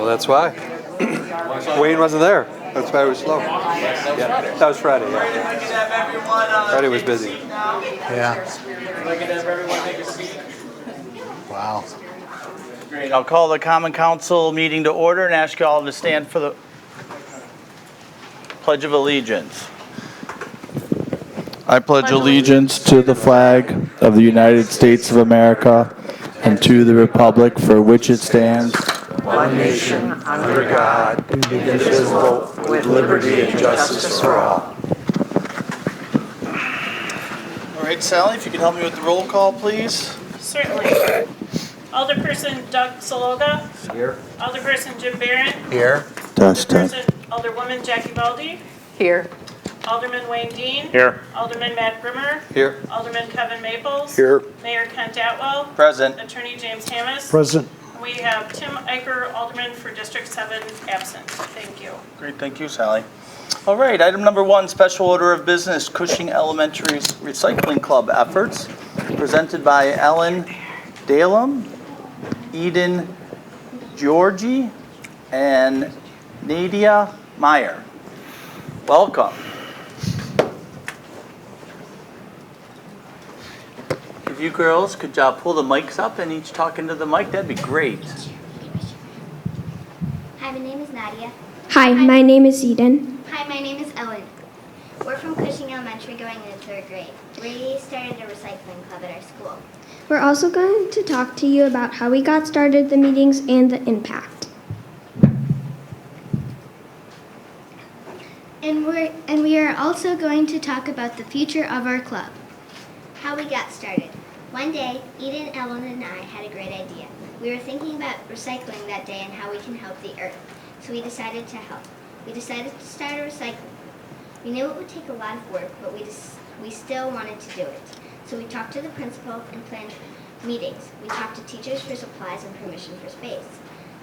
that's why. Wayne wasn't there. That's why it was slow. Yeah, that was Friday. Yeah. Friday was busy. Yeah. Wow. Great. I'll call the Common Council meeting to order and ask you all to stand for the Pledge of Allegiance. I pledge allegiance to the flag of the United States of America and to the republic for which it stands, one nation, under God, indivisible, with liberty and justice for all. All right, Sally, if you could help me with the roll call, please. Certainly. Alderperson Doug Saloga. Here. Alderperson Jim Barron. Here. Alderwoman Jackie Baldi. Here. Alderman Wayne Dean. Here. Alderman Matt Brimmer. Here. Alderman Kevin Maples. Here. Mayor Kent Atwell. Present. Attorney James Hammes. Present. And we have Tim Eicher, Alderman for District 7, absent. Thank you. Great, thank you, Sally. All right, item number 1, special order of business, Cushing Elementary Recycling Club efforts, presented by Ellen Dalem, Eden Georgie, and Nadia Meyer. Welcome. If you girls could pull the mics up and each talk into the mic, that'd be great. Hi, my name is Nadia. Hi, my name is Eden. Hi, my name is Ellen. We're from Cushing Elementary going into 3rd grade. We started a recycling club at our school. We're also going to talk to you about how we got started, the meetings, and the impact. And we are also going to talk about the future of our club. How we got started. One day, Eden, Ellen, and I had a great idea. We were thinking about recycling that day and how we can help the earth. So we decided to help. We decided to start a recycling. We knew it would take a lot of work, but we still wanted to do it. So we talked to the principal and planned meetings. We talked to teachers for supplies and permission for space.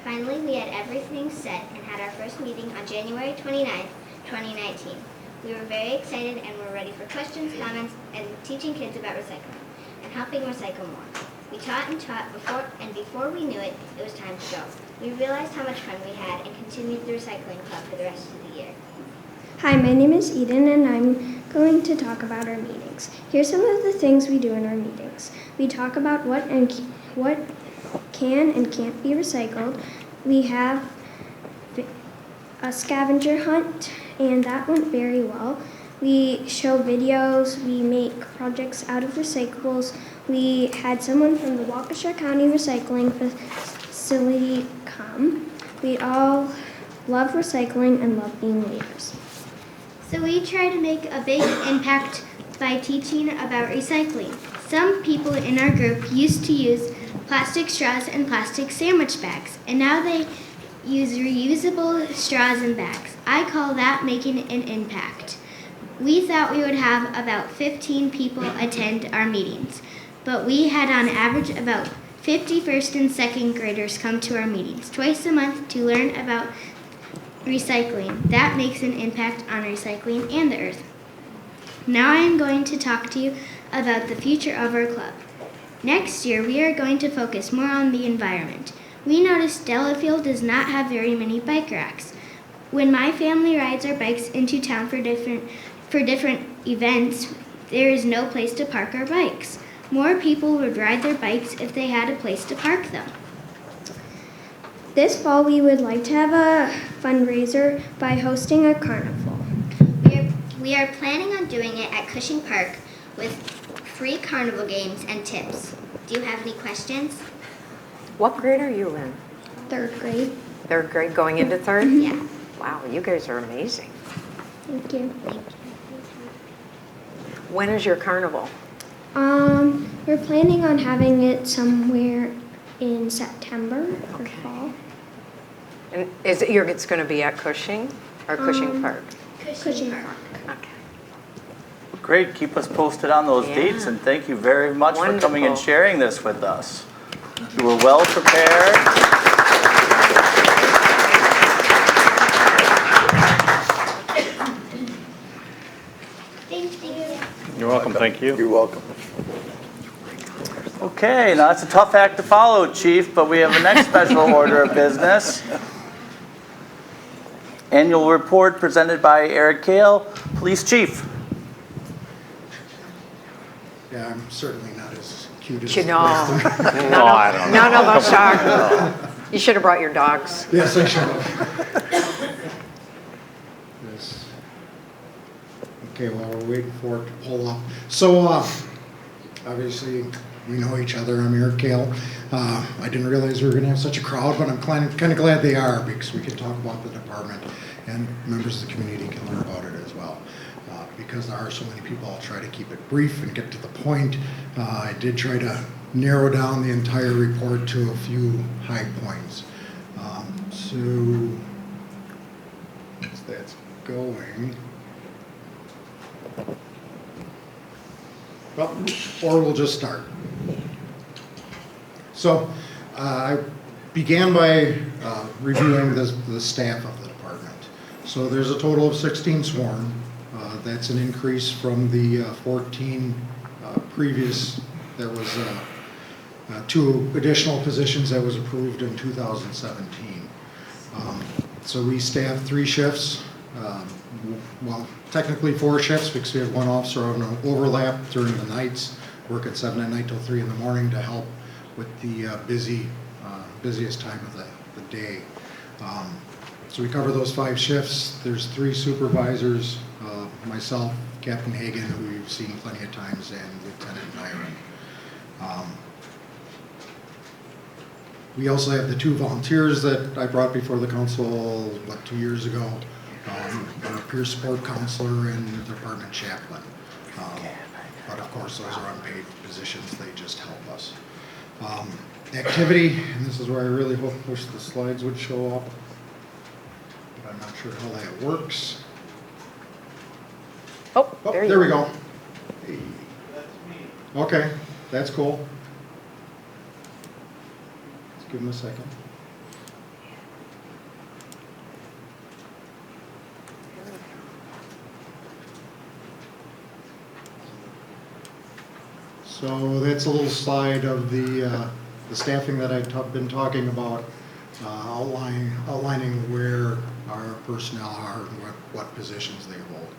Finally, we had everything set and had our first meeting on January 29th, 2019. We were very excited and were ready for questions, comments, and teaching kids about recycling and helping recycle more. We taught before we knew it, it was time to go. We realized how much fun we had and continued the recycling club for the rest of the year. Hi, my name is Eden, and I'm going to talk about our meetings. Here's some of the things we do in our meetings. We talk about what can and can't be recycled. We have a scavenger hunt, and that went very well. We show videos, we make projects out of recyclables. We had someone from the Waukesha County Recycling Facility come. We all love recycling and love being leaders. So we try to make a big impact by teaching about recycling. Some people in our group used to use plastic straws and plastic sandwich bags, and now they use reusable straws and bags. I call that making an impact. We thought we would have about 15 people attend our meetings, but we had on average about 50 first and second graders come to our meetings twice a month to learn about recycling. That makes an impact on recycling and the earth. Now I am going to talk to you about the future of our club. Next year, we are going to focus more on the environment. We noticed Delafield does not have very many bike racks. When my family rides our bikes into town for different events, there is no place to park our bikes. More people would ride their bikes if they had a place to park them. This fall, we would like to have a fundraiser by hosting a carnival. We are planning on doing it at Cushing Park with free carnival games and tips. Do you have any questions? What grade are you in? 3rd grade. 3rd grade, going into 3rd? Yeah. Wow, you guys are amazing. Thank you. When is your carnival? We're planning on having it somewhere in September or fall. And it's going to be at Cushing or Cushing Park? Cushing Park. Okay. Great, keep us posted on those dates, and thank you very much for coming and sharing this with us. You were well prepared. Thank you. You're welcome, thank you. You're welcome. Okay, now that's a tough act to follow, Chief, but we have the next special order of business. Annual report presented by Eric Kale, Police Chief. Yeah, I'm certainly not as cute as You the know. rest of them. None of us are. You should have brought your dogs. Yes, I should have. Yes. Okay, while we're waiting for it to pull up. So, obviously, we know each other. I'm Eric Kale. I didn't realize we were going to have such a crowd, but I'm kind of glad they are because we can talk about the department and members of the community can learn about it as well. Because there are so many people, I'll try to keep it brief and get to the point. I did try to narrow down the entire report to a few high points. So, as that's going, well, or we'll just start. So, I began by reviewing the staff of the department. So there's a total of 16 sworn. That's an increase from the 14 previous. That was 2 additional positions that was approved in 2017. So we staff 3 shifts. Well, technically 4 shifts because we have 1 officer on an overlap during the nights. Work at 7 at night till 3 in the morning to help with the busiest time of the day. So we cover those 5 shifts. There's 3 supervisors, myself, Captain Hagan, who you've seen plenty of times, and Lieutenant Byron. We also have the 2 volunteers that I brought before the council, 2 years ago, our peer support counselor and the department chaplain. But of course, those are unpaid positions. They just help us. Activity, and this is where I really wish the slides would show up. But I'm not sure how that works. Oh, there you there we go. go. Hey. Okay, that's cool. Let's give him a second. So that's a little slide of the staffing that I've been talking about, outlining where our personnel are and what positions they hold.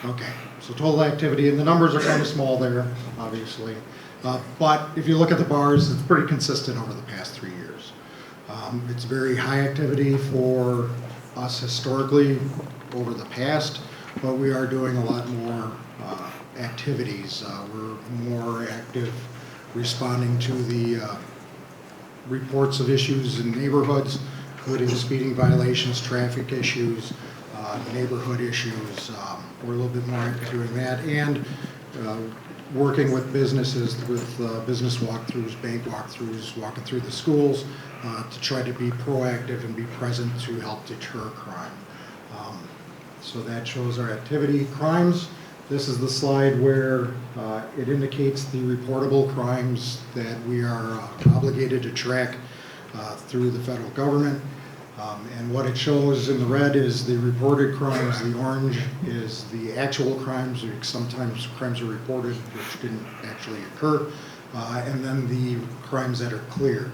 Okay, so total activity, and the numbers are kind of small there, obviously. But if you look at the bars, it's pretty consistent over the past 3 years. It's very high activity for us historically over the past, but we are doing a lot more activities. We're more active responding to the reports of issues in neighborhoods, including speeding violations, traffic issues, neighborhood issues. We're a little bit more active doing that, and working with businesses with business walkthroughs, bank walkthroughs, walking through the schools to try to be proactive and be present to help deter crime. So that shows our activity. Crimes, this is the slide where it indicates the reportable crimes that we are obligated to track through the federal government. And what it shows in the red is the reported crimes, the orange is the actual crimes. Sometimes crimes are reported which didn't actually occur, and then the crimes that are cleared.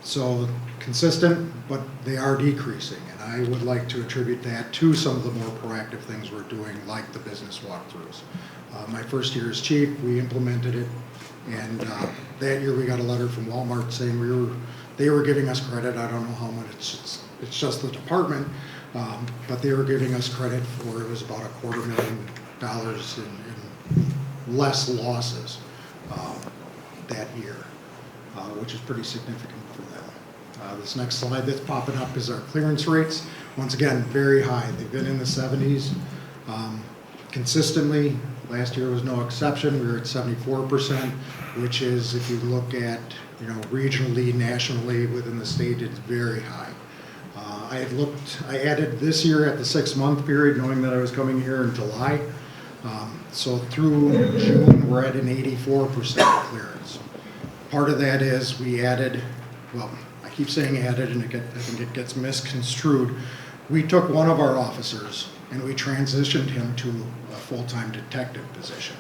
So consistent, but they are decreasing, and I would like to attribute that to some of the more proactive things we're doing, like the business walkthroughs. My first year as chief, we implemented it, and that year we got a letter from Walmart saying they were giving us credit. I don't know how much, it's just the department, but they were giving us credit for, it was about $250,000 in less losses that year, which is pretty significant for them. This next slide that's popping up is our clearance rates. Once again, very high. They've been in the 70s consistently. Last year was no exception. We were at 74%, which is, if you look at, regionally, nationally, within the state, it's very high. I added this year at the 6-month period, knowing that I was coming here in July. So through June, we're at an 84% clearance. Part of that is we added, well, I keep saying added, and I think it gets misconstrued. We took one of our officers and we transitioned him to a full-time detective position.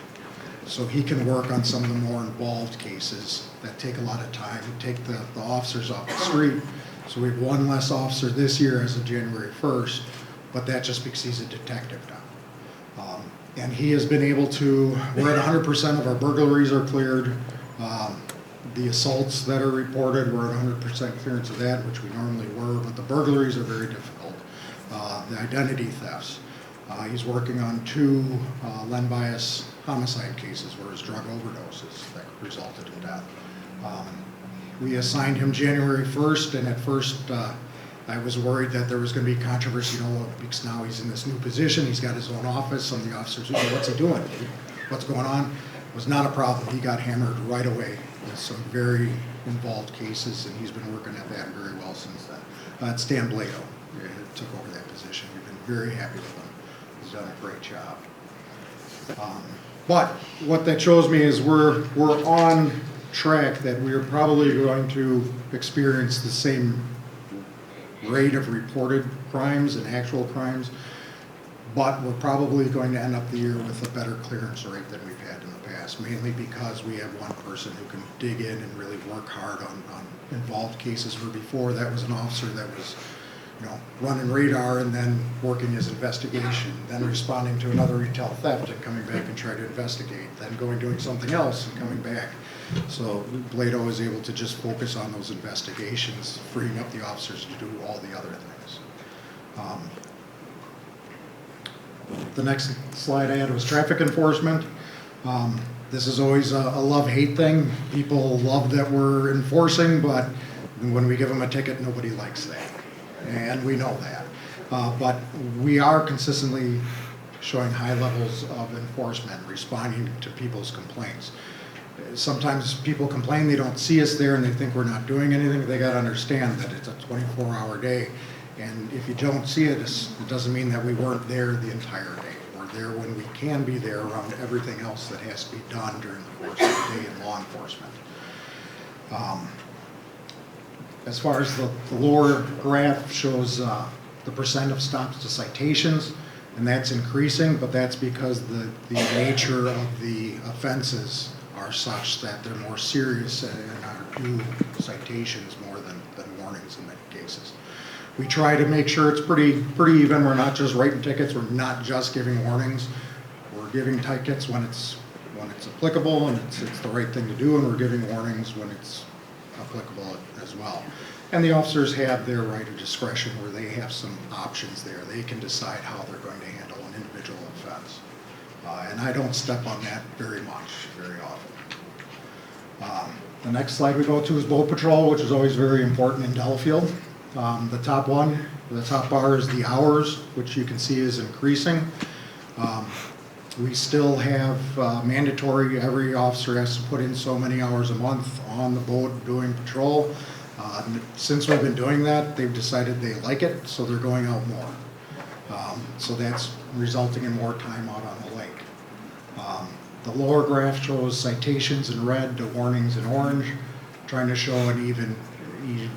so he can work on some of the more involved cases that take a lot of time, take the officers off the street. So we have one less officer this year as of January 1st, but that's just because he's a detective now. And he has been able to, we're at 100% of our burglaries are cleared. The assaults that are reported, we're at 100% clearance of that, which we normally were, but the burglaries are very difficult. The identity thefts. He's working on 2 Len Bias homicide cases where his drug overdoses that resulted in death. We assigned him January 1st, and at first I was worried that there was going to be controversy, because now he's in this new position, he's got his own office, some of the officers would go, what's he doing? What's going on? It was not a problem. He got hammered right away with some very involved cases, and he's been working at that very well since then. It's Dan Blado took over that position. We've been very happy with him. He's done a great job. But what that shows me is we're on track that we're probably going to experience the same rate of reported crimes and actual crimes, but we're probably going to end up the year with a better clearance rate than we've had in the past, mainly because we have one person who can dig in and really work hard on involved cases, where before that was an officer that was running radar and then working his investigation, then responding to another retail theft and coming back and trying to investigate, then doing something else and coming back. So Blado is able to just focus on those investigations, freeing up the officers to do all the other things. The next slide I had was traffic enforcement. This is always a love-hate thing. People love that we're enforcing, but when we give them a ticket, nobody likes that. And we know that. But we are consistently showing high levels of enforcement, responding to people's complaints. Sometimes people complain they don't see us there and they think we're not doing anything. They got to understand that it's a 24-hour day, and if you don't see it, it doesn't mean that we weren't there the entire day. We're there when we can be there around everything else that has to be done during the course of the day in law enforcement. As far as the lower graph shows the percent of stops to citations, and that's increasing, but that's because the nature of the offenses are such that they're more serious and are due citations more than warnings in many cases. We try to make sure it's pretty even. We're not just writing tickets. We're not just giving warnings. We're giving tickets when it's applicable and it's the right thing to do, and we're giving warnings when it's applicable as well. And the officers have their right of discretion where they have some options there. They can decide how they're going to handle an individual offense. And I don't step on that very often. The next slide we go to is boat patrol, which is always very important in Delafield. The top bar is the hours, which you can see is increasing. We still have mandatory, every officer has to put in so many hours a month on the boat doing patrol. Since we've been doing that, they've decided they like it, so they're going out more. So that's resulting in more time out on the lake. The lower graph shows citations in red to warnings in orange, trying to show an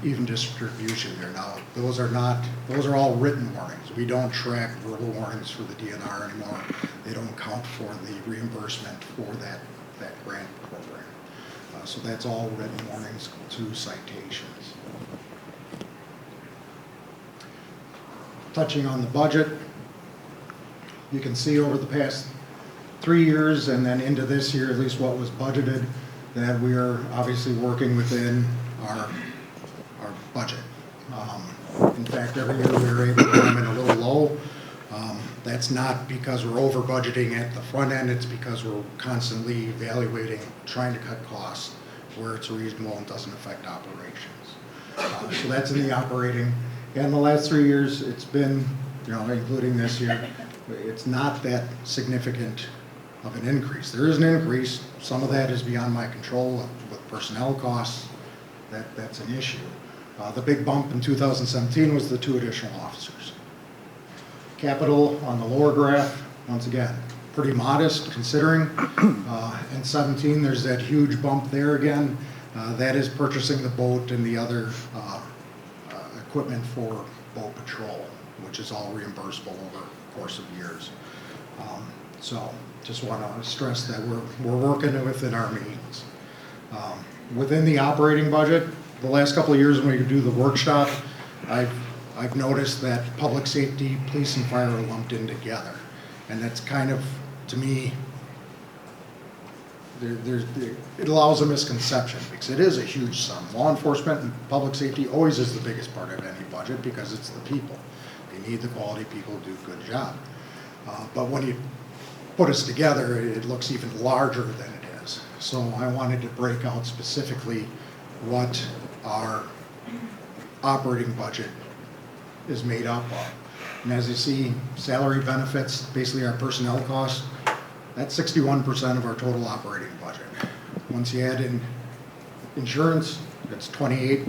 even distribution there. Now, those are all written warnings. We don't track verbal warnings for the DNR anymore. They don't count for the reimbursement for that grant program. So that's all written warnings to citations. Touching on the budget, you can see over the past 3 years and then into this year, at least what was budgeted, that we are obviously working within our budget. In fact, every year we were able to come in a little low. That's not because we're over budgeting at the front end, it's because we're constantly evaluating, trying to cut costs where it's reasonable and doesn't affect operations. So that's in the operating. And the last 3 years, it's been, including this year, it's not that significant of an increase. There is an increase. Some of that is beyond my control with personnel costs. That's an issue. The big bump in 2017 was the 2 additional officers. Capital on the lower graph, once again, pretty modest considering. In 17, there's that huge bump there again. That is purchasing the boat and the other equipment for boat patrol, which is all reimbursable over the course of years. So just want to stress that we're working within our means. Within the operating budget, the last couple of years when we do the workshop, I've noticed that public safety, police, and fire are lumped in together. And that's kind of, to me, it allows a misconception because it is a huge sum. Law enforcement and public safety always is the biggest part of any budget because it's the people. You need the quality people to do a good job. But when you put us together, it looks even larger than it is. So I wanted to break out specifically what our operating budget is made up of. And as you see, salary benefits, basically our personnel costs, that's 61% of our total operating budget. Once you add in insurance, that's 28.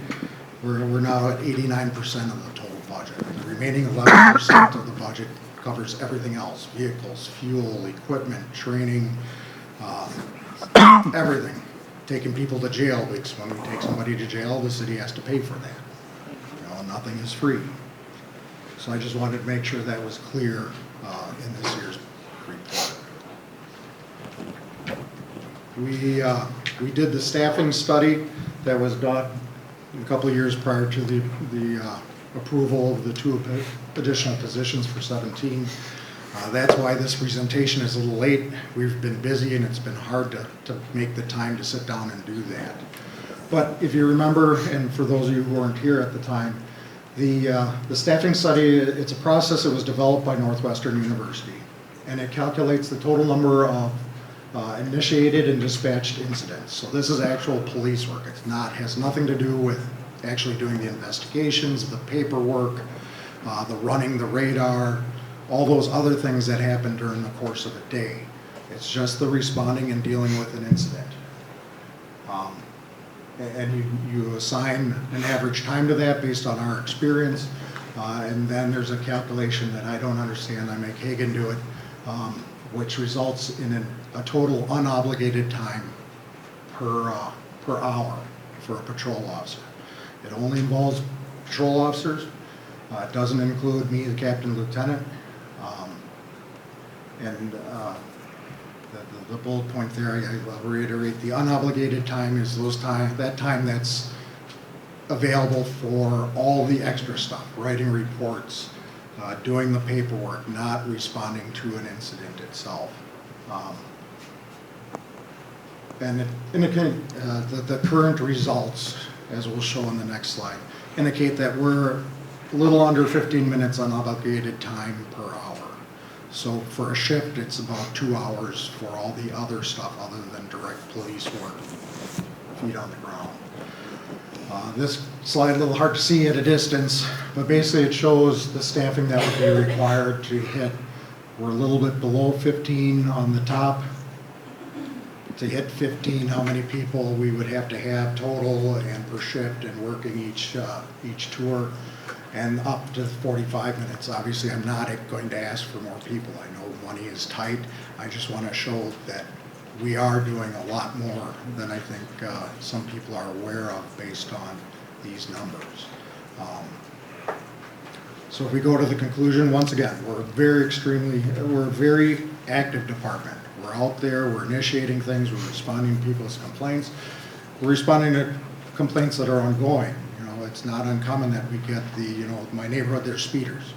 We're now at 89% of the total budget. The remaining 11% of the budget covers everything else: vehicles, fuel, equipment, training, everything. Taking people to jail, because when we take somebody to jail, the city has to pay for that. You know, nothing is free. So I just wanted to make sure that was clear in this year's report. We did the staffing study that was done a couple of years prior to the approval of the 2 additional positions for 17. That's why this presentation is a little late. We've been busy and it's been hard to make the time to sit down and do that. But if you remember, and for those of you who weren't here at the time, the staffing study, it's a process that was developed by Northwestern University, and it calculates the total number of initiated and dispatched incidents. So this is actual police work. Has nothing to do with actually doing the investigations, the paperwork, the running the radar, all those other things that happen during the course of a day. It's just the responding and dealing with an incident. And you assign an average time to that based on our experience, and then there's a calculation that I don't understand. I make Hagan do it, which results in a total unobligated time per hour for a patrol officer. It only involves patrol officers. It doesn't include me, the captain, lieutenant, and the bullet point there, I'll reiterate, the unobligated time is that time that's available for all the extra stuff, writing reports, doing the paperwork, not responding to an incident itself. The current results, as we'll show on the next slide, indicate that we're a little under 15 minutes unobligated time per hour. So for a shift, it's about 2 hours for all the other stuff other than direct police work, feet on the ground. This slide a little hard to see at a distance, but basically it shows the staffing that would be required to hit. We're a little bit below 15 on the top. To hit 15, how many people we would have to have total and per shift and working each tour, and up to 45 minutes. Obviously, I'm not going to ask for more people. I know money is tight. I just want to show that we are doing a lot more than I think some people are aware of based on these numbers. So if we go to the conclusion, once again, we're a very active department. We're out there, we're initiating things, we're responding to people's complaints. We're responding to complaints that are ongoing. You know, it's not uncommon that we get my neighborhood, they're speeders.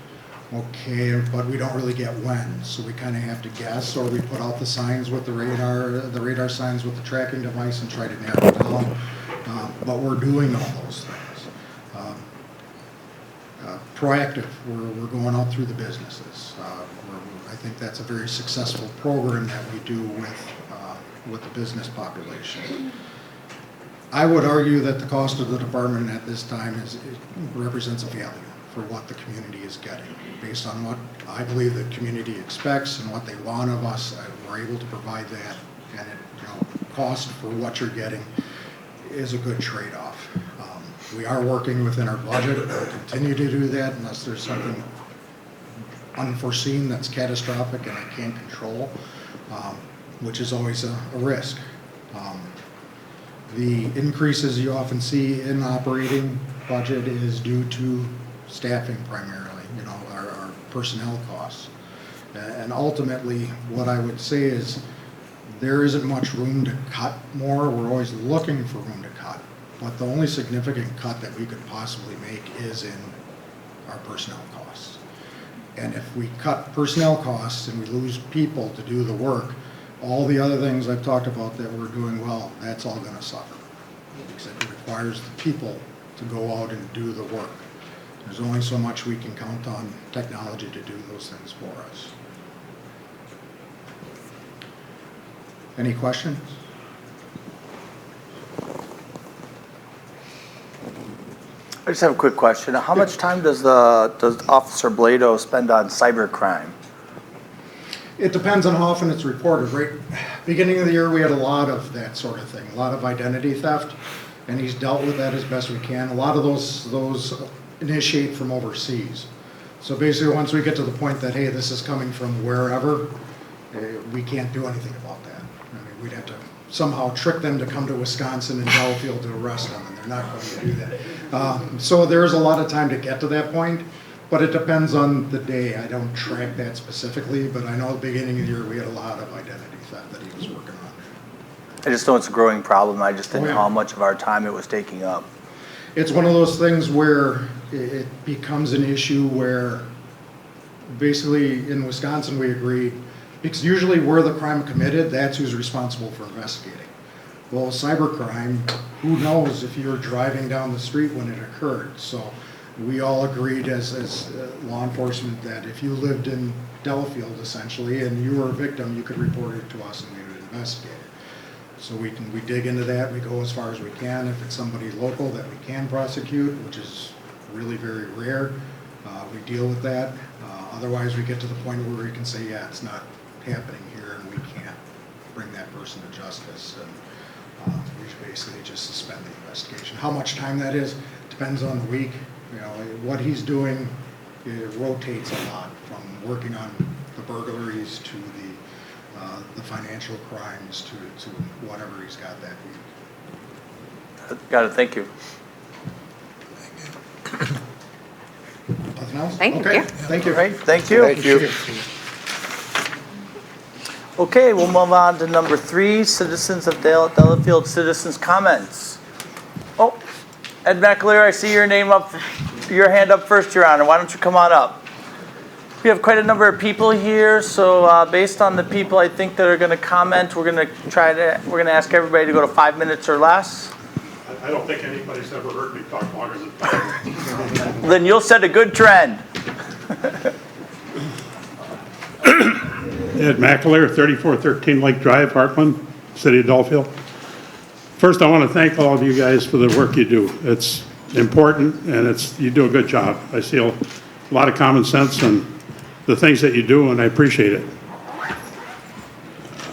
Okay, but we don't really get when, so we kind of have to guess, or we put out the signs with the radar signs with the tracking device and try to narrow it down. But we're doing all those things. Proactive, we're going out through the businesses. I think that's a very successful program that we do with the business population. I would argue that the cost of the department at this time represents a value for what the community is getting. Based on what I believe the community expects and what they want of us, we're able to provide that, and cost for what you're getting is a good trade-off. We are working within our budget. We'll continue to do that unless there's something unforeseen that's catastrophic and I can't control, which is always a risk. The increases you often see in operating budget is due to staffing primarily, our personnel costs. And ultimately, what I would say is there isn't much room to cut more. We're always looking for room to cut. But the only significant cut that we could possibly make is in our personnel costs. And if we cut personnel costs and we lose people to do the work, all the other things I've talked about that we're doing well, that's all going to suffer. Because it requires the people to go out and do the work. There's only so much we can count on technology to do those things for us. Any questions? I just have a quick question. How much time does Officer Blado spend on cybercrime? It depends on how often it's reported. Right, beginning of the year, we had a lot of that sort of thing, a lot of identity theft, and he's dealt with that as best we can. A lot of those initiate from overseas. So basically, once we get to the point that, hey, this is coming from wherever, we can't do anything about that. I mean, we'd have to somehow trick them to come to Wisconsin and Delafield to arrest them, and they're not going to do that. So there's a lot of time to get to that point, but it depends on the day. I don't track that specifically, but I know at the beginning of the year we had a lot of identity theft that he was working on. I just know it's a growing problem. I just didn't Oh, yeah. know how much of our time it was taking up. It's one of those things where it becomes an issue where basically in Wisconsin we agreed, because usually where the crime committed, that's who's responsible for investigating. Well, cybercrime, who knows if you were driving down the street when it occurred. So we all agreed as law enforcement that if you lived in Delafield essentially and you were a victim, you could report it to us and we would investigate it. So we dig into that, we go as far as we can. If it's somebody local that we can prosecute, which is really very rare, we deal with that. Otherwise, we get to the point where we can say, yeah, it's not happening here and we can't bring that person to justice. And we basically just suspend the investigation. How much time that is depends on the week. You know, what he's doing, it rotates a lot from working on the burglaries to the financial crimes to whatever he's got that week. Got it. Thank you. Nothing else? Thank you. Okay. Yeah. Thank you. Great. Thank you. Thank you. Okay, we'll move on to number 3, Citizens of Delafield Citizens Comments. Oh, Ed McAleer, I see your hand up first, Your Honor. Why don't you come on up? We have quite a number of people here, so based on the people I think that are going to comment, we're going to ask everybody to go to 5 minutes or less. I don't think anybody's ever heard me talk longer than 5 minutes. Then you'll set a good trend. Ed McAleer, 3413 Lake Drive, Heartland, City of Delafield. First, I want to thank all of you guys for the work you do. It's important, and you do a good job. I see a lot of common sense in the things that you do, and I appreciate it.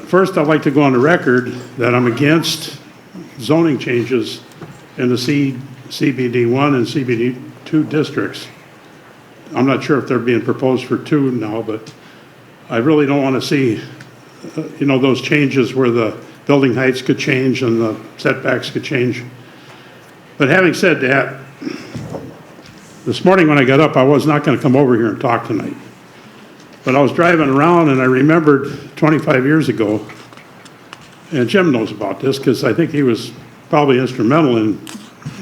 First, I'd like to go on the record that I'm against zoning changes in the CBD1 and CBD2 districts. I'm not sure if they're being proposed for 2 now, but I really don't want to see, those changes where the building heights could change and the setbacks could change. But having said that, this morning when I got up, I was not going to come over here and talk tonight. But I was driving around and I remembered 25 years ago, and Jim knows about this because I think he was probably instrumental in,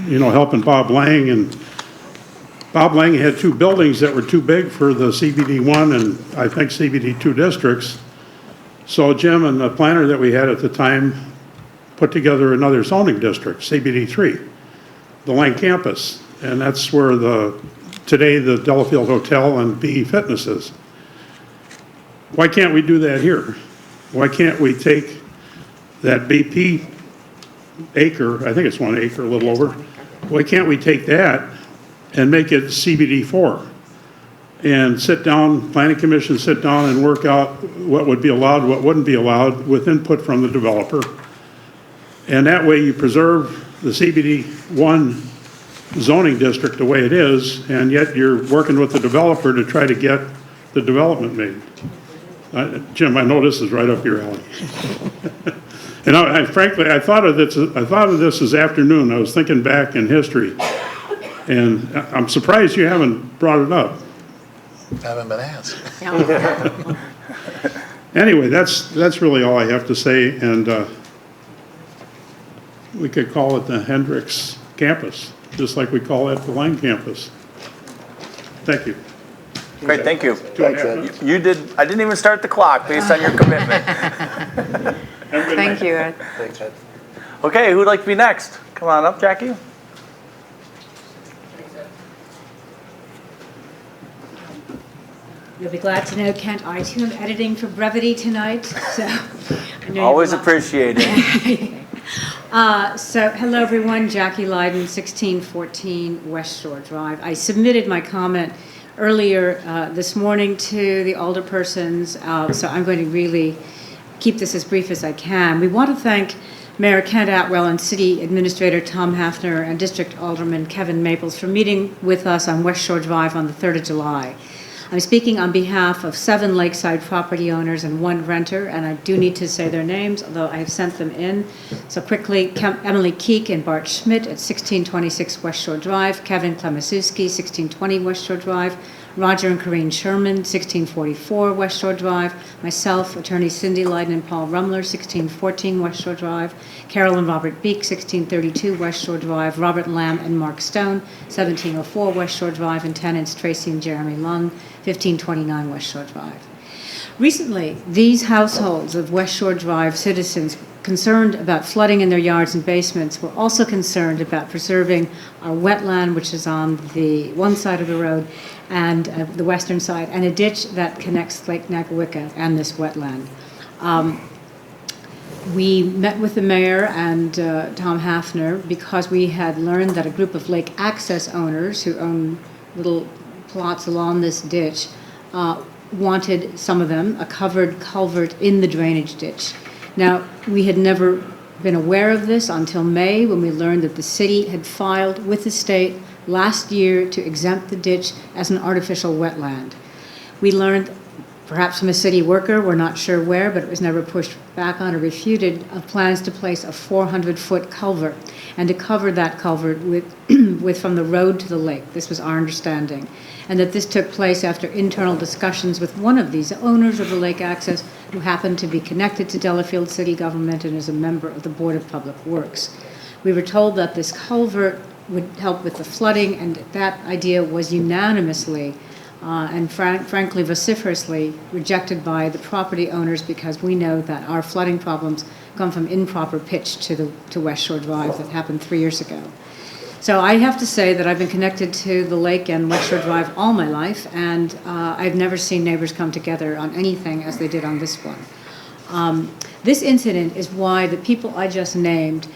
helping Bob Lang. And Bob Lang had 2 buildings that were too big for the CBD1 and I think CBD2 districts. So Jim and the planner that we had at the time put together another zoning district, CBD3, the Lang campus. And that's where today the Delafield Hotel and BE Fitness is. Why can't we do that here? Why can't we take that BP acre, I think it's 1 acre, a little over, why can't we take that and make it CBD4? And sit down, planning commission sit down and work out what would be allowed, what wouldn't be allowed with input from the developer. And that way you preserve the CBD1 zoning district the way it is, and yet you're working with the developer to try to get the development made. Jim, I know this is right up your alley. And frankly, I thought of this this afternoon. I was thinking back in history, and I'm surprised you haven't brought it up. Haven't been asked. Anyway, that's really all I have to say, and we could call it the Hendricks campus, just like we call it the Lang campus. Thank you. Great, thank you. Thanks, Ed. You did, I didn't even start the clock based on your commitment. Thank you, Ed. Thanks, Ed. Okay, who'd like to be next? Come on up, Jackie. You'll be glad to know, Kent, I too am editing for brevity tonight, so. I know you Always have a lot- appreciated. So, hello everyone, Jackie Lyden, 1614 West Shore Drive. I submitted my comment earlier this morning to the alderpersons, so I'm going to really keep this as brief as I can. We want to thank Mayor Kent Atwell and City Administrator Tom Hafner and District Alderman Kevin Maples for meeting with us on West Shore Drive on the 3rd of July. I'm speaking on behalf of 7 lakeside property owners and 1 renter, and I do need to say their names, although I have sent them in. So quickly, Emily Keek and Bart Schmidt at 1626 West Shore Drive, Kevin Klemaszewski, 1620 West Shore Drive, Roger and Corinne Sherman, 1644 West Shore Drive, myself, attorney Cindy Lyden and Paul Rumler, 1614 West Shore Drive, Carol and Robert Beek, 1632 West Shore Drive, Robert Lamb and Mark Stone, 1704 West Shore Drive, and tenants Tracy and Jeremy Lung, 1529 West Shore Drive. Recently, these households of West Shore Drive citizens concerned about flooding in their yards and basements were also concerned about preserving our wetland, which is on the one side of the road, and the western side, and a ditch that connects Lake Nagawicka and this wetland. We met with the mayor and Tom Hafner because we had learned that a group of lake access owners who own little plots along this ditch wanted, some of them, a covered culvert in the drainage ditch. Now, we had never been aware of this until May, when we learned that the city had filed with the state last year to exempt the ditch as an artificial wetland. We learned, perhaps from a city worker, we're not sure where, but it was never pushed back on or refuted, of plans to place a 400-foot culvert and to cover that culvert with from the road to the lake. This was our understanding. And that this took place after internal discussions with one of these owners of the lake access, who happened to be connected to Delafield city government and is a member of the Board of Public Works. We were told that this culvert would help with the flooding, and that idea was unanimously and frankly vociferously rejected by the property owners, because we know that our flooding problems come from improper pitch to West Shore Drive that happened 3 years ago. So I have to say that I've been connected to the lake and West Shore Drive all my life, and I've never seen neighbors come together on anything as they did on this one. This incident is why the people I just named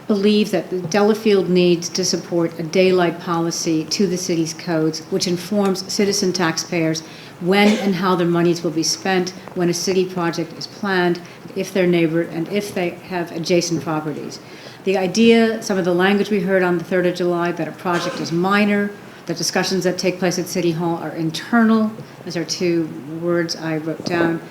believe that Delafield needs to support a daylight policy to the city's codes, which informs citizen taxpayers when and how their monies will be spent when a city project is planned, if they're neighbor, and if they have adjacent properties. The idea, some of the language we heard on the 3rd of July, that a project is minor, that discussions that take place at City Hall are internal, those are 2 words I wrote down.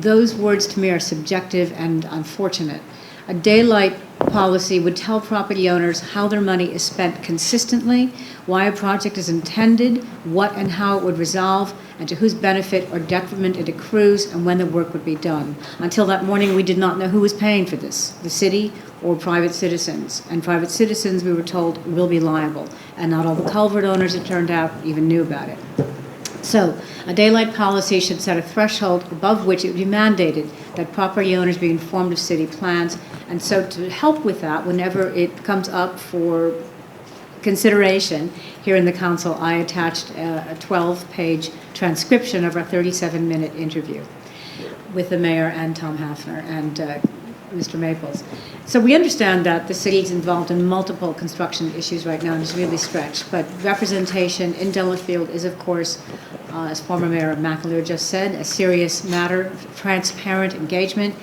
Those words to me are subjective and unfortunate. A daylight policy would tell property owners how their money is spent consistently, why a project is intended, what and how it would resolve, and to whose benefit or detriment it accrues, and when the work would be done. Until that morning, we did not know who was paying for this, the city or private citizens. And private citizens, we were told, will be liable. And not all the culvert owners, it turned out, even knew about it. So a daylight policy should set a threshold above which it would be mandated that property owners be informed of city plans. And so to help with that, whenever it comes up for consideration here in the council, I attached a 12-page transcription of our 37-minute interview with the mayor and Tom Hafner and Mr. Maples. So we understand that the city is involved in multiple construction issues right now and is really stretched, but representation in Delafield is, of course, as former Mayor McAleer just said, a serious matter, transparent engagement.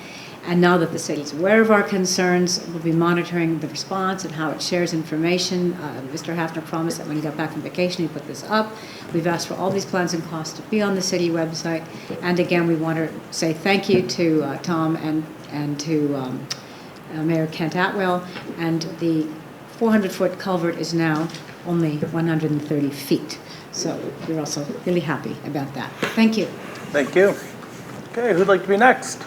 And now that the city is aware of our concerns, we'll be monitoring the response and how it shares information. Mr. Hafner promised that when he got back from vacation, he'd put this up. We've asked for all these plans and costs to be on the city website. And again, we want to say thank you to Tom and to Mayor Kent Atwell and the 400-foot culvert is now only 130 feet. So we're also really happy about that. Thank you. Thank you. Okay, who'd like to be next?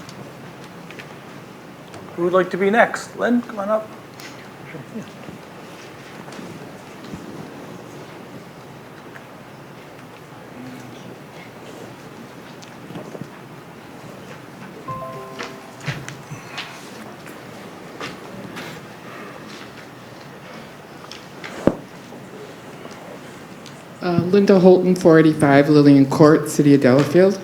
Who would like to be next? Lynn, come on up. Linda Holton, 485 Lillian Court, City of Delafield.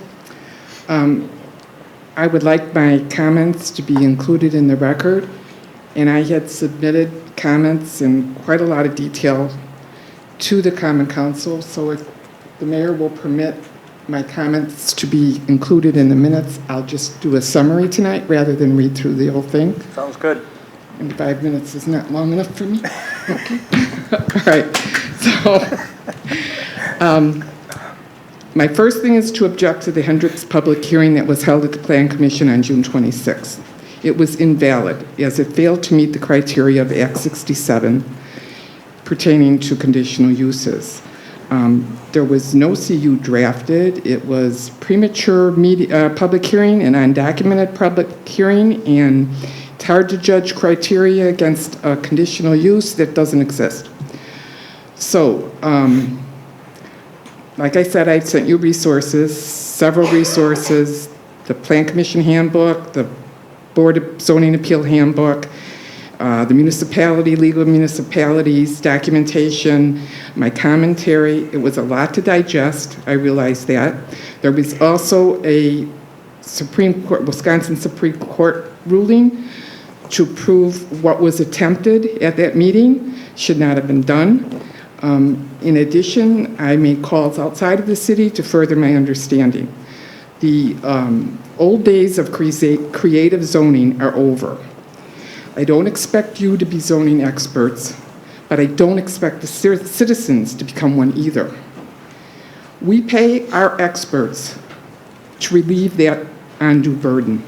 I would like my comments to be included in the record, and I had submitted comments in quite a lot of detail to the Common Council, so if the mayor will permit my comments to be included in the minutes, I'll just do a summary tonight rather than read through the whole thing. Sounds good. And 5 minutes is not long enough for me? Okay. All right. So, my first thing is to object to the Hendricks public hearing that was held at the Plan Commission on June 26th. It was invalid as it failed to meet the criteria of Act 67 pertaining to conditional uses. There was no CU drafted. It was premature public hearing and undocumented public hearing, and it's hard to judge criteria against a conditional use that doesn't exist. So, like I said, I've sent you resources, several resources, the Plan Commission handbook, the Board of Zoning Appeal handbook, the municipality, legal municipalities, documentation, my commentary. It was a lot to digest, I realize that. There was also a Supreme Court, Wisconsin Supreme Court ruling to prove what was attempted at that meeting should not have been done. In addition, I made calls outside of the city to further my understanding. The old days of creative zoning are over. I don't expect you to be zoning experts, but I don't expect the citizens to become one either. We pay our experts to relieve that undue burden.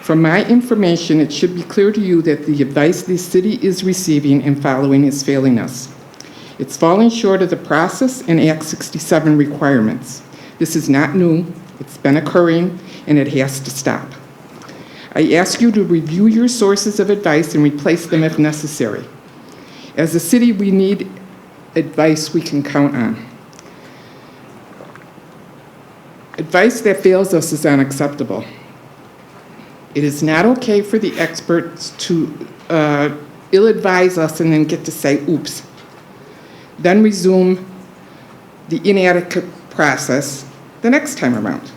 From my information, it should be clear to you that the advice the city is receiving and following is failing us. It's falling short of the process and Act 67 requirements. This is not new, it's been occurring, and it has to stop. I ask you to review your sources of advice and replace them if necessary. As a city, we need advice we can count on. Advice that fails us is unacceptable. It is not okay for the experts to ill-advise us and then get to say, oops. Then resume the inadequate process the next time around.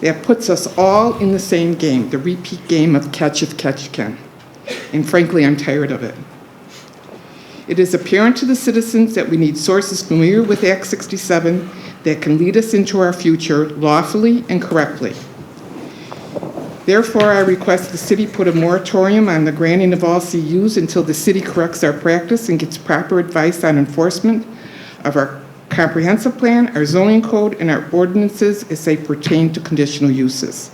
That puts us all in the same game, the repeat game of catch if catch can. And frankly, I'm tired of it. It is apparent to the citizens that we need sources familiar with Act 67 that can lead us into our future lawfully and correctly. Therefore, I request the city put a moratorium on the granting of all CUs until the city corrects our practice and gets proper advice on enforcement of our comprehensive plan, our zoning code, and our ordinances as they pertain to conditional uses.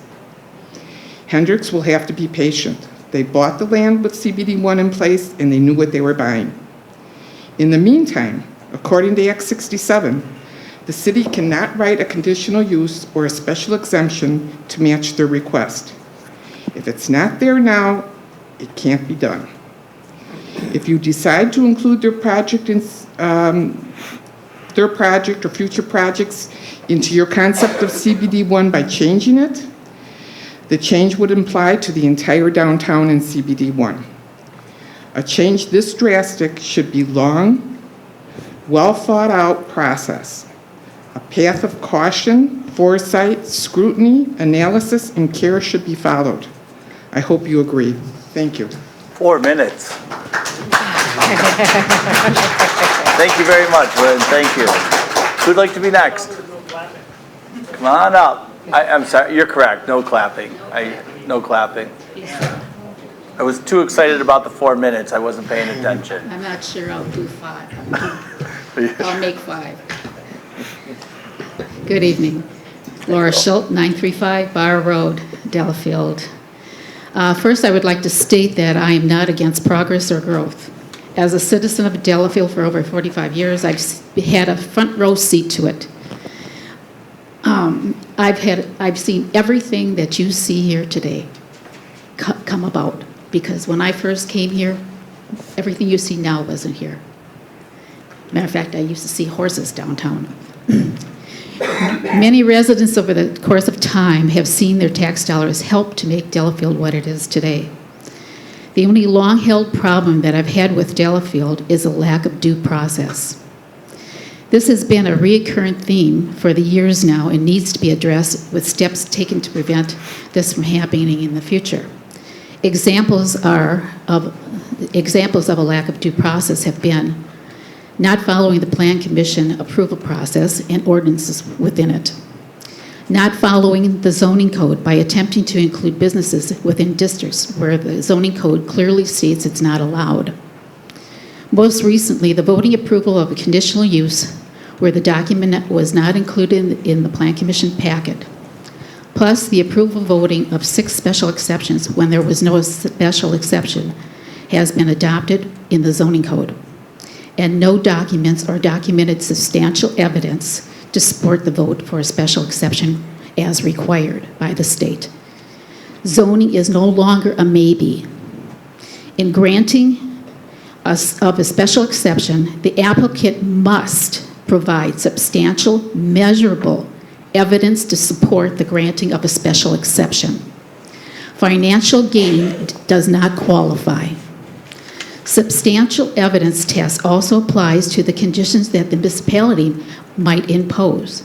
Hendricks will have to be patient. They bought the land with CBD1 in place, and they knew what they were buying. In the meantime, according to Act 67, the city cannot write a conditional use or a special exemption to match their request. If it's not there now, it can't be done. If you decide to include their project or future projects into your concept of CBD1 by changing it, the change would apply to the entire downtown in CBD1. A change this drastic should be long, well thought out process. A path of caution, foresight, scrutiny, analysis, and care should be followed. I hope you agree. Thank you. 4 minutes. Thank you very much, Lynn. Thank you. Who'd like to be next? Come on up. I'm sorry, you're correct. No clapping. No clapping. I was too excited about the 4 minutes. I wasn't paying attention. I'm not sure I'll do 5. I'll make 5. Good evening. Laura Schultz, 935 Bar Road, Delafield. First, I would like to state that I am not against progress or growth. As a citizen of Delafield for over 45 years, I've had a front row seat to it. I've seen everything that you see here today come about, because when I first came here, everything you see now wasn't here. Matter of fact, I used to see horses downtown. Many residents over the course of time have seen their tax dollars help to make Delafield what it is today. The only long-held problem that I've had with Delafield is a lack of due process. This has been a recurrent theme for the years now and needs to be addressed with steps taken to prevent this from happening in the future. Examples of a lack of due process have been not following the Plan Commission approval process and ordinances within it, not following the zoning code by attempting to include businesses within districts where the zoning code clearly states it's not allowed. Most recently, the voting approval of a conditional use where the document was not included in the Plan Commission packet, plus the approval voting of 6 special exceptions when there was no special exception has been adopted in the zoning code, and no documents or documented substantial evidence to support the vote for a special exception as required by the state. Zoning is no longer a maybe. In granting of a special exception, the applicant must provide substantial, measurable evidence to support the granting of a special exception. Financial gain does not qualify. Substantial evidence test also applies to the conditions that the municipality might impose.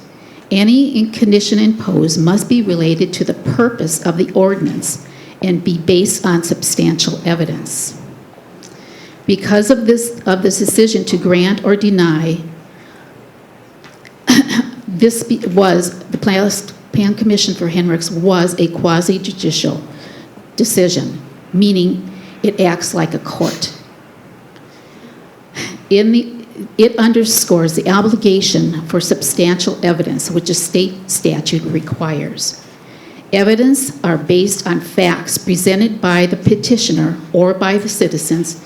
Any condition imposed must be related to the purpose of the ordinance and be based on substantial evidence. Because of this decision to grant or deny, the Plan Commission for Henricks was a quasi-judicial decision, meaning it acts like a court. It underscores the obligation for substantial evidence, which a state statute requires. Evidence are based on facts presented by the petitioner or by the citizens.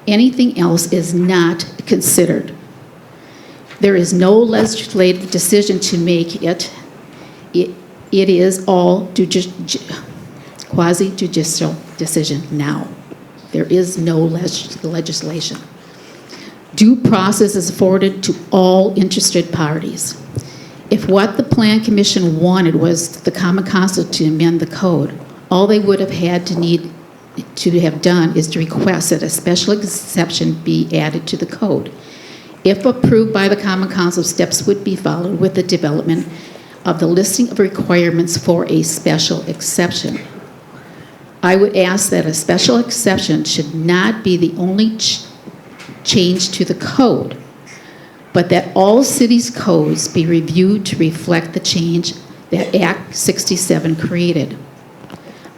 Anything else is not considered. There is no legislative decision to make it. It is all quasi-judicial decision now. There is no legislation. Due process is afforded to all interested parties. If what the Plan Commission wanted was the Common Council to amend the code, all they would have had to have done is to request that a special exception be added to the code. If approved by the Common Council, steps would be followed with the development of the listing of requirements for a special exception. I would ask that a special exception should not be the only change to the code, but that all cities' codes be reviewed to reflect the change that Act 67 created.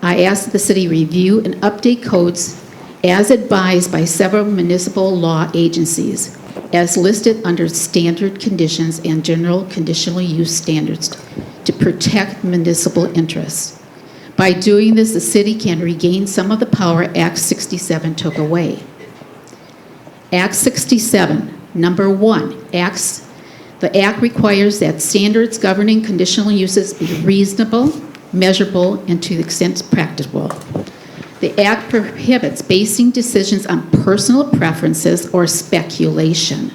I ask that the city review and update codes as advised by several municipal law agencies, as listed under standard conditions and general conditional use standards to protect municipal interests. By doing this, the city can regain some of the power Act 67 took away. Act 67, number 1, the Act requires that standards governing conditional uses be reasonable, measurable, and to the extent practicable. The Act prohibits basing decisions on personal preferences or speculation.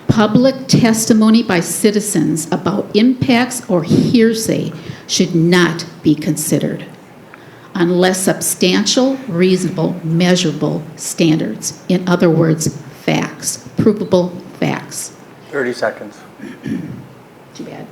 Public testimony by citizens about impacts or hearsay should not be considered unless substantial, reasonable, measurable standards. In other words, facts, provable facts. 30 seconds. Too bad.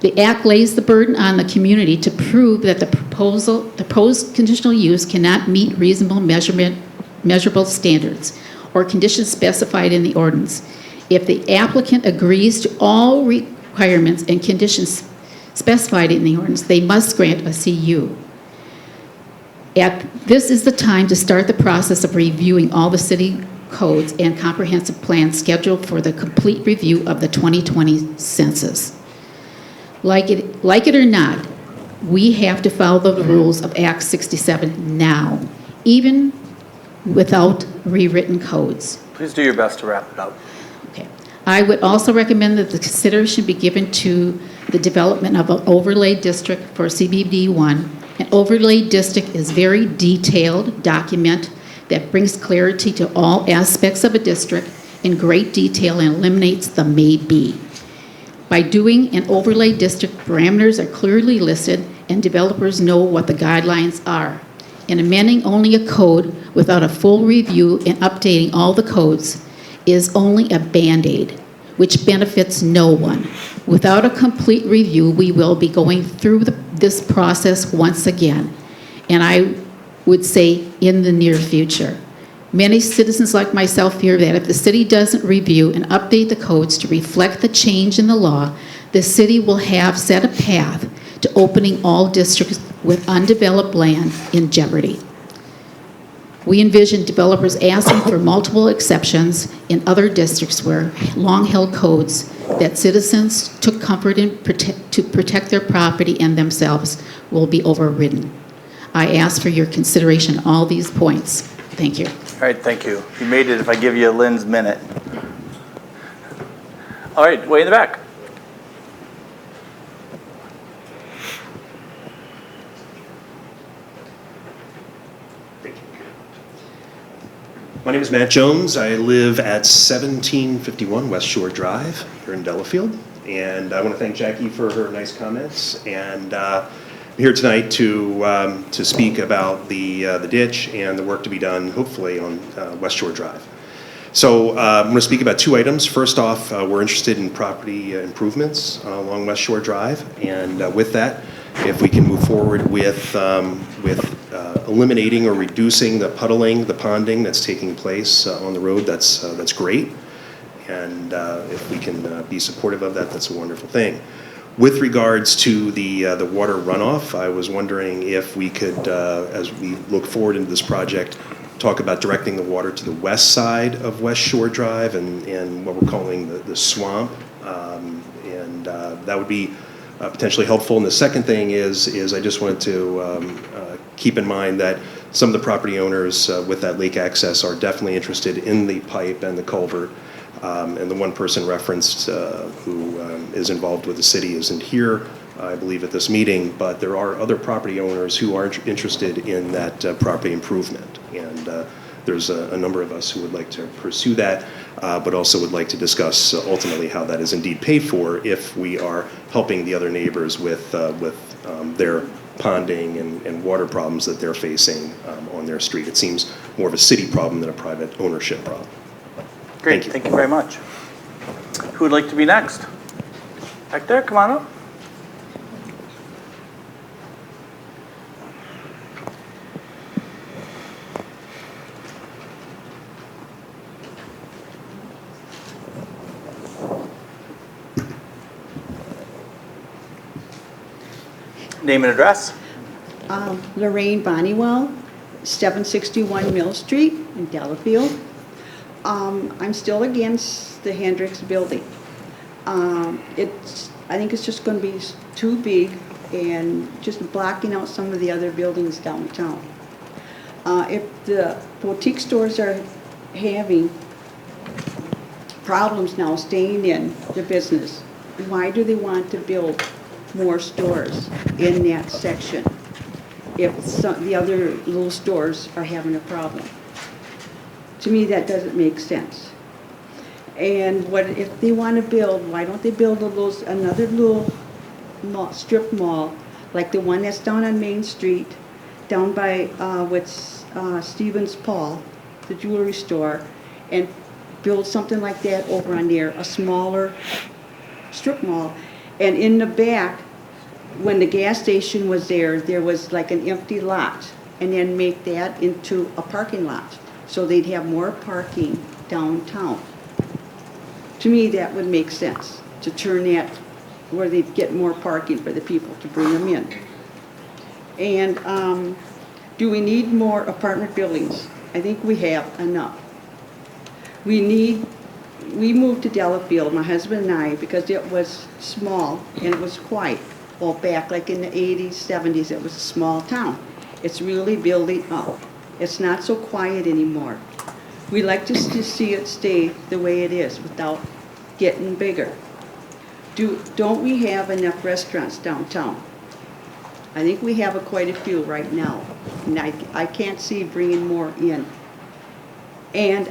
The Act lays the burden on the community to prove that the proposed conditional use cannot meet reasonable measurable standards or conditions specified in the ordinance. If the applicant agrees to all requirements and conditions specified in the ordinance, they must grant a CU. This is the time to start the process of reviewing all the city codes and comprehensive plans scheduled for the complete review of the 2020 census. Like it or not, we have to follow the rules of Act 67 now, even without rewritten codes. Please do your best to wrap it up. Okay. I would also recommend that the consideration be given to the development of an overlay district for CBD1. An overlay district is very detailed document that brings clarity to all aspects of a district in great detail and eliminates the maybe. By doing an overlay district, parameters are clearly listed and developers know what the guidelines are. And amending only a code without a full review and updating all the codes is only a Band-Aid, which benefits no one. Without a complete review, we will be going through this process once again, and I would say in the near future. Many citizens like myself fear that if the city doesn't review and update the codes to reflect the change in the law, the city will have set a path to opening all districts with undeveloped land in jeopardy. We envision developers asking for multiple exceptions in other districts where long-held codes that citizens took comfort in to protect their property and themselves will be overridden. I ask for your consideration on all these points. Thank you. All right, thank you. You made it if I give you a Lynn's minute. All right, way in the back. My name is Matt Jones. I live at 1751 West Shore Drive here in Delafield. And I want to thank Jackie for her nice comments. And I'm here tonight to speak about the ditch and the work to be done, hopefully, on West Shore Drive. So I'm going to speak about two items. First off, we're interested in property improvements along West Shore Drive. And with that, if we can move forward with eliminating or reducing the puddling, the ponding that's taking place on the road, that's great. And if we can be supportive of that, that's a wonderful thing. With regards to the water runoff, I was wondering if we could, as we look forward into this project, talk about directing the water to the west side of West Shore Drive and what we're calling the swamp. And that would be potentially helpful. And the second thing is I just wanted to keep in mind that some of the property owners with that lake access are definitely interested in the pipe and the culvert. And the one person referenced who is involved with the city isn't here, I believe, at this meeting, but there are other property owners who are interested in that property improvement. And there's a number of us who would like to pursue that, but also would like to discuss ultimately how that is indeed paid for if we are helping the other neighbors with their ponding and water problems that they're facing on their street. It seems more of a city problem than a private ownership problem. Great, thank you very much. Who would like to be next? Back there, come on up. Name and address? Lorraine Bonnywell, 761 Mill Street in Delafield. I'm still against the Hendricks building. I think it's just going to be too big and just blocking out some of the other buildings downtown. If the boutique stores are having problems now staying in the business, why do they want to build more stores in that section if the other little stores are having a problem? To me, that doesn't make sense. And what if they want to build? Why don't they build another little strip mall, like the one that's down on Main Street, down by Stevens Paul, the jewelry store, and build something like that over on there, a smaller strip mall. And in the back, when the gas station was there, there was like an empty lot, and then make that into a parking lot, so they'd have more parking downtown. To me, that would make sense, to turn that where they'd get more parking for the people to bring them in. And do we need more apartment buildings? I think we have enough. We moved to Delafield, my husband and I, because it was small and it was quiet. Well, back like in the 80s, 70s, it was a small town. It's really building up. It's not so quiet anymore. We like to see it stay the way it is without getting bigger. Don't we have enough restaurants downtown? I think we have quite a few right now, and I can't see bringing more in. And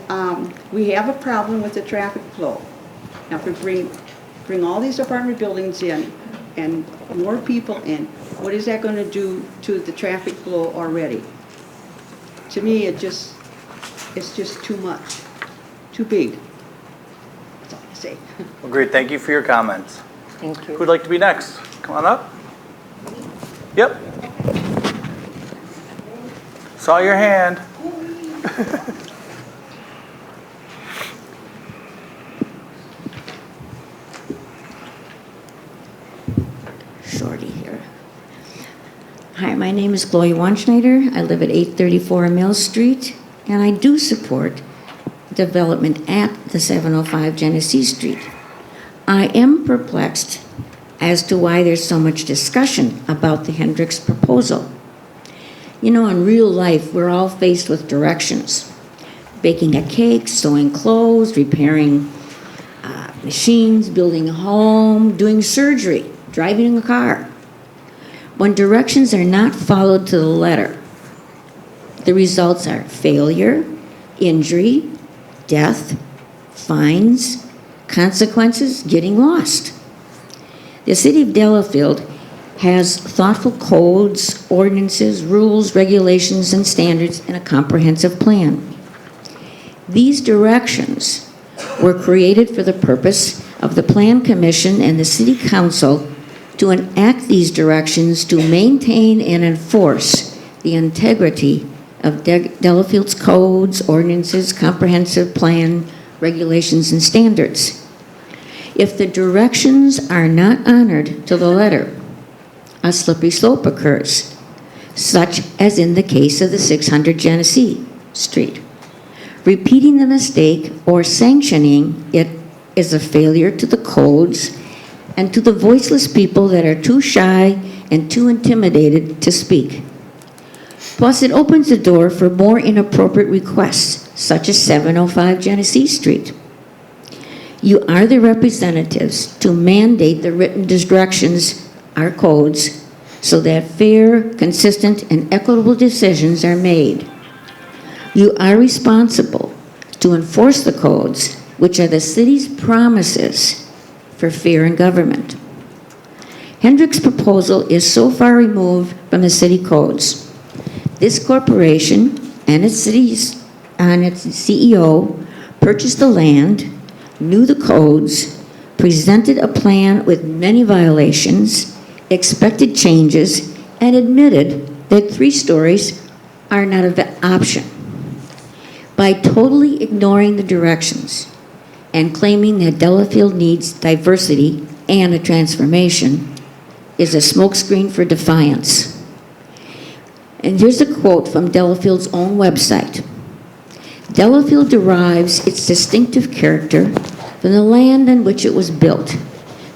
we have a problem with the traffic flow. Now, if we bring all these apartment buildings in and more people in, what is that going to do to the traffic flow already? To me, it's just too much, too big. That's all I say. Well, great, thank you for your comments. Thank you. Who'd like to be next? Come on up. Yep. Saw your hand. Shorty here. Hi, my name is Chloe Wanschneider. I live at 834 Mill Street, and I do support development at the 705 Genesee Street. I am perplexed as to why there's so much discussion about the Hendricks proposal. You know, in real life, we're all faced with directions. Baking a cake, sewing clothes, repairing machines, building a home, doing surgery, driving a car. When directions are not followed to the letter, the results are failure, injury, death, fines, consequences, getting lost. The city of Delafield has thoughtful codes, ordinances, rules, regulations, and standards, and a comprehensive plan. These directions were created for the purpose of the Plan Commission and the City Council to enact these directions to maintain and enforce the integrity of Delafield's codes, ordinances, comprehensive plan, regulations, and standards. If the directions are not honored to the letter, a slippery slope occurs, such as in the case of the 600 Genesee Street. Repeating the mistake or sanctioning it is a failure to the codes and to the voiceless people that are too shy and too intimidated to speak. Plus, it opens the door for more inappropriate requests, such as 705 Genesee Street. You are the representatives to mandate the written directions, our codes, so that fair, consistent, and equitable decisions are made. You are responsible to enforce the codes, which are the city's promises for fair in government. Hendrick's proposal is so far removed from the city codes. This corporation and its CEO purchased the land, knew the codes, presented a plan with many violations, expected changes, and admitted that 3 stories are not an option. By totally ignoring the directions and claiming that Delafield needs diversity and a transformation is a smokescreen for defiance. And here's a quote from Delafield's own website. Delafield derives its distinctive character from the land on which it was built.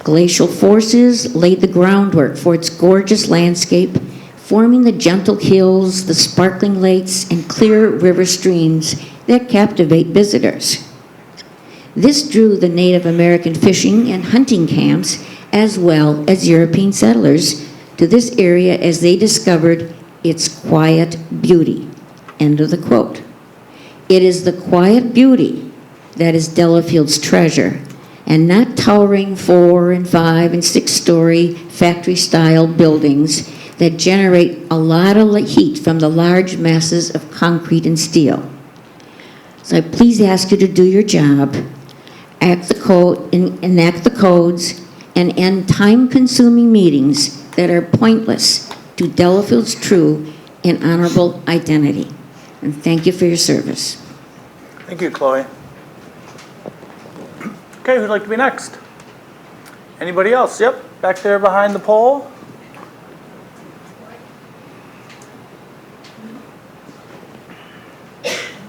Glacial forces laid the groundwork for its gorgeous landscape, forming the gentle hills, the sparkling lakes, and clear river streams that captivate visitors. This drew the Native American fishing and hunting camps, as well as European settlers, to this area as they discovered its quiet beauty. End of the quote. It is the quiet beauty that is Delafield's treasure, and not towering 4 and 5 and 6-story factory-style buildings that generate a lot of heat from the large masses of concrete and steel. So I please ask you to do your job, enact the codes, and end time-consuming meetings that are pointless to Delafield's true and honorable identity. And thank you for your service. Thank you, Chloe. Okay, who'd like to be next? Anybody else? Yep, back there behind the pole.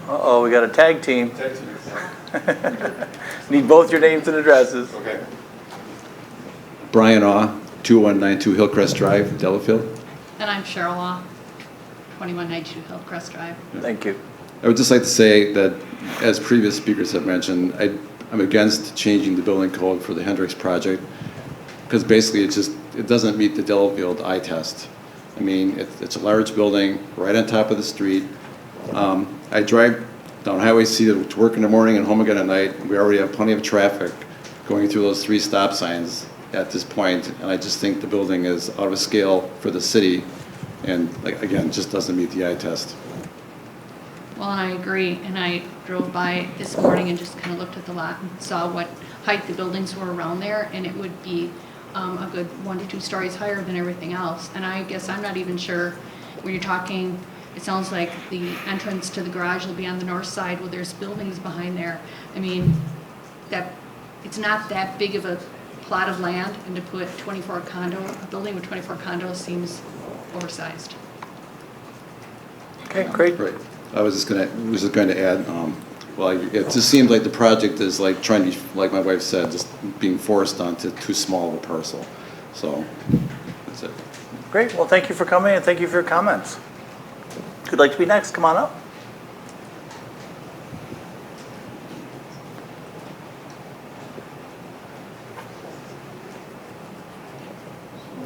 Uh-oh, we got a tag team. Need both your names and addresses. Okay. Brian Awe, 2192 Hillcrest Drive, Delafield. And I'm Cheryl Law. 2192 Hillcrest Drive. Thank you. I would just like to say that, as previous speakers have mentioned, I'm against changing the building code for the Hendricks project because basically it doesn't meet the Delafield eye test. I mean, it's a large building right on top of the street. I drive down Highway C to work in the morning and home again at night. We already have plenty of traffic going through those 3 stop signs at this point, and I just think the building is out of scale for the city and, like, again, just doesn't meet the eye test. Well, and I agree, and I drove by this morning and just kind of looked at the lot and saw what height the buildings were around there, and it would be a good 1 to 2 stories higher than everything else. And I guess I'm not even sure, when you're talking, it sounds like the entrance to the garage will be on the north side. Well, there's buildings behind there. I mean, it's not that big of a plot of land, and to put a building with 24 condos seems oversized. Okay, great. Right. I was just going to add, well, it just seems like the project is like trying to, like my wife said, just being forced onto too small of a parcel. So that's it. Great. Well, thank you for coming and thank you for your comments. Who'd like to be next? Come on up.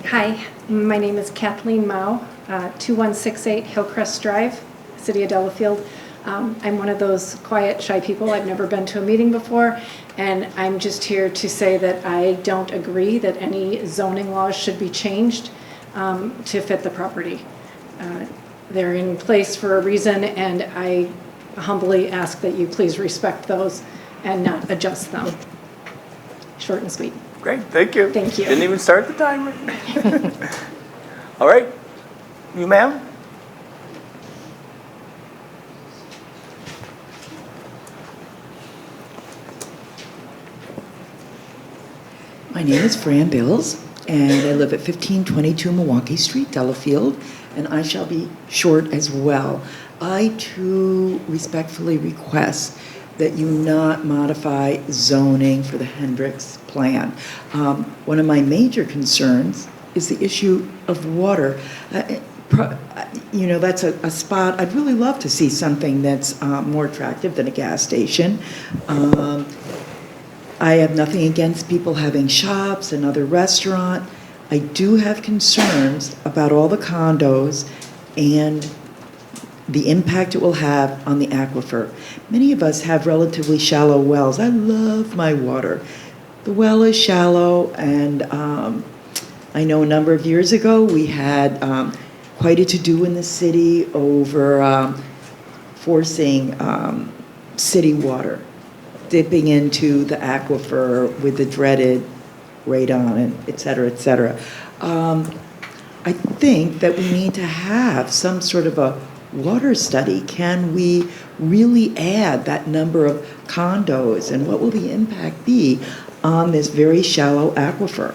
Hi, my name is Kathleen Mao, 2168 Hillcrest Drive, City of Delafield. I'm one of those quiet, shy people. I've never been to a meeting before, and I'm just here to say that I don't agree that any zoning laws should be changed to fit the property. They're in place for a reason, and I humbly ask that you please respect those and not adjust them. Short and sweet. Great, thank you. Thank you. Didn't even start the timer. All right, you ma'am? My name is Fran Bills, and I live at 1522 Milwaukee Street, Delafield, and I shall be short as well. I too respectfully request that you not modify zoning for the Hendricks plan. One of my major concerns is the issue of water. You know, that's a spot, I'd really love to see something that's more attractive than a gas station. I have nothing against people having shops, another restaurant. I do have concerns about all the condos and the impact it will have on the aquifer. Many of us have relatively shallow wells. I love my water. The well is shallow, and I know a number of years ago we had quite a to-do in the city over forcing city water dipping into the aquifer with the dreaded radon, and et cetera, et cetera. I think that we need to have some sort of a water study. Can we really add that number of condos, and what will the impact be on this very shallow aquifer?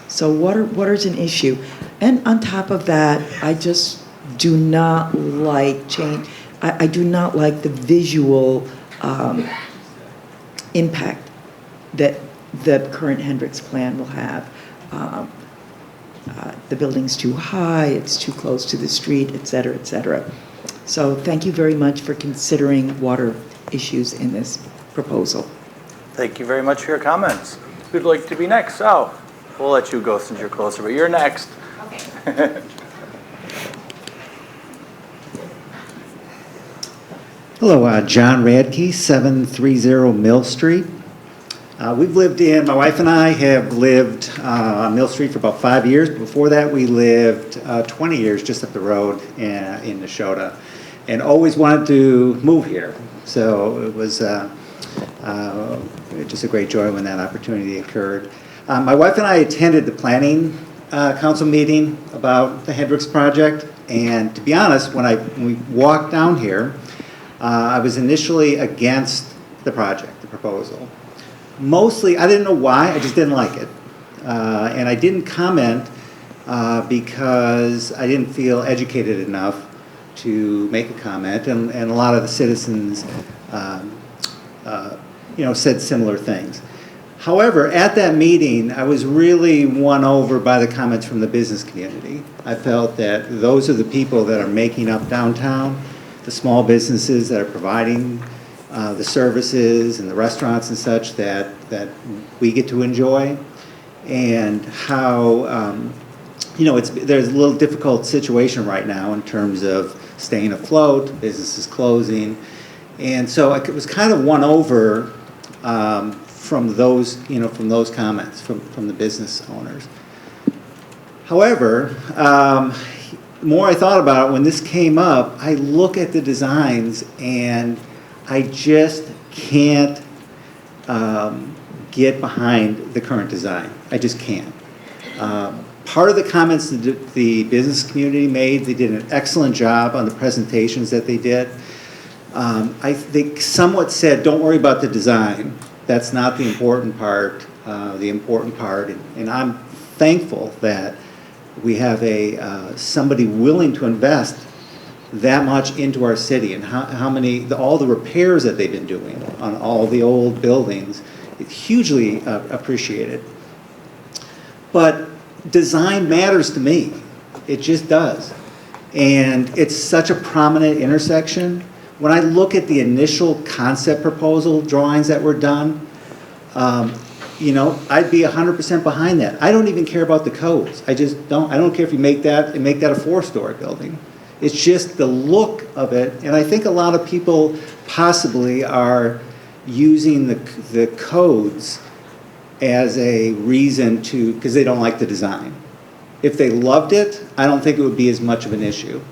So water's an issue. And on top of that, I just do not like change. I do not like the visual impact that the current Hendricks plan will have. The building's too high, it's too close to the street, et cetera, et cetera. So thank you very much for considering water issues in this proposal. Thank you very much for your comments. Who'd like to be next? Oh, we'll let you go since you're closer, but you're next. Okay. Hello, John Radke, 730 Mill Street. My wife and I have lived on Mill Street for about 5 years. Before that, we lived 20 years just up the road in Neshota, and always wanted to move here. So it was just a great joy when that opportunity occurred. My wife and I attended the planning council meeting about the Hendricks project, and to be honest, when we walked down here, I was initially against the project, the proposal. Mostly, I didn't know why, I just didn't like it. And I didn't comment because I didn't feel educated enough to make a comment, and a lot of the citizens said similar things. However, at that meeting, I was really won over by the comments from the business community. I felt that those are the people that are making up downtown, the small businesses that are providing the services and the restaurants and such that we get to enjoy, and how there's a little difficult situation right now in terms of staying afloat, businesses closing, and so I was kind of won over from those comments from the business owners. However, the more I thought about it, when this came up, I look at the designs and I just can't get behind the current design. I just can't. Part of the comments that the business community made, they did an excellent job on the presentations that they did. I think somewhat said, don't worry about the design. That's not the important part. The important part, and I'm thankful that we have somebody willing to invest that much into our city, and all the repairs that they've been doing on all the old buildings. It's hugely appreciated. But design matters to me. It just does. And it's such a prominent intersection. When I look at the initial concept proposal drawings that were done, I'd be 100% behind that. I don't even care about the codes. I just don't. I don't care if you make that a 4-story building. It's just the look of it. And I think a lot of people possibly are using the codes as a reason because they don't like the design. If they loved it, I don't think it would be as much of an issue.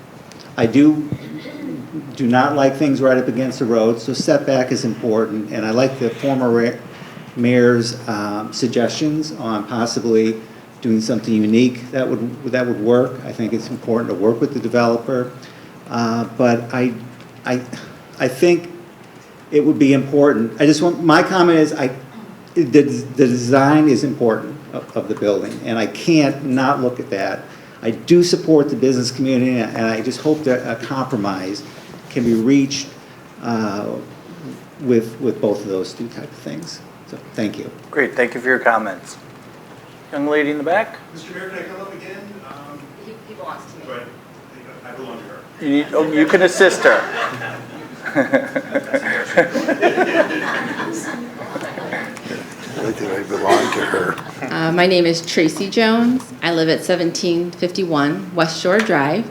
I do not like things right up against the road, so setback is important, and I like the former mayor's suggestions on possibly doing something unique that would work. I think it's important to work with the developer, but I think it would be important. My comment is the design is important of the building, and I can't not look at that. I do support the business community, and I just hope that a compromise can be reached with both of those two type of things. So thank you. Great, thank you for your comments. Young lady in the back? Mr. Mayor, can I come up again? He belongs to me. Right. I belong to her. You can assist her. I belong to her. My name is Tracy Jones. I live at 1751 West Shore Drive.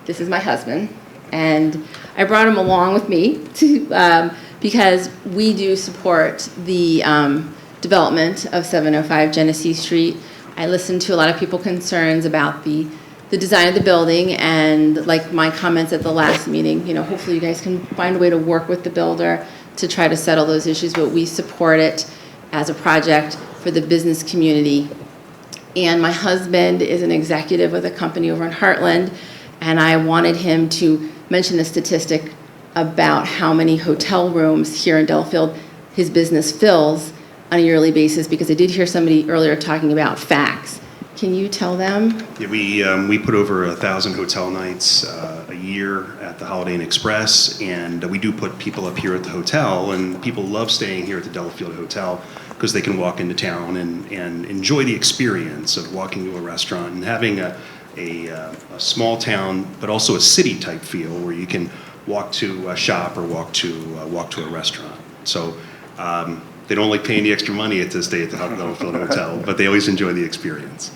This is my husband, and I brought him along with me because we do support the development of 705 Genesee Street. I listened to a lot of people's concerns about the design of the building, and like my comments at the last meeting, hopefully you guys can find a way to work with the builder to try to settle those issues, but we support it as a project for the business community. And my husband is an executive with a company over in Heartland, and I wanted him to mention a statistic about how many hotel rooms here in Delafield his business fills on a yearly basis, because I did hear somebody earlier talking about facts. Can you tell them? Yeah, we put over 1,000 hotel nights a year at the Holiday Inn Express, and we do put people up here at the hotel, and people love staying here at the Delafield Hotel because they can walk into town and enjoy the experience of walking to a restaurant and having a small town, but also a city type feel where you can walk to a shop or walk to a restaurant. So they don't like paying the extra money to stay at the Delafield Hotel, but they always enjoy the experience.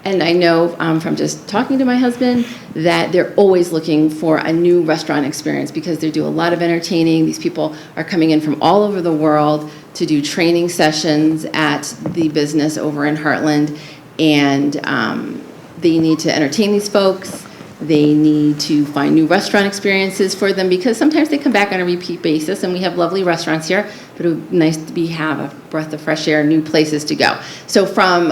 And I know from just talking to my husband that they're always looking for a new restaurant experience because they do a lot of entertaining. These people are coming in from all over the world to do training sessions at the business over in Heartland, and they need to entertain these folks. They need to find new restaurant experiences for them because sometimes they come back on a repeat basis, and we have lovely restaurants here, but it would be nice to have a breath of fresh air, new places to go. So from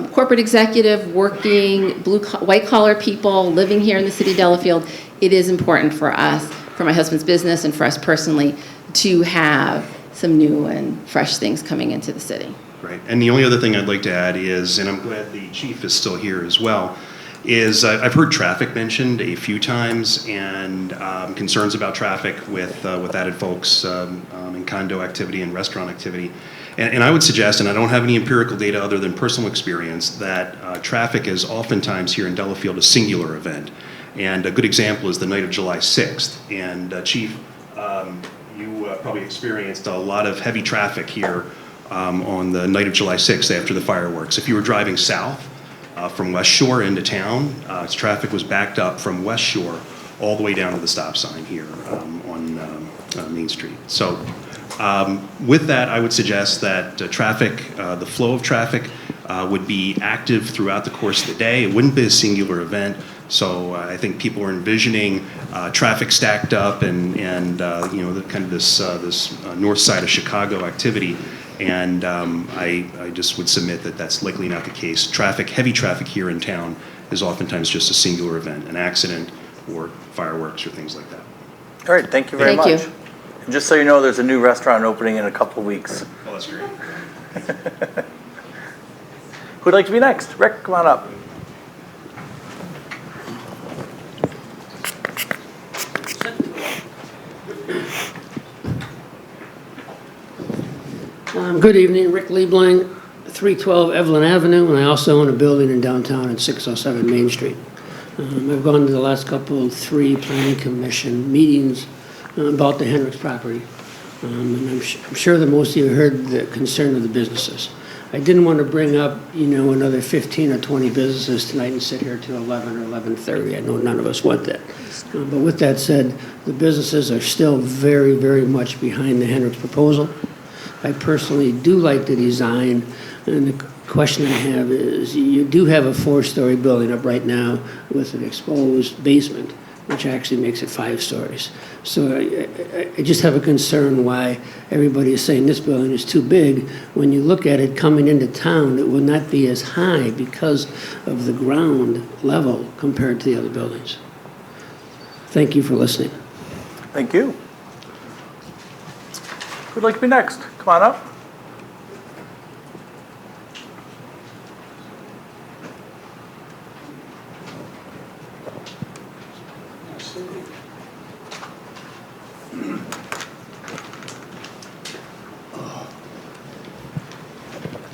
corporate executive, working, white-collar people living here in the city of Delafield, it is important for us, for my husband's business and for us personally, to have some new and fresh things coming into the city. Right, and the only other thing I'd like to add is, and I'm glad the chief is still here as well, is I've heard traffic mentioned a few times, and concerns about traffic with added folks in condo activity and restaurant activity. And I would suggest, and I don't have any empirical data other than personal experience, that traffic is oftentimes here in Delafield a singular event. And a good example is the night of July 6th. And Chief, you probably experienced a lot of heavy traffic here on the night of July 6th after the fireworks. If you were driving south from West Shore into town, traffic was backed up from West Shore all the way down to the stop sign here on Main Street. So with that, I would suggest that the flow of traffic would be active throughout the course of the day. It wouldn't be a singular event. So I think people are envisioning traffic stacked up and you know, kind of this north side of Chicago activity. And I just would submit that that's likely not the case. Heavy traffic here in town is oftentimes just a singular event, an accident or fireworks or things like that. All right, thank you very much. Thank you. And just so you know, there's a new restaurant opening in a couple of weeks. Well, that's great. Who'd like to be next? Rick, come on up. Good evening, Rick Liebling, 312 Evelyn Avenue, and I also own a building in downtown at 607 Main Street. I've gone to the last three planning commission meetings about the Hendricks property, and I'm sure that most of you heard the concern of the businesses. I didn't want to bring up, another 15 or 20 businesses tonight and sit here till 11 or 11:30. I know none of us want that. But with that said, the businesses are still very, very much behind the Hendricks proposal. I personally do like the design, and the question I have is, you do have a 4-story building up right now with an exposed basement, which actually makes it 5 stories. So I just have a concern why everybody is saying this building is too big. When you look at it coming into town, it will not be as high because of the ground level compared to the other buildings. Thank you for listening. Thank you. Who'd like to be next? Come on up.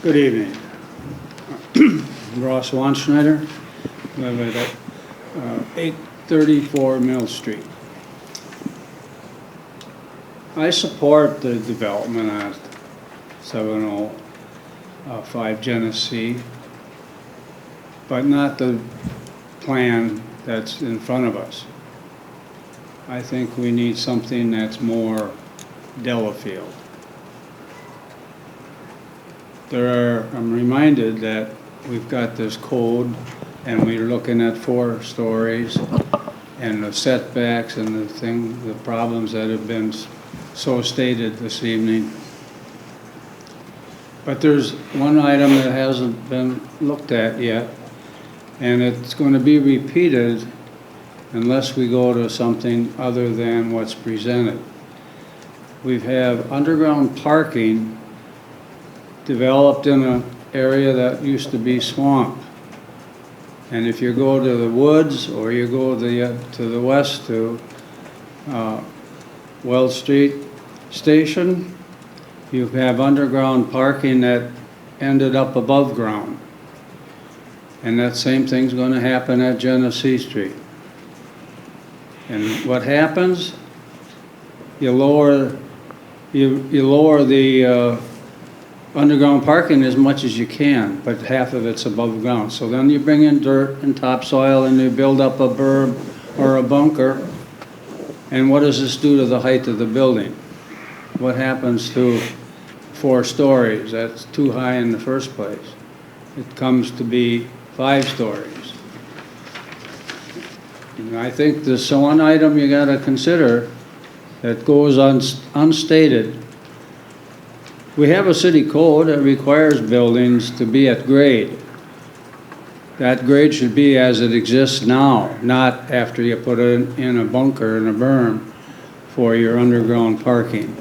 Good evening. Ross Wanschneider, live at 834 Mill Street. I support the development at 705 Genesee, but not the plan that's in front of us. I think we need something that's more Delafield. I'm reminded that we've got this code and we're looking at 4 stories and the setbacks and the problems that have been so stated this evening. But there's one item that hasn't been looked at yet, and it's going to be repeated unless we go to something other than what's presented. We have underground parking developed in an area that used to be swamp. And if you go to the woods or you go to the west to Wells Street Station, you have underground parking that ended up above ground. And that same thing's going to happen at Genesee Street. And what happens? You lower the underground parking as much as you can, but half of it's above ground. So then you bring in dirt and topsoil and you build up a berm or a bunker. And what does this do to the height of the building? What happens to 4 stories? That's too high in the first place. It comes to be 5 stories. And I think there's one item you got to consider that goes unstated. We have a city code that requires buildings to be at grade. That grade should be as it exists now, not after you put it in a bunker and a berm for your underground parking.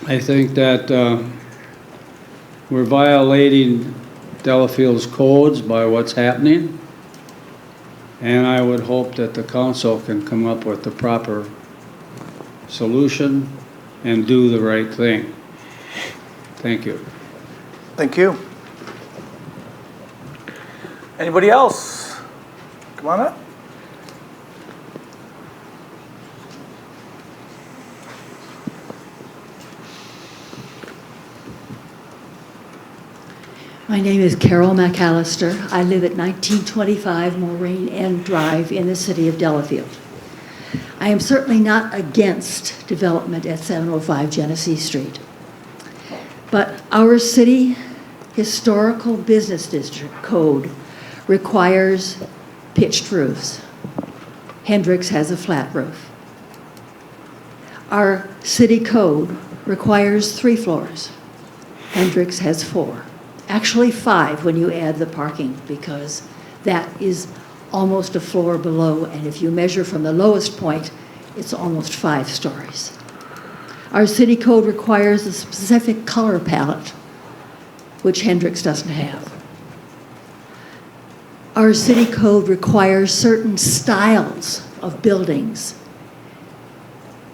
I think that we're violating Delafield's codes by what's happening, and I would hope that the council can come up with the proper solution and do the right thing. Thank you. Thank you. Anybody else? Come on up. My name is Carol McAllister. I live at 1925 Moraine End Drive in the city of Delafield. I am certainly not against development at 705 Genesee Street. But our city historical business district code requires pitched roofs. Hendricks has a flat roof. Our city code requires 3 floors. Hendricks has 4. Actually 5 when you add the parking, because that is almost a floor below, and if you measure from the lowest point, it's almost 5 stories. Our city code requires a specific color palette, which Hendricks doesn't have. Our city code requires certain styles of buildings,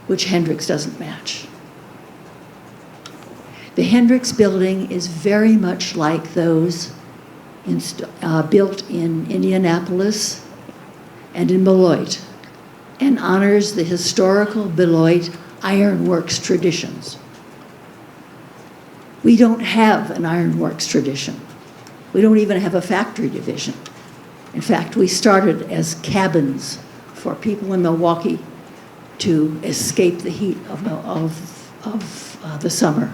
which Hendricks doesn't match. The Hendricks building is very much like those built in Indianapolis and in Beloit, and honors the historical Beloit ironworks traditions. We don't have an ironworks tradition. We don't even have a factory division. In fact, we started as cabins for people in Milwaukee to escape the heat of the summer.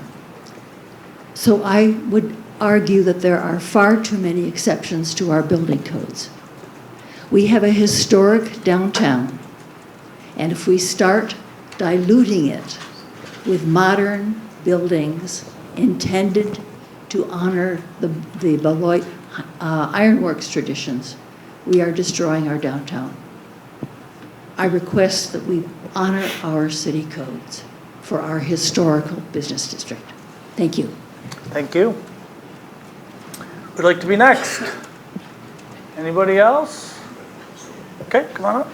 So I would argue that there are far too many exceptions to our building codes. We have a historic downtown, and if we start diluting it with modern buildings intended to honor the Beloit ironworks traditions, we are destroying our downtown. I request that we honor our city codes for our historical business district. Thank you. Thank you. Who'd like to be next? Anybody else? Okay, come on up.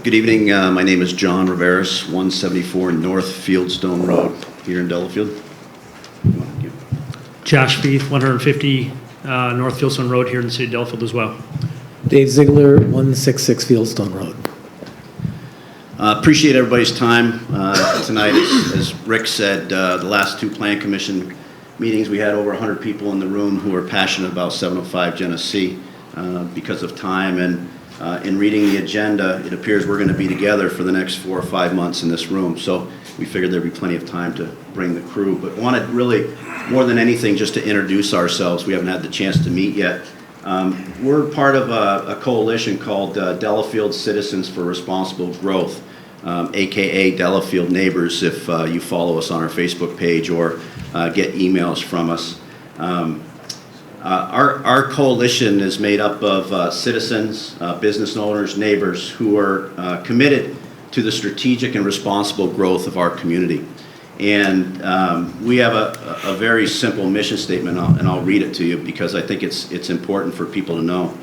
Good evening. My name is John Riveras, 174 North Fieldstone Road here in Delafield. Josh Feith, 150 North Fieldstone Road here in the city of Delafield as well. Dave Ziegler, 166 Fieldstone Road. Appreciate everybody's time tonight. As Rick said, the last 2 Plan Commission meetings, we had over 100 people in the room who are passionate about 705 Genesee because of time. And in reading the agenda, it appears we're going to be together for the next 4 or 5 months in this room. So we figured there'd be plenty of time to bring the crew, but wanted really, more than anything, just to introduce ourselves. We haven't had the chance to meet yet. We're part of a coalition called Delafield Citizens for Responsible Growth, AKA Delafield Neighbors, if you follow us on our Facebook page or get emails from us. Our coalition is made up of citizens, business owners, neighbors who are committed to the strategic and responsible growth of our community. And we have a very simple mission statement, and I'll read it to you because I think it's important for people to know.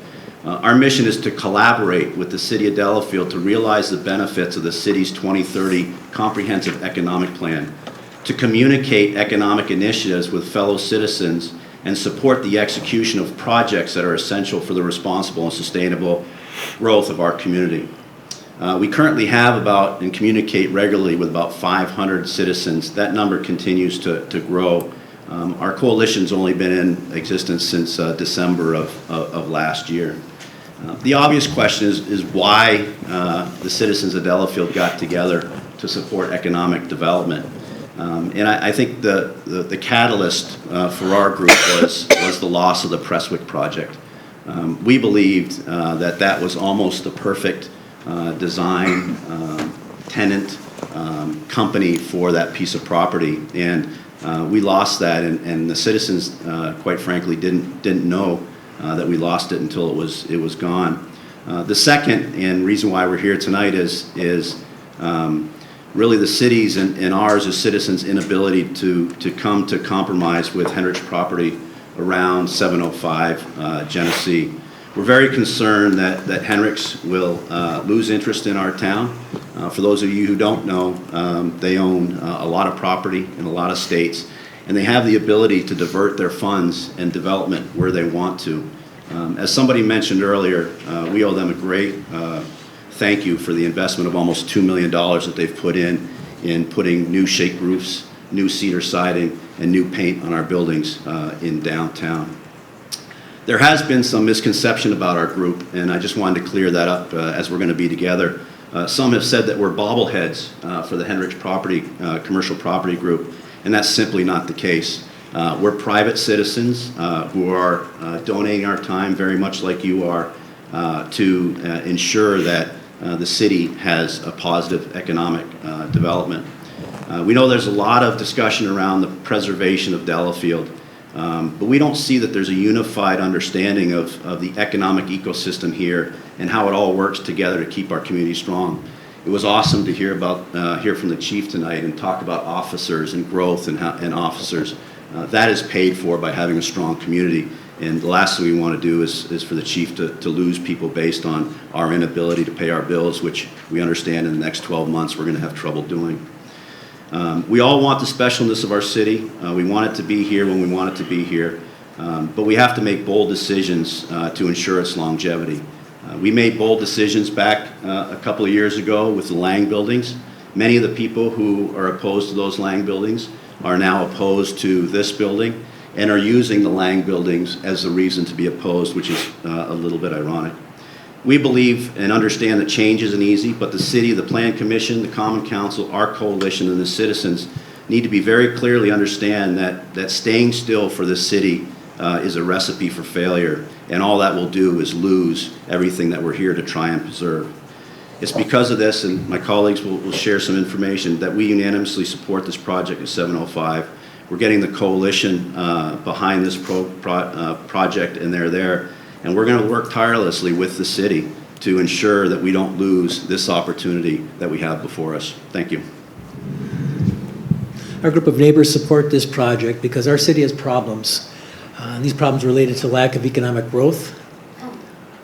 Our mission is to collaborate with the City of Delafield to realize the benefits of the city's 2030 Comprehensive Economic Plan, to communicate economic initiatives with fellow citizens, and support the execution of projects that are essential for the responsible and sustainable growth of our community. We currently have and communicate regularly with about 500 citizens. That number continues to grow. Our coalition's only been in existence since December of last year. The obvious question is why the citizens of Delafield got together to support economic development. And I think the catalyst for our group was the loss of the Prestwick project. We believed that was almost the perfect design, tenant, company for that piece of property, and we lost that, and the citizens, quite frankly, didn't know that we lost it until it was gone. The second and reason why we're here tonight is really the city's and ours as citizens' inability to come to compromise with Hendricks property around 705 Genesee. We're very concerned that Hendricks will lose interest in our town. For those of you who don't know, they own a lot of property in a lot of states, and they have the ability to divert their funds and development where they want to. As somebody mentioned earlier, we owe them a great thank you for the investment of almost $2 million that they've put in putting new shake roofs, new cedar siding, and new paint on our buildings in downtown. There has been some misconception about our group, and I just wanted to clear that up as we're going to be together. Some have said that we're bobbleheads for the Hendricks commercial property group, and that's simply not the case. We're private citizens who are donating our time very much like you are to ensure that the city has a positive economic development. We know there's a lot of discussion around the preservation of Delafield, but we don't see that there's a unified understanding of the economic ecosystem here and how it all works together to keep our community strong. It was awesome to hear from the chief tonight and talk about officers and growth and officers. That is paid for by having a strong community. And the last thing we want to do is for the chief to lose people based on our inability to pay our bills, which we understand in the next 12 months we're going to have trouble doing. We all want the specialness of our city. We want it to be here when we want it to be here. But we have to make bold decisions to ensure its longevity. We made bold decisions back a couple of years ago with the Lang buildings. Many of the people who are opposed to those Lang buildings are now opposed to this building and are using the Lang buildings as the reason to be opposed, which is a little bit ironic. We believe and understand that change isn't easy, but the city, the Plan Commission, the Common Council, our coalition, and the citizens need to be very clearly understand that staying still for this city is a recipe for failure, and all that will do is lose everything that we're here to try and preserve. It's because of this, and my colleagues will share some information, that we unanimously support this project at 705. We're getting the coalition behind this project, and they're there. And we're going to work tirelessly with the city to ensure that we don't lose this opportunity that we have before us. Thank you. Our group of neighbors support this project because our city has problems. And these problems are related to lack of economic growth.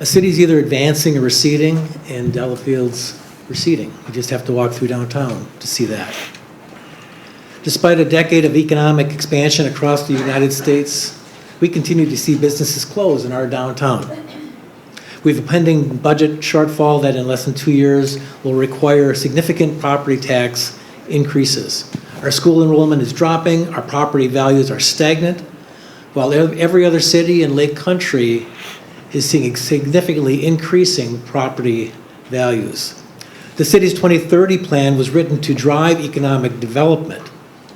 A city is either advancing or receding, and Delafield's receding. You just have to walk through downtown to see that. Despite a decade of economic expansion across the United States, we continue to see businesses close in our downtown. We have a pending budget shortfall that in less than 2 years will require significant property tax increases. Our school enrollment is dropping, our property values are stagnant, while every other city in Lake Country is seeing significantly increasing property values. The city's 2030 plan was written to drive economic development,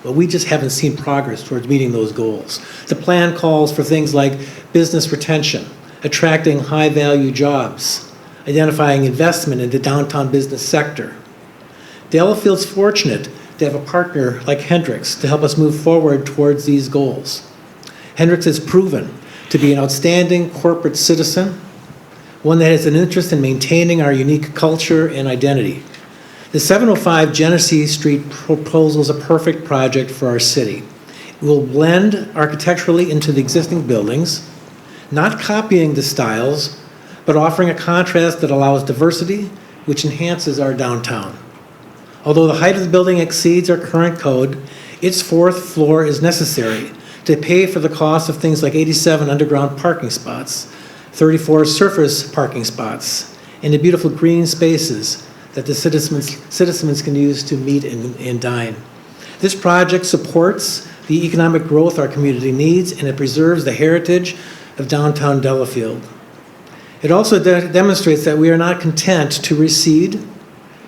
but we just haven't seen progress towards meeting those goals. The plan calls for things like business retention, attracting high-value jobs, identifying investment in the downtown business sector. Delafield's fortunate to have a partner like Hendricks to help us move forward towards these goals. Hendricks has proven to be an outstanding corporate citizen, one that has an interest in maintaining our unique culture and identity. The 705 Genesee Street proposal is a perfect project for our city. It will blend architecturally into the existing buildings, not copying the styles, but offering a contrast that allows diversity, which enhances our downtown. Although the height of the building exceeds our current code, its fourth floor is necessary to pay for the cost of things like 87 underground parking spots, 34 surface parking spots, and the beautiful green spaces that the citizens can use to meet and dine. This project supports the economic growth our community needs, and it preserves the heritage of downtown Delafield. It also demonstrates that we are not content to recede,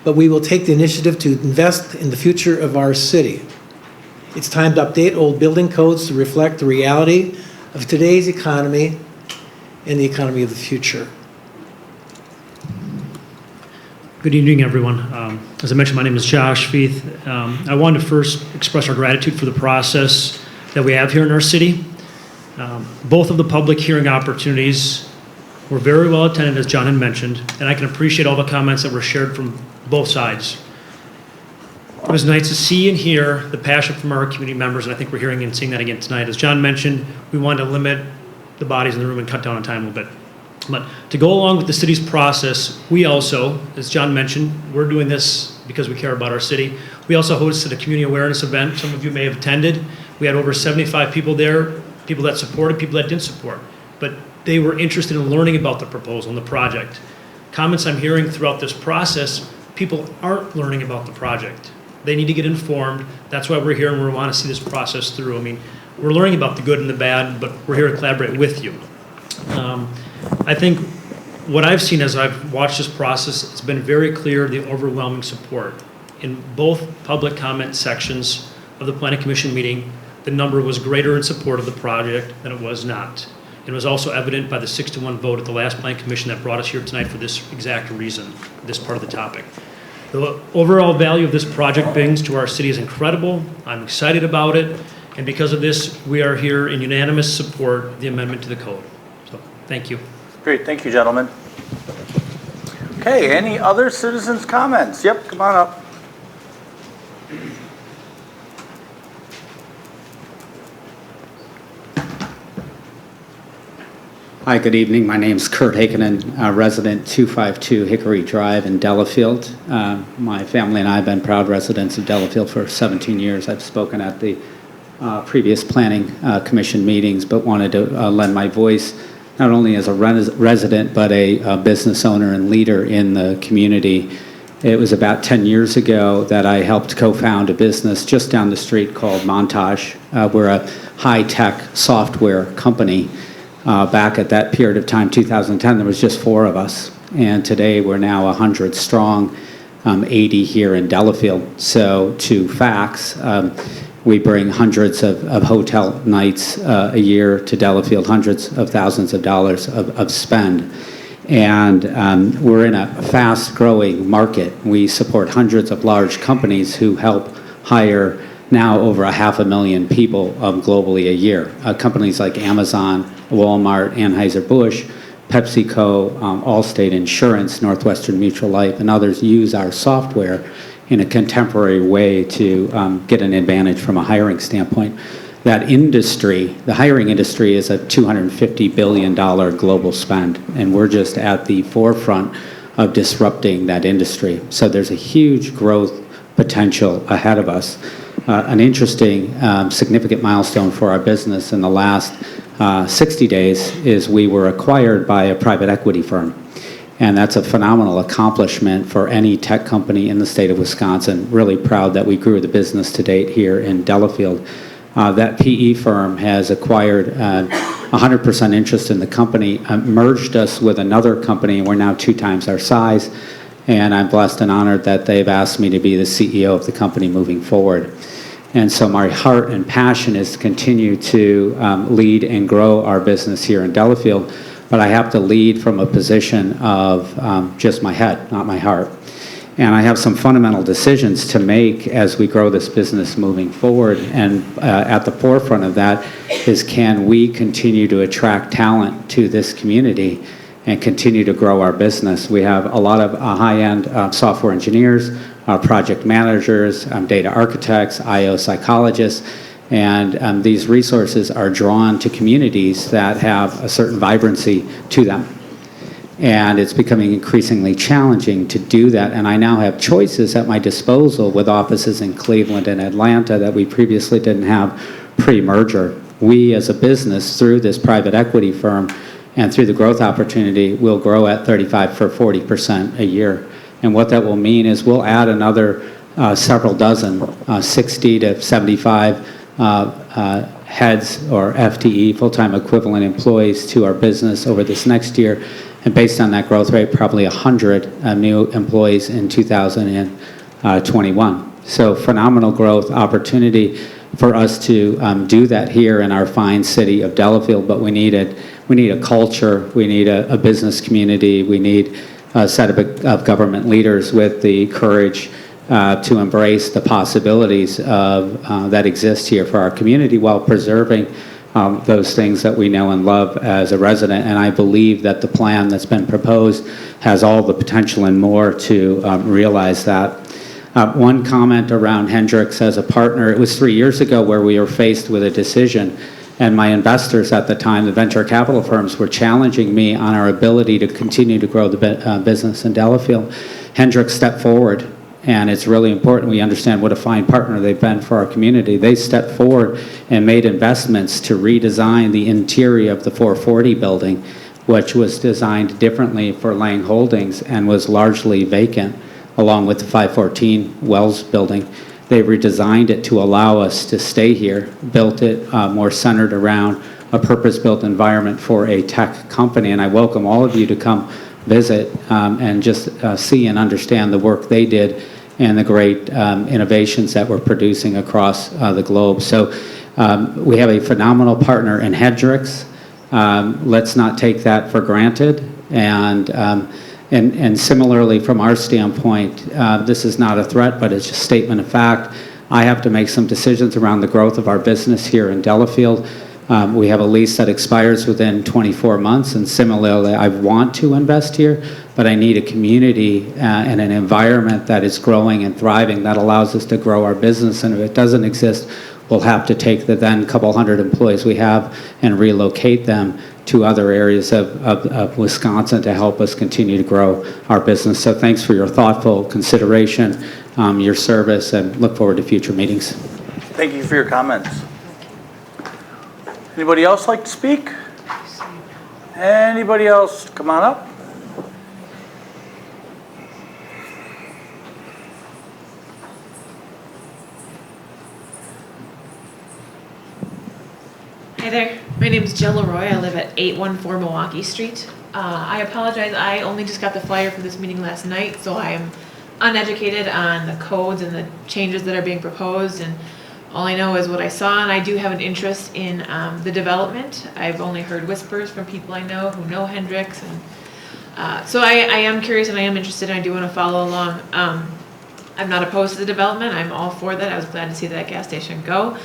but we will take the initiative to invest in the future of our city. It's time to update old building codes to reflect the reality of today's economy and the economy of the future. Good evening, everyone. As I mentioned, my name is Josh Feith. I wanted to first express our gratitude for the process that we have here in our city. Both of the public hearing opportunities were very well attended, as John had mentioned, and I can appreciate all the comments that were shared from both sides. It was nice to see and hear the passion from our community members, and I think we're hearing and seeing that again tonight. As John mentioned, we wanted to limit the bodies in the room and cut down on time a little bit. But to go along with the city's process, we also, as John mentioned, we're doing this because we care about our city. We also hosted a community awareness event. Some of you may have attended. We had over 75 people there, people that supported, people that didn't support. But they were interested in learning about the proposal and the project. Comments I'm hearing throughout this process, people aren't learning about the project. They need to get informed. That's why we're here and we want to see this process through. I mean, we're learning about the good and the bad, but we're here to collaborate with you. I think what I've seen as I've watched this process, it's been very clear the overwhelming support. In both public comment sections of the Planning Commission meeting, the number was greater in support of the project than it was not. It was also evident by the 6-1 vote at the last Planning Commission that brought us here tonight for this exact reason, this part of the topic. The overall value of this project brings to our city is incredible. I'm excited about it. And because of this, we are here in unanimous support of the amendment to the code. So, thank you. Great, thank you, gentlemen. Okay, any other citizens' comments? Yep, come on up. Hi, good evening. My name is Kurt Hakenen, resident 252 Hickory Drive in Delafield. My family and I have been proud residents of Delafield for 17 years. I've spoken at the previous Planning Commission meetings, but wanted to lend my voice not only as a resident, but a business owner and leader in the community. It was about 10 years ago that I helped co-found a business just down the street called Montage. We're a high-tech software company. Back at that period of time, 2010, there was just 4 of us. And today we're now 100 strong, 80 here in Delafield. So to facts, we bring hundreds of hotel nights a year to Delafield, hundreds of thousands of dollars of spend. And we're in a fast-growing market. We support hundreds of large companies who help hire now over 500,000 people globally a year. Companies like Amazon, Walmart, Anheuser-Busch, PepsiCo, Allstate Insurance, Northwestern Mutual Life, and others use our software in a contemporary way to get an advantage from a hiring standpoint. That industry, the hiring industry, is a $250 billion global spend, and we're just at the forefront of disrupting that industry. So there's a huge growth potential ahead of us. An interesting, significant milestone for our business in the last 60 days is we were acquired by a private equity firm. And that's a phenomenal accomplishment for any tech company in the state of Wisconsin. Really proud that we grew the business to date here in Delafield. That PE firm has acquired 100% interest in the company, merged us with another company, and we're now 2 times our size. And I'm blessed and honored that they've asked me to be the CEO of the company moving forward. And so my heart and passion is to continue to lead and grow our business here in Delafield, but I have to lead from a position of just my head, not my heart. And I have some fundamental decisions to make as we grow this business moving forward. And at the forefront of that is, can we continue to attract talent to this community and continue to grow our business? We have a lot of high-end software engineers, project managers, data architects, IO psychologists, and these resources are drawn to communities that have a certain vibrancy to them. And it's becoming increasingly challenging to do that. And I now have choices at my disposal with offices in Cleveland and Atlanta that we previously didn't have pre-merger. We as a business, through this private equity firm and through the growth opportunity, will grow at 35 or 40% a year. And what that will mean is we'll add another several dozen, 60 to 75 heads or FTE, full-time equivalent employees to our business over this next year. And based on that growth rate, probably 100 new employees in 2021. So phenomenal growth opportunity for us to do that here in our fine city of Delafield, but we need a culture, we need a business community, we need a set of government leaders with the courage to embrace the possibilities that exist here for our community while preserving those things that we know and love as a resident. And I believe that the plan that's been proposed has all the potential and more to realize that. One comment around Hendricks as a partner, it was 3 years ago where we were faced with a decision, and my investors at the time, the venture capital firms, were challenging me on our ability to continue to grow the business in Delafield. Hendricks stepped forward, and it's really important we understand what a fine partner they've been for our community. They stepped forward and made investments to redesign the interior of the 440 building, which was designed differently for Lang Holdings and was largely vacant, along with the 514 Wells building. They redesigned it to allow us to stay here, built it more centered around a purpose-built environment for a tech company, and I welcome all of you to come visit and just see and understand the work they did and the great innovations that we're producing across the globe. So we have a phenomenal partner in Hendricks. Let's not take that for granted. And similarly, from our standpoint, this is not a threat, but it's just a statement of fact. I have to make some decisions around the growth of our business here in Delafield. We have a lease that expires within 24 months, and similarly, I want to invest here, but I need a community and an environment that is growing and thriving that allows us to grow our business, and if it doesn't exist, we'll have to take the then couple hundred employees we have and relocate them to other areas of Wisconsin to help us continue to grow our business. So thanks for your thoughtful consideration, your service, and look forward to future meetings. Thank you for your comments. Anybody else like to speak? Anybody else? Come on up. Hi there, my name is Jill Leroy. I live at 814 Milwaukee Street. I apologize, I only just got the flyer for this meeting last night, so I am uneducated on the codes and the changes that are being proposed, and all I know is what I saw, and I do have an interest in the development. I've only heard whispers from people I know who know Hendricks, and so I am curious and I am interested, and I do want to follow along. I'm not opposed to the development. I'm all for that. I was glad to see that gas station go.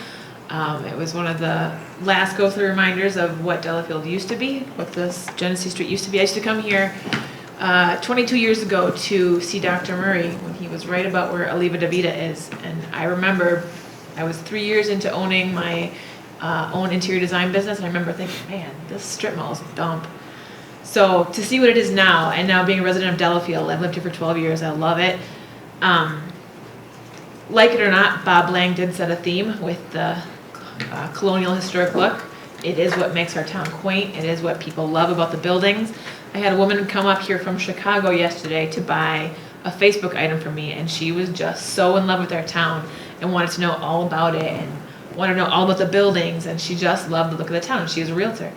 It was one of the last go-through reminders of what Delafield used to be, what this Genesee Street used to be. I used to come here 22 years ago to see Dr. Murray when he was right about where Oliva DeVita is, and I remember I was 3 years into owning my own interior design business, and I remember thinking, man, this strip mall is a dump. So to see what it is now, and now being a resident of Delafield, I've lived here for 12 years, I love it. Like it or not, Bob Lang did set a theme with the colonial historic look. It is what makes our town quaint. It is what people love about the buildings. I had a woman come up here from Chicago yesterday to buy a Facebook item from me, and she was just so in love with our town and wanted to know all about it and wanted to know all about the buildings, and she just loved the look of the town. She was a realtor.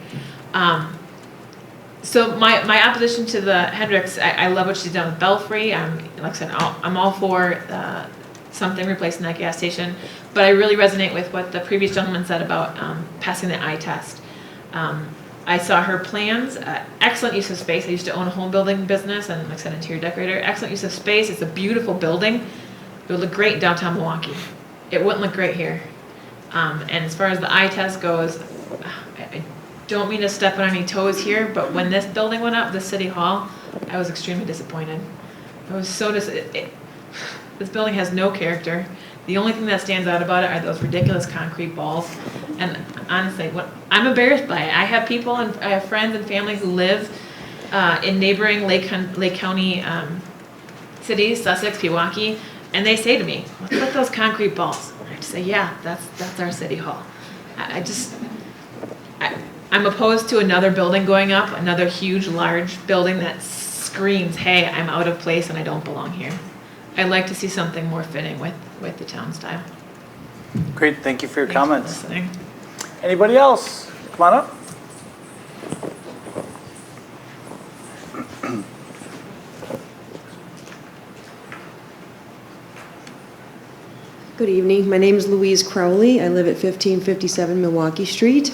So my opposition to the Hendricks, I love what she's done with Belfry. Like I said, I'm all for something replacing that gas station, but I really resonate with what the previous gentleman said about passing the eye test. I saw her plans, excellent use of space. I used to own a home building business and, like I said, interior decorator. Excellent use of space. It's a beautiful building. It would look great in downtown Milwaukee. It wouldn't look great here. And as far as the eye test goes, I don't mean to step on any toes here, but when this building went up, the City Hall, I was extremely disappointed. I was so disappointed. This building has no character. The only thing that stands out about it are those ridiculous concrete balls. And honestly, I'm embarrassed by it. I have people and I have friends and family who live in neighboring Lake County cities, Sussex, Pewaukee, and they say to me, "What's with those concrete balls?" I just say, "Yeah, that's our City Hall." I'm opposed to another building going up, another huge, large building that screams, "Hey, I'm out of place and I don't belong here." I'd like to see something more fitting with the town style. Great, thank you for your Thanks comments. for listening. Anybody else? Come on up. Good evening. My name is Louise Crowley. I live at 1557 Milwaukee Street.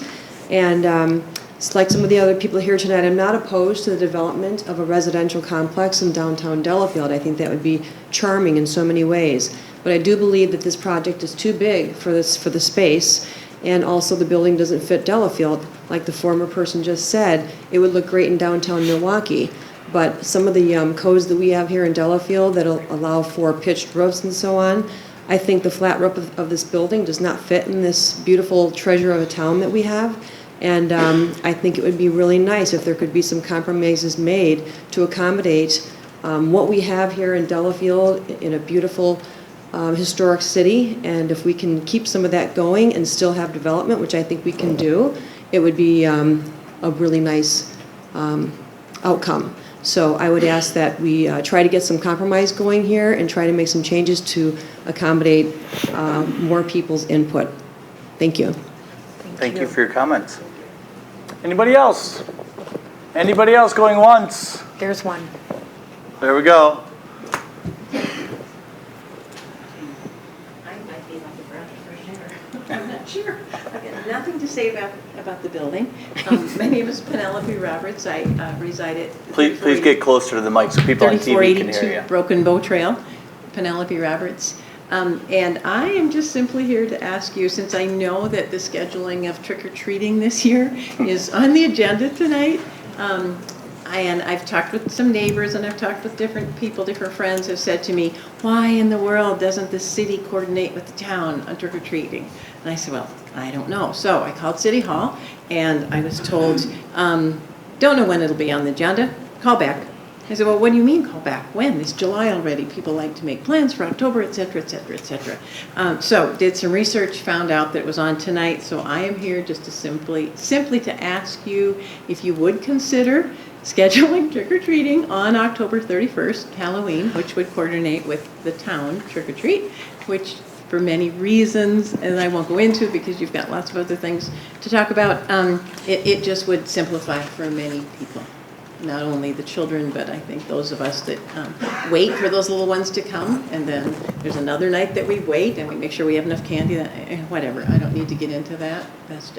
And just like some of the other people here tonight, I'm not opposed to the development of a residential complex in downtown Delafield. I think that would be charming in so many ways. But I do believe that this project is too big for the space, and also the building doesn't fit Delafield. Like the former person just said, it would look great in downtown Milwaukee. but some of the codes that we have here in Delafield that allow for pitched roofs and so on, I think the flat roof of this building does not fit in this beautiful treasure of a town that we have. And I think it would be really nice if there could be some compromises made to accommodate what we have here in Delafield in a beautiful historic city. And if we can keep some of that going and still have development, which I think we can do, it would be a really nice outcome. So I would ask that we try to get some compromise going here and try to make some changes to accommodate more people's input. Thank you. Thank you for your comments. Anybody else? Anybody else going once? There's one. There we go. I might be like a breath of fresh air. I'm not sure. I've got nothing to say about the building. My name is Penelope Roberts. I reside at Please get closer to the mic so people on TV can hear 3482 you. Broken Bow Trail. Penelope Roberts. And I am just simply here to ask you, since I know that the scheduling of trick-or-treating this year is on the agenda tonight, and I've talked with some neighbors and I've talked with different people, different friends have said to me, why in the world doesn't the city coordinate with the town on trick-or-treating? And I said, well, I don't know. So I called City Hall and I was told, don't know when it'll be on the agenda, call back. I said, well, what do you mean call back? When? It's July already. People like to make plans for October, et cetera, et cetera, et cetera. So did some research, found out that it was on tonight. So I am here just to simply to ask you if you would consider scheduling trick-or-treating on October 31st, Halloween, which would coordinate with the town trick-or-treat, which for many reasons, and I won't go into because you've got lots of other things to talk about, it just would simplify for many people. Not only the children, but I think those of us that wait for those little ones to come, and then there's another night that we wait and we make sure we have enough candy, whatever. I don't need to get into that.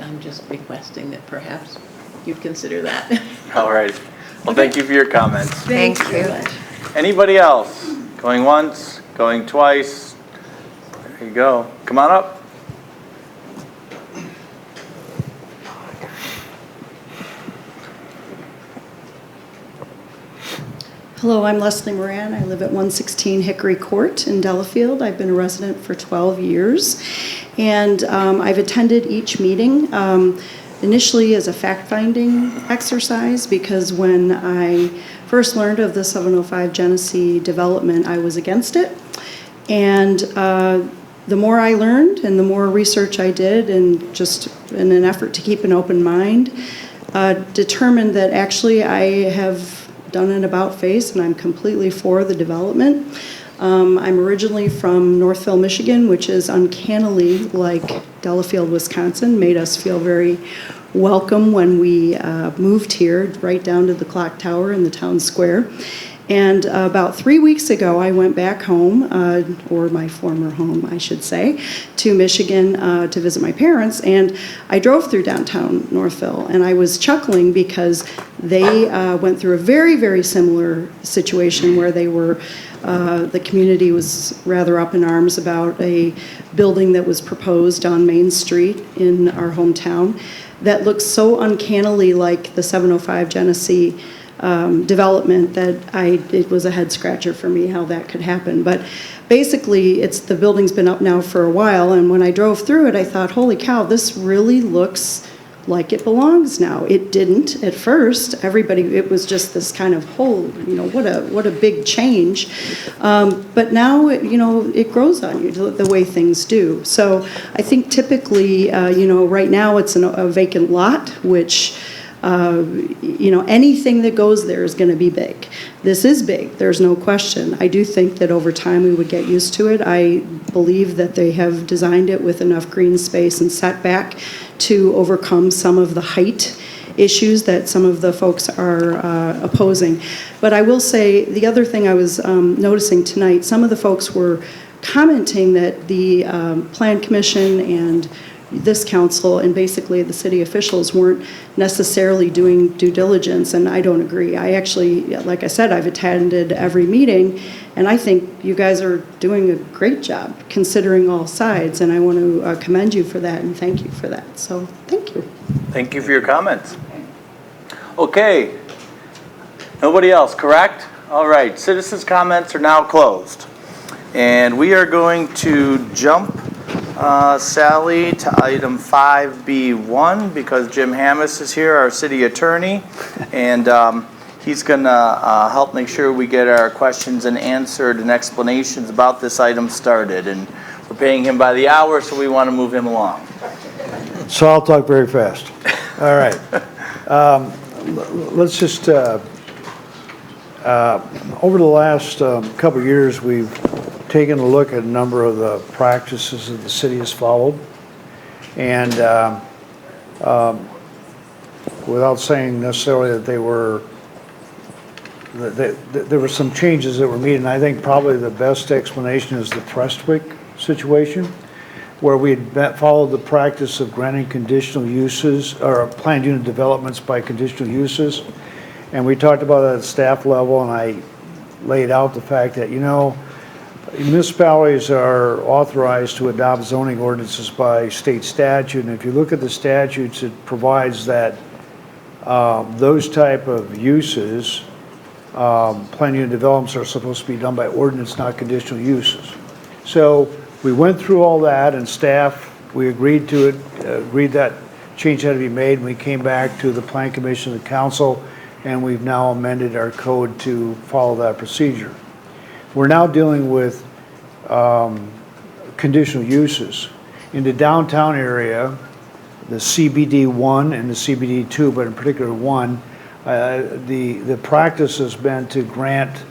I'm just requesting that perhaps you'd consider that. All right. Well, thank you for your comments. Thank you. Very much. Anybody else? Going once, going twice? There you go. Come on up. Hello, I'm Leslie Moran. I live at 116 Hickory Court in Delafield. I've been a resident for 12 years, and I've attended each meeting initially as a fact-finding exercise, because when I first learned of the 705 Genesee development, I was against it. And the more I learned and the more research I did, and just in an effort to keep an open mind, determined that actually I have done an about-face and I'm completely for the development. I'm originally from Northville, Michigan, which is uncannily like Delafield, Wisconsin. Made us feel very welcome when we moved here, right down to the clock tower in the town square. And about 3 weeks ago, I went back home, or my former home, I should say, to Michigan to visit my parents. And I drove through downtown Northville, and I was chuckling because they went through a very, very similar situation where they were, the community was rather up in arms about a building that was proposed on Main Street in our hometown that looks so uncannily like the 705 Genesee development that it was a head scratcher for me how that could happen. But basically, the building's been up now for a while, and when I drove through it, I thought, holy cow, this really looks like it belongs now. It didn't at first. It was just this kind of whole, what a big change. But now, it grows on you the way things do. So I think typically, right now it's a vacant lot, which anything that goes there is going to be big. This is big, there's no question. I do think that over time we would get used to it. I believe that they have designed it with enough green space and setback to overcome some of the height issues that some of the folks are opposing. But I will say, the other thing I was noticing tonight, some of the folks were commenting that the Plan Commission and this council and basically the city officials weren't necessarily doing due diligence, and I don't agree. I actually, like I said, I've attended every meeting, and I think you guys are doing a great job considering all sides, and I want to commend you for that and thank you for that. So, thank you. Thank you for your comments. Okay. Nobody else, correct? All right, citizens' comments are now closed. And we are going to jump, Sally, to item 5B1 because Jim Hammis is here, our city attorney, and he's going to help make sure we get our questions and answered and explanations about this item started. And we're paying him by the hour, so we want to move him along. So I'll talk very fast. All right. Let's just, over the last couple of years, we've taken a look at a number of the practices that the city has followed. And without saying necessarily that there were some changes that were made, and I think probably the best explanation is the Prestwick situation, where we had followed the practice of granting conditional uses or planned unit developments by conditional uses. And we talked about it at staff level, and I laid out the fact that, you know, municipalities are authorized to adopt zoning ordinances by state statute. And if you look at the statutes, it provides that those type of uses, planned unit developments, are supposed to be done by ordinance, not conditional uses. So we went through all that, and staff, we agreed to it, agreed that change had to be made. We came back to the Plan Commission, the council, and we've now amended our code to follow that procedure. We're now dealing with conditional uses. In the downtown area, the CBD1 and the CBD2, but in particular one, the practice has been to grant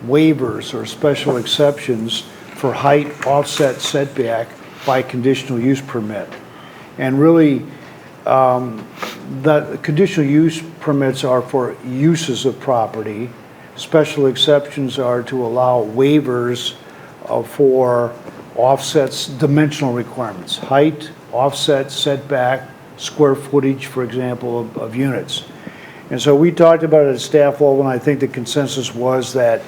waivers or special exceptions for height, offset, setback by conditional use permit. And really, the conditional use permits are for uses of property. Special exceptions are to allow waivers for offsets, dimensional requirements, height, offset, setback, square footage, for example, of units. And so we talked about it at staff level, and I think the consensus was that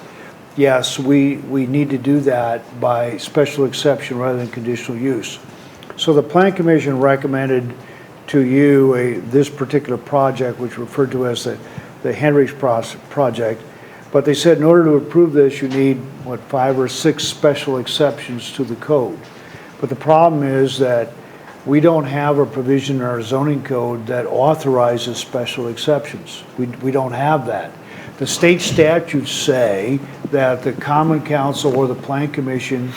yes, we need to do that by special exception rather than conditional use. So the Plan Commission recommended to you this particular project, which referred to as the Hendricks project, but they said in order to approve this, you need, 5 or 6 special exceptions to the code. But the problem is that we don't have a provision in our zoning code that authorizes special exceptions. We don't have that. The state statutes say that the Common Council or the Plan Commission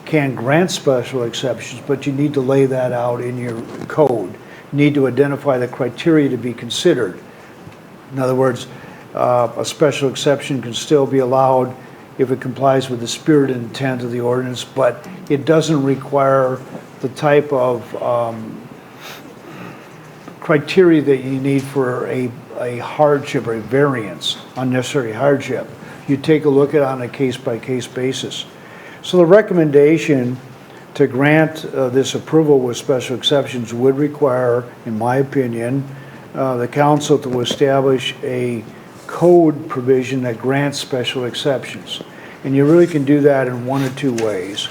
can grant special exceptions, but you need to lay that out in your code. You need to identify the criteria to be considered. In other words, a special exception can still be allowed if it complies with the spirit and intent of the ordinance, but it doesn't require the type of criteria that you need for a hardship or a variance, unnecessary hardship. You take a look at it on a case-by-case basis. So the recommendation to grant this approval with special exceptions would require, in my opinion, the council to establish a code provision that grants special exceptions. And you really can do that in one of 2 ways.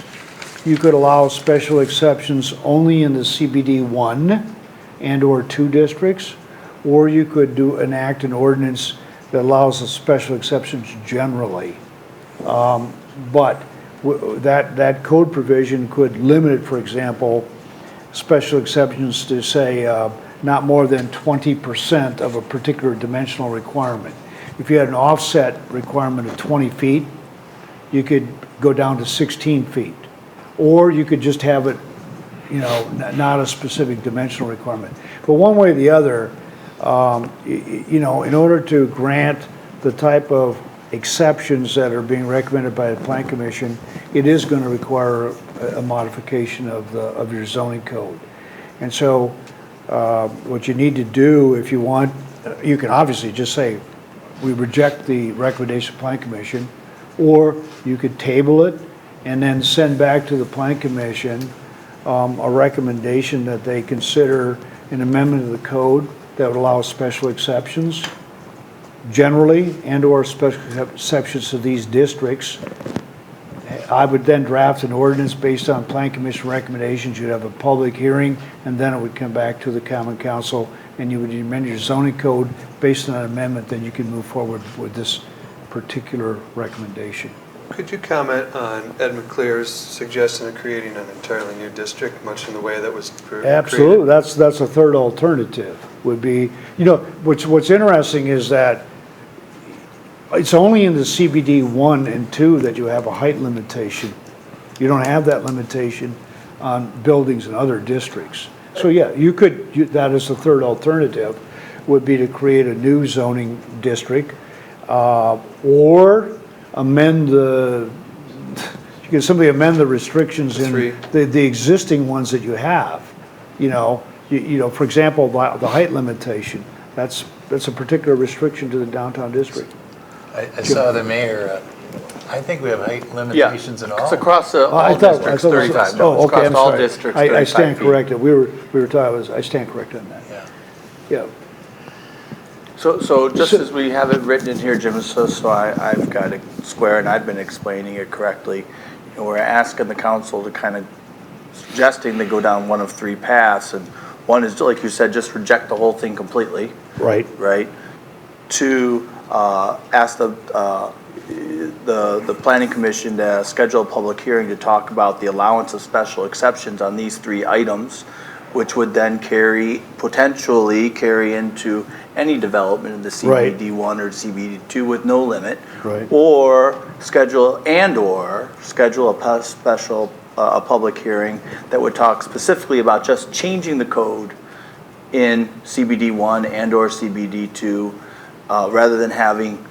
You could allow special exceptions only in the CBD 1 and or 2 districts, or you could enact an ordinance that allows the special exceptions generally. But that code provision could limit, for example, special exceptions to say not more than 20% of a particular dimensional requirement. If you had an offset requirement of 20 feet, you could go down to 16 feet. Or you could just have it, you know, not a specific dimensional requirement. But one way or the other, you know, in order to grant the type of exceptions that are being recommended by the Plan Commission, it is going to require a modification of your zoning code. And so what you need to do, if you want, you can obviously just say, we reject the recommendation of Plan Commission, or you could table it and then send back to the Plan Commission a recommendation that they consider an amendment of the code that would allow special exceptions generally and or special exceptions to these districts. I would then draft an ordinance based on Plan Commission recommendations. You'd have a public hearing, and then it would come back to the Common Council, and you would amend your zoning code based on an amendment, then you can move forward with this particular recommendation. Could you comment on Ed McClear's suggestion of creating an entirely new district, much in the way that was created? Absolutely, that's a third alternative, would be, what's interesting is that it's only in the CBD 1 and 2 that you have a height limitation. You don't have that limitation on buildings in other districts. So yeah, that is the third alternative, would be to create a new zoning district, or amend you can simply amend the restrictions in the existing ones that you have. For example, the height limitation, that's a particular restriction to the downtown district. I saw the mayor, I think we have height limitations in all. It's across all districts, 35. No, it's across all districts, 35 I stand feet. corrected. We were talking, I stand corrected on that. Yeah. So just as we have it written in here, Jim, so I've got it square and I've been explaining it correctly. We're asking the council to kind of suggesting they go down one of three paths, and one is, like you said, just reject the whole thing completely. Right. Right. Two, ask the planning commission to schedule a public hearing to talk about the allowance of special exceptions on these three items, which would then potentially carry into any development in the CBD 1 or CBD 2 with no limit. Right. Or schedule a special public hearing that would talk specifically about just changing the code in CBD 1 and or CBD 2, rather than having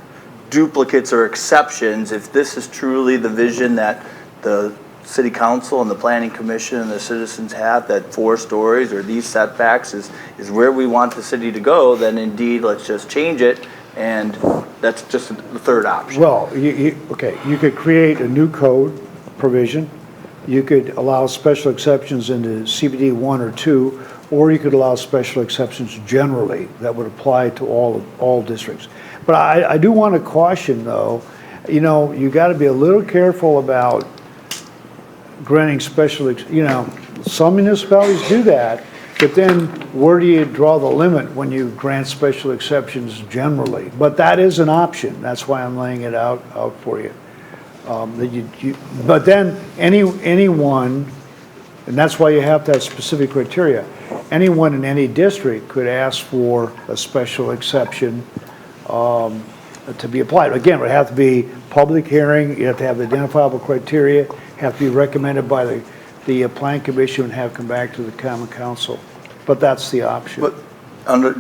duplicates or exceptions. If this is truly the vision that the city council and the planning commission and the citizens have, that 4 stories or these setbacks is where we want the city to go, then indeed let's just change it, and that's just the third option. Well, you could create a new code provision. You could allow special exceptions into CBD 1 or 2, or you could allow special exceptions generally that would apply to all districts. But I do want to caution, though, you got to be a little careful about granting special, some municipalities do that, but then where do you draw the limit when you grant special exceptions generally? But that is an option. That's why I'm laying it out for you. But then anyone, and that's why you have that specific criteria, anyone in any district could ask for a special exception to be applied. Again, it would have to be public hearing, you have to have the identifiable criteria, have to be recommended by the plan commission and have come back to the common council. But that's the option. But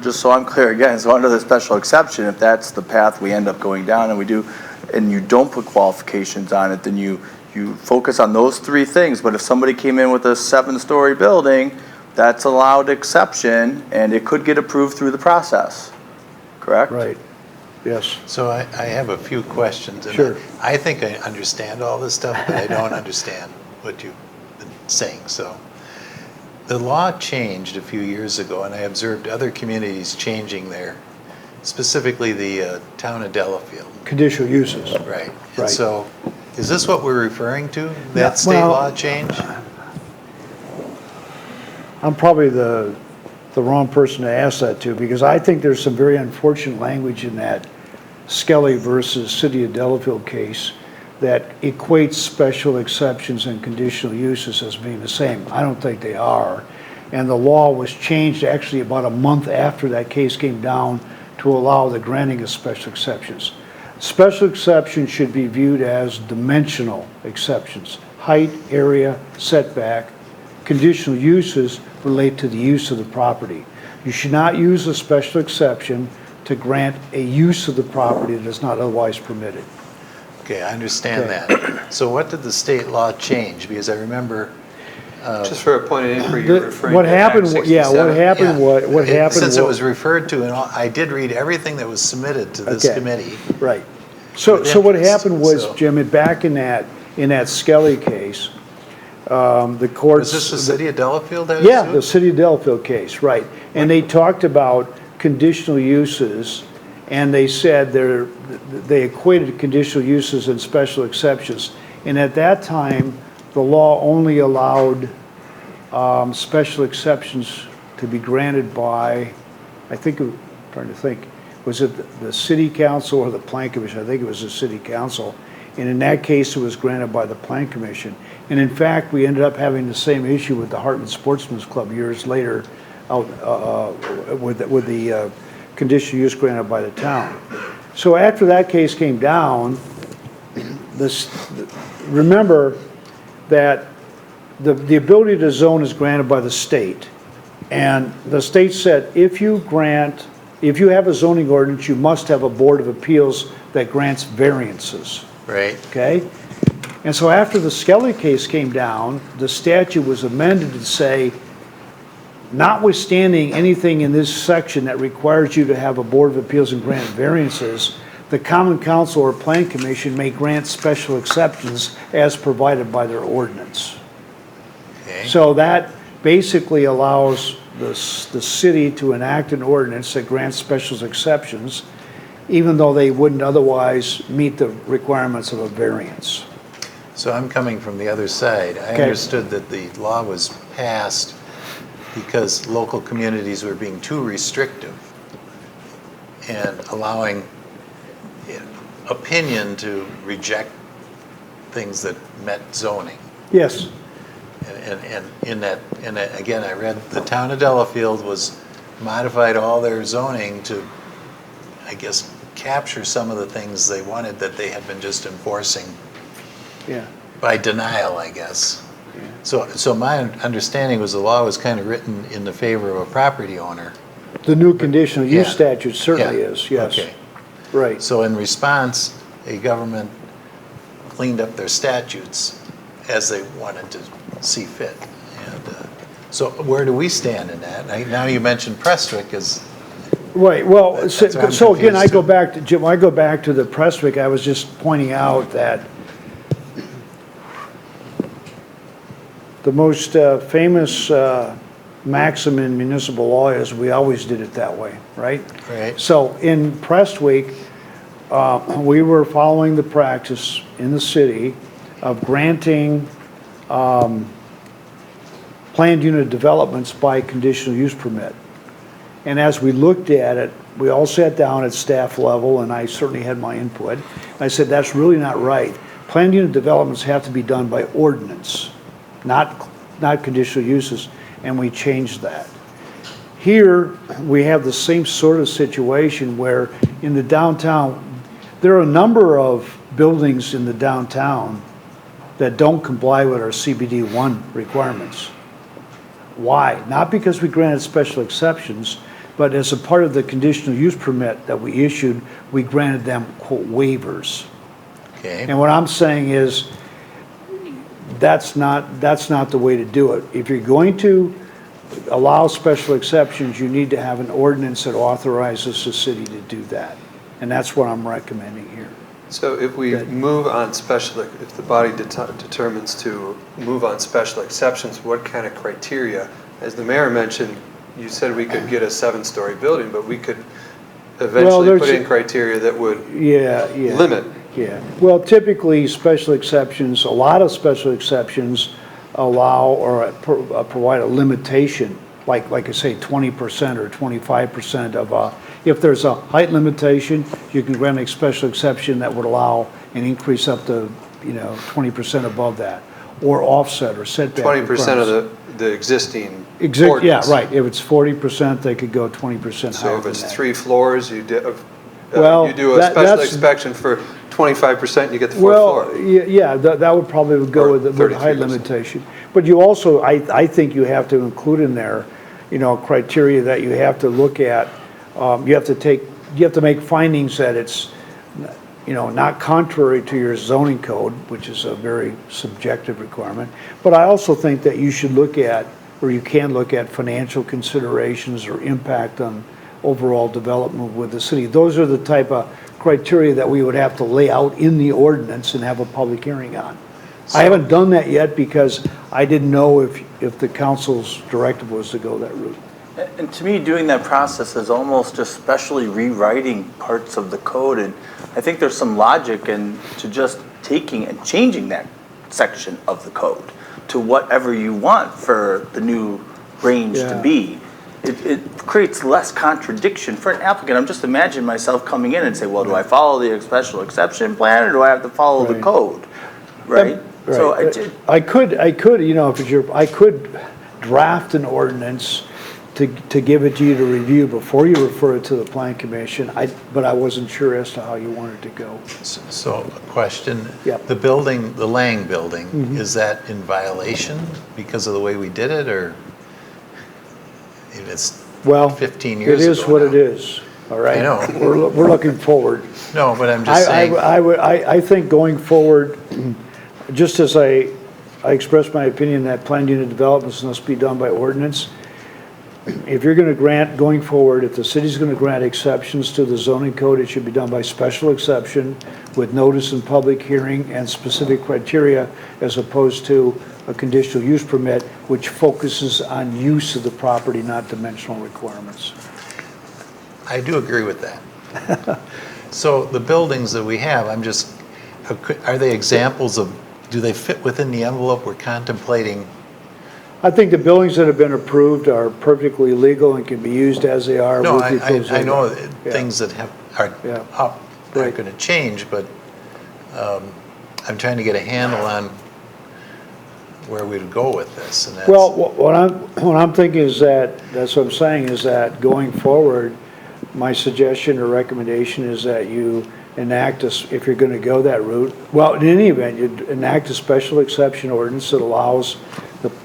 just so I'm clear again, so under the special exception, if that's the path we end up going down and you don't put qualifications on it, then you focus on those 3 things. But if somebody came in with a 7-story building, that's allowed exception, and it could get approved through the process, correct? Right, yes. So I have a few questions. And Sure. I think I understand all this stuff, but I don't understand what you've been saying. So the law changed a few years ago, and I observed other communities changing specifically the town of Delafield. Conditional uses. Right. And Right. so is this what we're referring to, that state law change? I'm probably the wrong person to ask that to, because I think there's some very unfortunate language in that Skelly versus City of Delafield case that equates special exceptions and conditional uses as being the same. I don't think they are. And the law was changed actually about a month after that case came down to allow the granting of special exceptions. Special exceptions should be viewed as dimensional exceptions: height, area, setback. Conditional uses relate to the use of the property. You should not use a special exception to grant a use of the property that is not otherwise permitted. Okay, I understand that. So what did the state law change? Because I remember... Just for a point of inquiry, you're referring what to happened? Act Yeah, 67? what happened? Since it was referred to, and I did read everything that was submitted to this committee. Right. So what happened was, So- Jim, back in that Skelly case, the courts. Was this the city of Delafield that Yeah, was the sued? City of Delafield case, right. And they talked about conditional uses, and they said they equated conditional uses and special exceptions. And at that time, the law only allowed special exceptions to be granted by I think, trying to think, was it the city council or the plan commission? I think it was the city council. And in that case, it was granted by the plan commission. And in fact, we ended up having the same issue with the Heartland Sportsman's Club years later out with the conditional use granted by the town. So after that case came down, remember that the ability to zone is granted by the state. And the state said, if you have a zoning ordinance, you must have a board of appeals that grants variances. Right. Okay? And so after the Skelly case came down, the statute was amended to say, notwithstanding anything in this section that requires you to have a board of appeals and grant variances, the common council or plan commission may grant special exceptions as provided by their ordinance. Okay. So that basically allows the city to enact an ordinance that grants special exceptions, even though they wouldn't otherwise meet the requirements of a variance. So I'm coming from the other side. I Okay. understood that the law was passed because local communities were being too restrictive and allowing opinion to reject things that met zoning. Yes. And in that, again, I read the town of Delafield was modified all their zoning to, I guess, capture some of the things they wanted that they had been just enforcing Yeah. by denial, I guess. So my understanding was the law was kind of written in the favor of a property owner. The new conditional use Yeah. statute certainly Yeah. is, yes. Okay. Right. So in response, a government cleaned up their statutes as they wanted to see fit. And so where do we stand in that? Now you mentioned Prestwick as. Right, well, That's where I'm so again, I confused go too. back to, Jim, I go back to the Prestwick, I was just pointing out that the most famous maxim in municipal law is we always did it that way, right? Right. So in Prestwick, we were following the practice in the city of granting planned unit developments by conditional use permit. And as we looked at it, we all sat down at staff level, and I certainly had my input. I said, that's really not right. Planned unit developments have to be done by ordinance, not conditional uses, and we changed that. Here, we have the same sort of situation where in the downtown, there are a number of buildings in the downtown that don't comply with our CBD 1 requirements. Why? Not because we granted special exceptions, but as a part of the conditional use permit that we issued, we granted them, quote, waivers. Okay. And what I'm saying is, that's not the way to do it. If you're going to allow special exceptions, you need to have an ordinance that authorizes the city to do that. And that's what I'm recommending here. So if we move on if the body determines to move on special exceptions, what kind of criteria? As the mayor mentioned, you said we could get a 7-story building, but we could eventually put in criteria that would limit. Yeah, well, typically, special exceptions, a lot of special exceptions allow or provide a limitation, like I say, 20% or 25% of if there's a height limitation, you can grant a special exception that would allow an increase up to, 20% above that, or offset or setback. 20% of the existing Yeah, ordinance. right. If it's 40%, they could go 20% higher So if than it's that. 3 floors, you do Well, a special that's- inspection for 25%, you get the 4th Well, floor. yeah, that would probably go Or with the height 33%. limitation. But you also, I think you have to include in there, criteria that you have to look at. You have to make findings that it's, not contrary to your zoning code, which is a very subjective requirement. But I also think that you should look at, or you can look at financial considerations or impact on overall development with the city. Those are the type of criteria that we would have to lay out in the ordinance and have a public hearing on. I haven't done that yet because I didn't know if the council's directive was to go that route. And to me, doing that process is almost just specially rewriting parts of the code. And I think there's some logic to just taking and changing that section of the code to whatever you want for the new range to be. it creates less contradiction for an applicant. I'm just imagining myself coming in and say, well, do I follow the special exception plan or do I have to follow the code? Right? So I could, you know, I could draft an ordinance to give it to you to review before you refer it to the plan commission, but I wasn't sure as to how you wanted to go. So a question, Yep. the building, the Lang building, Mhm. is that in violation because of the way we did it, or it's Well, 15 years it ago is what now? it is, all right? I know. We're looking forward. No, but I'm just saying. I think going forward, just as I expressed my opinion that planned unit developments must be done by ordinance, if you're going to grant, going forward, if the city's going to grant exceptions to the zoning code, it should be done by special exception with notice and public hearing and specific criteria as opposed to a conditional use permit, which focuses on use of the property, not dimensional requirements. I do agree with that. So the buildings that we have, are they examples of, do they fit within the envelope we're contemplating? I think the buildings that have been approved are perfectly legal and can be used as they are. No, with the approved I know zoning. things that are up aren't going to change, but I'm trying to get a handle on where we'd go with this. And that's, Well, what I'm thinking is that's what I'm saying, is that going forward, my suggestion or recommendation is that you enact if you're going to go that route, well, in any event, you'd enact a special exception ordinance that allows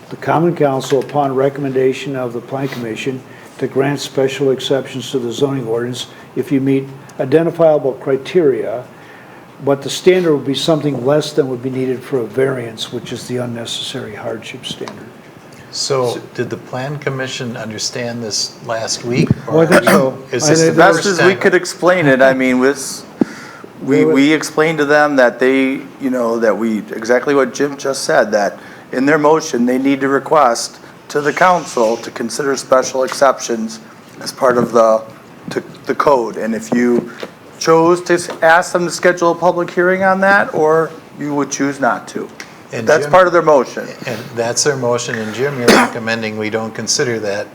the common council, upon recommendation of the plan commission, to grant special exceptions to the zoning ordinance if you meet identifiable criteria, but the standard would be something less than would be needed for a variance, which is the unnecessary hardship standard. so did the plan commission understand this last week? Well, I think so. Is this the Best first as we time? could explain it, I mean, we explained to them that they, you know, that exactly what Jim just said, that in their motion, they need to request to the council to consider special exceptions as part of the code. And if you chose to ask them to schedule a public hearing on that, or you would choose not to. And That's Jim- part of their motion. And that's their motion, and Jim, you're recommending we don't consider that.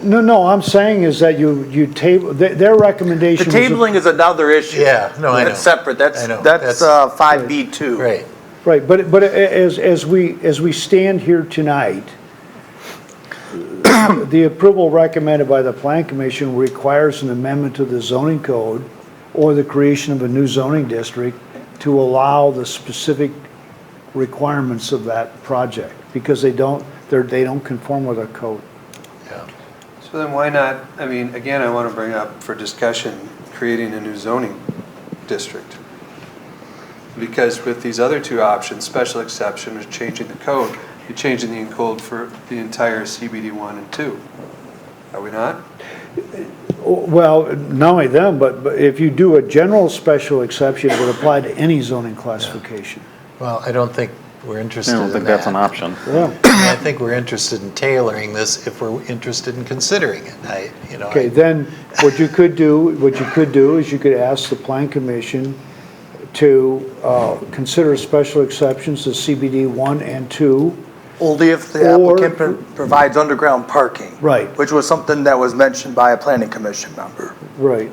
No, I'm saying is that you table, their recommendation The was. tabling is another issue. Yeah, no, I know. That's separate, that's I know. 5B2. Right. Right, but as we stand here tonight, the approval recommended by the plan commission requires an amendment to the zoning code or the creation of a new zoning district to allow the specific requirements of that project, because they don't conform with our code. So then why not, I mean, again, I want to bring up for discussion, creating a new zoning district. Because with these other two options, special exception or changing the code, you're changing the code for the entire CBD 1 and 2. Are we not? Well, not only them, but if you do a general special exception, it would apply to any zoning classification. Well, I don't think we're interested in that. I don't think that's an option. Yeah. I think we're interested in tailoring this if we're interested in considering it. Okay, then what you could do is you could ask the plan commission to consider special exceptions to CBD 1 and 2. Only if the applicant provides underground parking. Right. Which was something that was mentioned by a planning commission member. Right.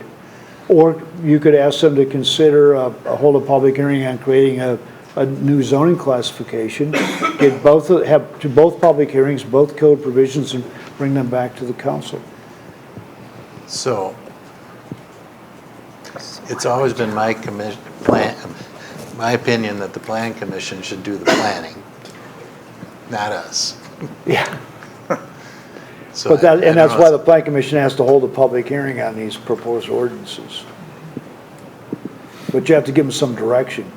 Or you could ask them to consider hold a public hearing on creating a new zoning classification, have both public hearings, both code provisions, and bring them back to the council. So, it's always been my opinion that the plan commission should do the planning, not us. Yeah. So But I don't that's know. why the plan commission has to hold a public hearing on these proposed ordinances. But you have to give them some direction.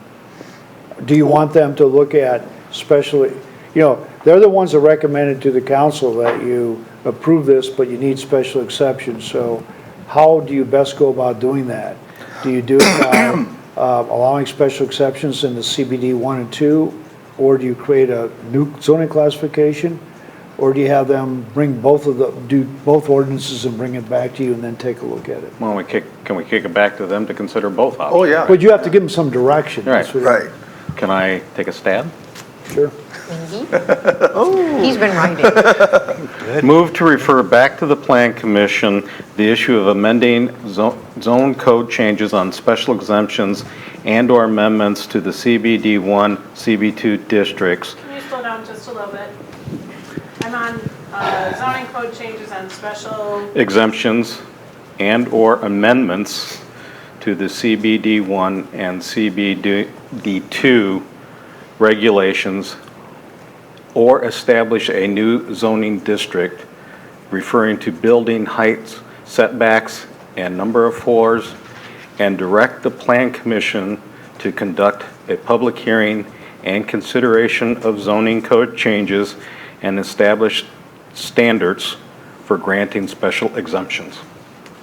Do you want them to look at especially, they're the ones that recommended to the council that you approve this, but you need special exceptions. So how do you best go about doing that? Do you do it by allowing special exceptions in the CBD 1 and 2? Or do you create a new zoning classification? Or do you have them bring do both ordinances and bring it back to you and then take a look at it? Well, can we kick it back to them to consider both options? Oh, yeah. But you have to give them some direction. Right. That's what- Right. Can I take a stab? Sure. He's been writing. Move to refer back to the Plan Commission the issue of amending zone code changes on special exemptions and/or amendments to the CBD1, CB2 districts. Can you slow down just a little bit? I'm on zoning code changes on special. Exemptions and/or amendments to the CBD1 and CBD2 regulations, or establish a new zoning district referring to building heights, setbacks, and number of floors, and direct the Plan Commission to conduct a public hearing and consideration of zoning code changes and establish standards for granting special exemptions.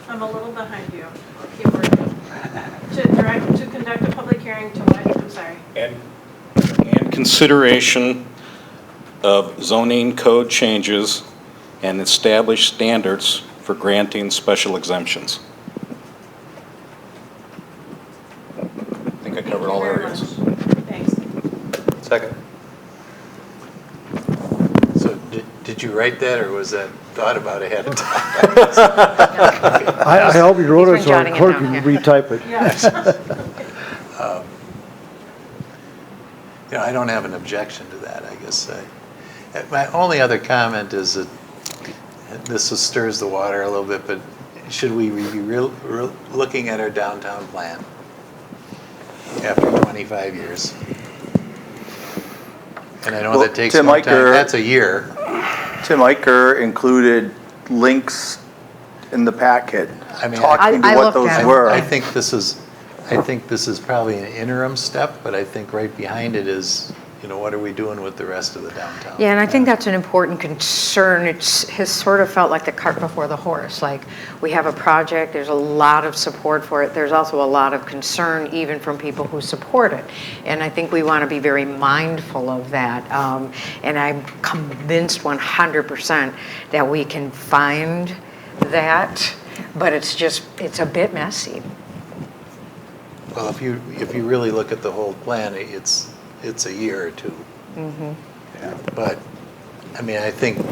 I'm a little behind you. Keep working. To conduct a public hearing to what? I'm sorry. And consideration of zoning code changes and establish standards for granting special exemptions. I think I covered all areas. Thanks. Second. So did you write that, or was that thought about ahead of time? I hope you wrote it so our jotting it clerk down can here. retype it. I don't have an objection to that, I guess. My only other comment is that this stirs the water a little bit, but should we be looking at our downtown plan after 25 years? And I know that takes Tim more time. Eicher- That's a year. Tim Eicher included links in the packet, I mean, talking to what those were. I think this is probably an interim step, but I think right behind it is, what are we doing with the rest of the downtown? Yeah, and I think that's an important concern. It has sort of felt like the cart before the horse. Like, we have a project, there's a lot of support for it. There's also a lot of concern even from people who support it. And I think we want to be very mindful of that. And I'm convinced 100% that we can find that, but it's a bit messy. Well, if you really look at the whole plan, it's a year or two. Mm-hmm. Yeah. But, I mean, I think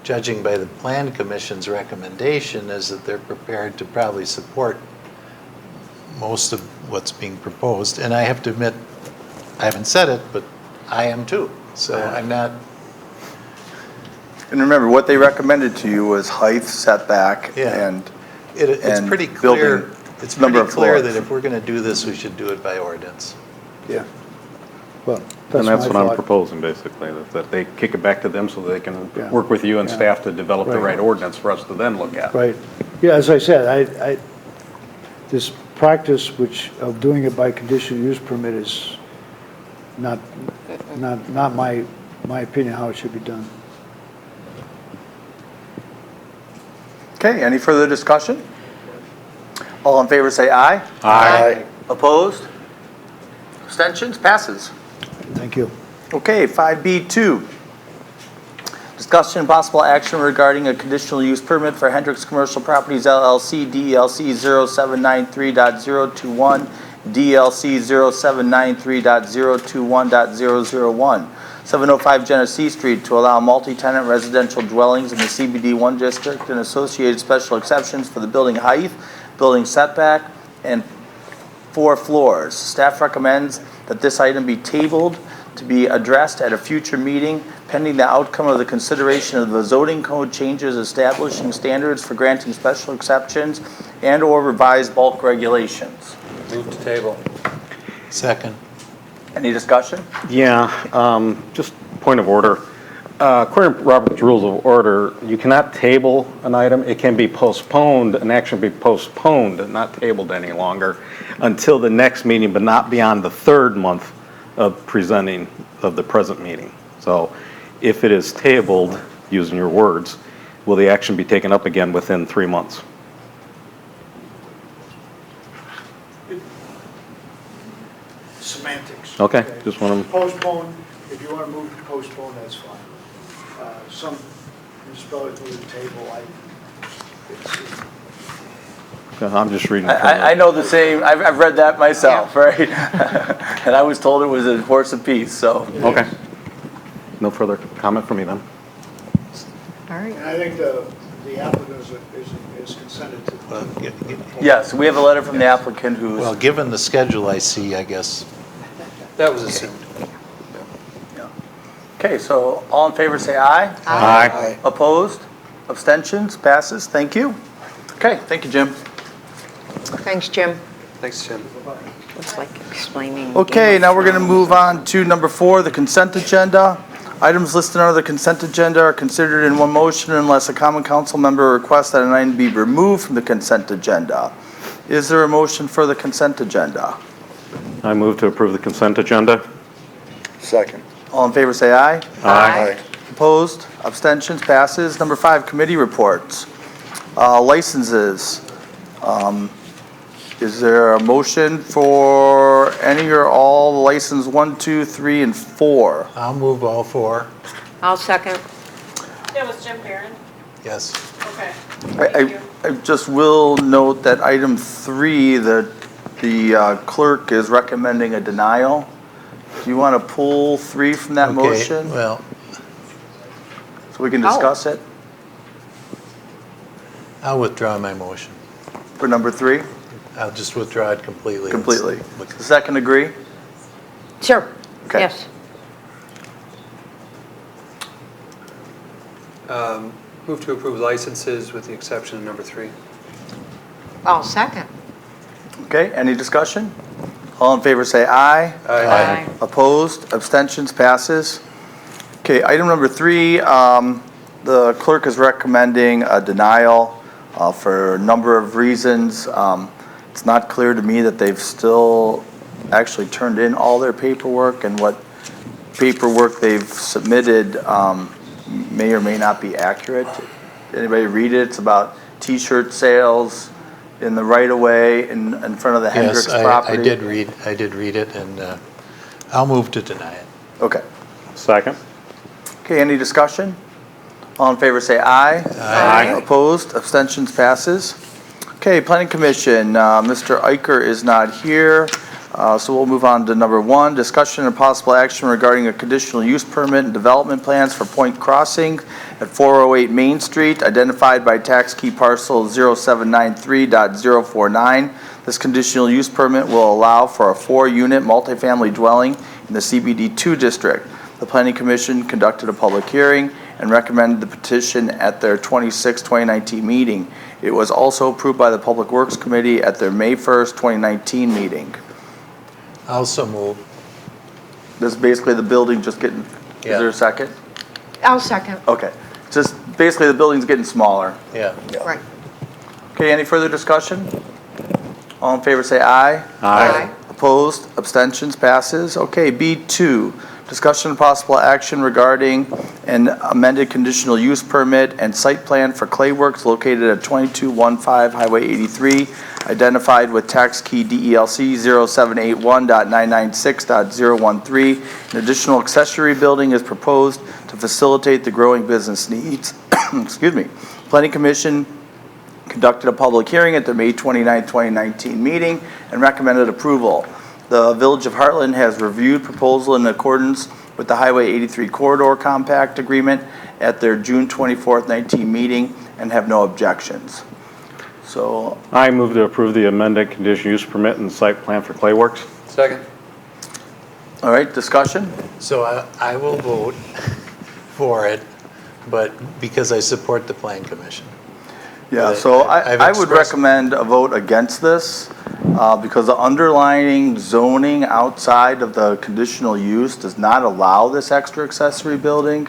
judging by the Plan Commission's recommendation is that they're prepared to probably support most of what's being proposed. And I have to admit, I haven't said it, but I am too. So I'm not. And remember, what they recommended to you was height, setback, Yeah. and It's and pretty clear. building It's number pretty of clear floors. that if we're going to do this, we should do it by ordinance. Yeah. Well, And that's my what I'm thought. proposing, basically, that they kick it back to them so they can Yeah. work with you and Yeah. staff to develop the Right. right ordinance for us to then look at. Right. Yeah, as I said, this practice of doing it by conditional use permit is not my opinion how it should be done. Okay, any further discussion? All in favor say aye. Aye. Opposed? Abstentions? Passes. Thank you. Okay, 5B2. Discussion and possible action regarding a conditional use permit for Hendricks Commercial Properties LLC, DLC 0793.021, DLC 0793.021.001, 705 Genesee Street to allow multi-tenant residential dwellings in the CBD1 district and associated special exceptions for the building height, building setback, and 4 floors. Staff recommends that this item be tabled to be addressed at a future meeting pending the outcome of the consideration of the zoning code changes establishing standards for granting special exceptions and/or revised bulk regulations. Move to table. Second. Any discussion? Yeah, just point of order. According to Robert's Rules of Order, you cannot table an item. It can be postponed, an action be postponed and not tabled any longer until the next meeting, but not beyond the third month of presenting of the present meeting. So if it is tabled, using your words, will the action be taken up again within 3 months? Semantics. Okay, just want to. Postpone, if you want to move to postpone, that's fine. Some municipalities move the table, I'm just reading. I know the same. I've read that myself, right? And I was told it was a horse apiece, so. Okay. No further comment from me then. All right. And I think the applicant is consented to. Yes, we have a letter from the applicant who's. Well, given the schedule I see, I guess. That was assumed. Okay, so all in favor say aye. Aye. Opposed? Abstentions? Passes? Thank you. Okay, thank you, Jim. Thanks, Jim. Thanks, Jim. It's like explaining. Okay, now we're going to move on to number 4, the consent agenda. Items listed under the consent agenda are considered in one motion unless a common council member requests that an item be removed from the consent agenda. Is there a motion for the consent agenda? I move to approve the consent agenda. Second. All in favor say aye. Aye. Opposed? Abstentions? Passes. Number 5, committee reports. Licenses. Is there a motion for any or all license 1, 2, 3, and 4? I'll move all 4. I'll second. That was Jim Barron? Yes. Okay. Thank you. I just will note that item 3, the clerk is recommending a denial. Do you want to pull 3 from that motion? Well, so we can discuss it? I'll withdraw my motion. For number 3? I'll just withdraw it completely. Completely. Does the second agree? Sure. Okay. Yes. Move to approve licenses with the exception of number 3. I'll second. Okay, any discussion? All in favor say aye. Aye. Opposed? Abstentions? Passes. Okay, item number 3, the clerk is recommending a denial for a number of reasons. It's not clear to me that they've still actually turned in all their paperwork, and what paperwork they've submitted may or may not be accurate. Anybody read it? It's about T-shirt sales in the right-of-way in front of the Hendricks property. I did read it, and I'll move to deny it. Okay. Second. Okay, any discussion? All in favor say aye. Aye. Opposed? Abstentions? Passes. Okay, Planning Commission, Mr. Eicher is not here, so we'll move on to number 1, discussion and possible action regarding a conditional use permit and development plans for Point Crossing at 408 Main Street, identified by tax key parcel 0793.049. This conditional use permit will allow for a 4-unit multifamily dwelling in the CBD2 district. The Planning Commission conducted a public hearing and recommended the petition at their 26/2019 meeting. It was also approved by the Public Works Committee at their May 1st, 2019 meeting. Also move. This is basically the building just getting, Yeah. Is there a second? I'll second. Okay, just basically the building's getting smaller. Yeah. Right. Okay, any further discussion? All in favor say aye. Aye. Opposed, abstentions, passes. Okay, B2, discussion and possible action regarding an amended conditional use permit and site plan for clay works located at 2215 Highway 83, identified with tax key DELC 0781.996.013. An additional accessory building is proposed to facilitate the growing business needs. Excuse me. Planning Commission conducted a public hearing at the May 29, 2019 meeting and recommended approval. The Village of Heartland has reviewed proposal in accordance with the Highway 83 Corridor Compact Agreement at their June 24th, 19 meeting and have no objections. So I move to approve the amended conditional use permit and site plan for clay works. Second. all right, discussion? So I will vote for it, but because I support the Plan Commission. Yeah, But so I've I would expressed- recommend a vote against this because the underlying zoning outside of the conditional use does not allow this extra accessory building.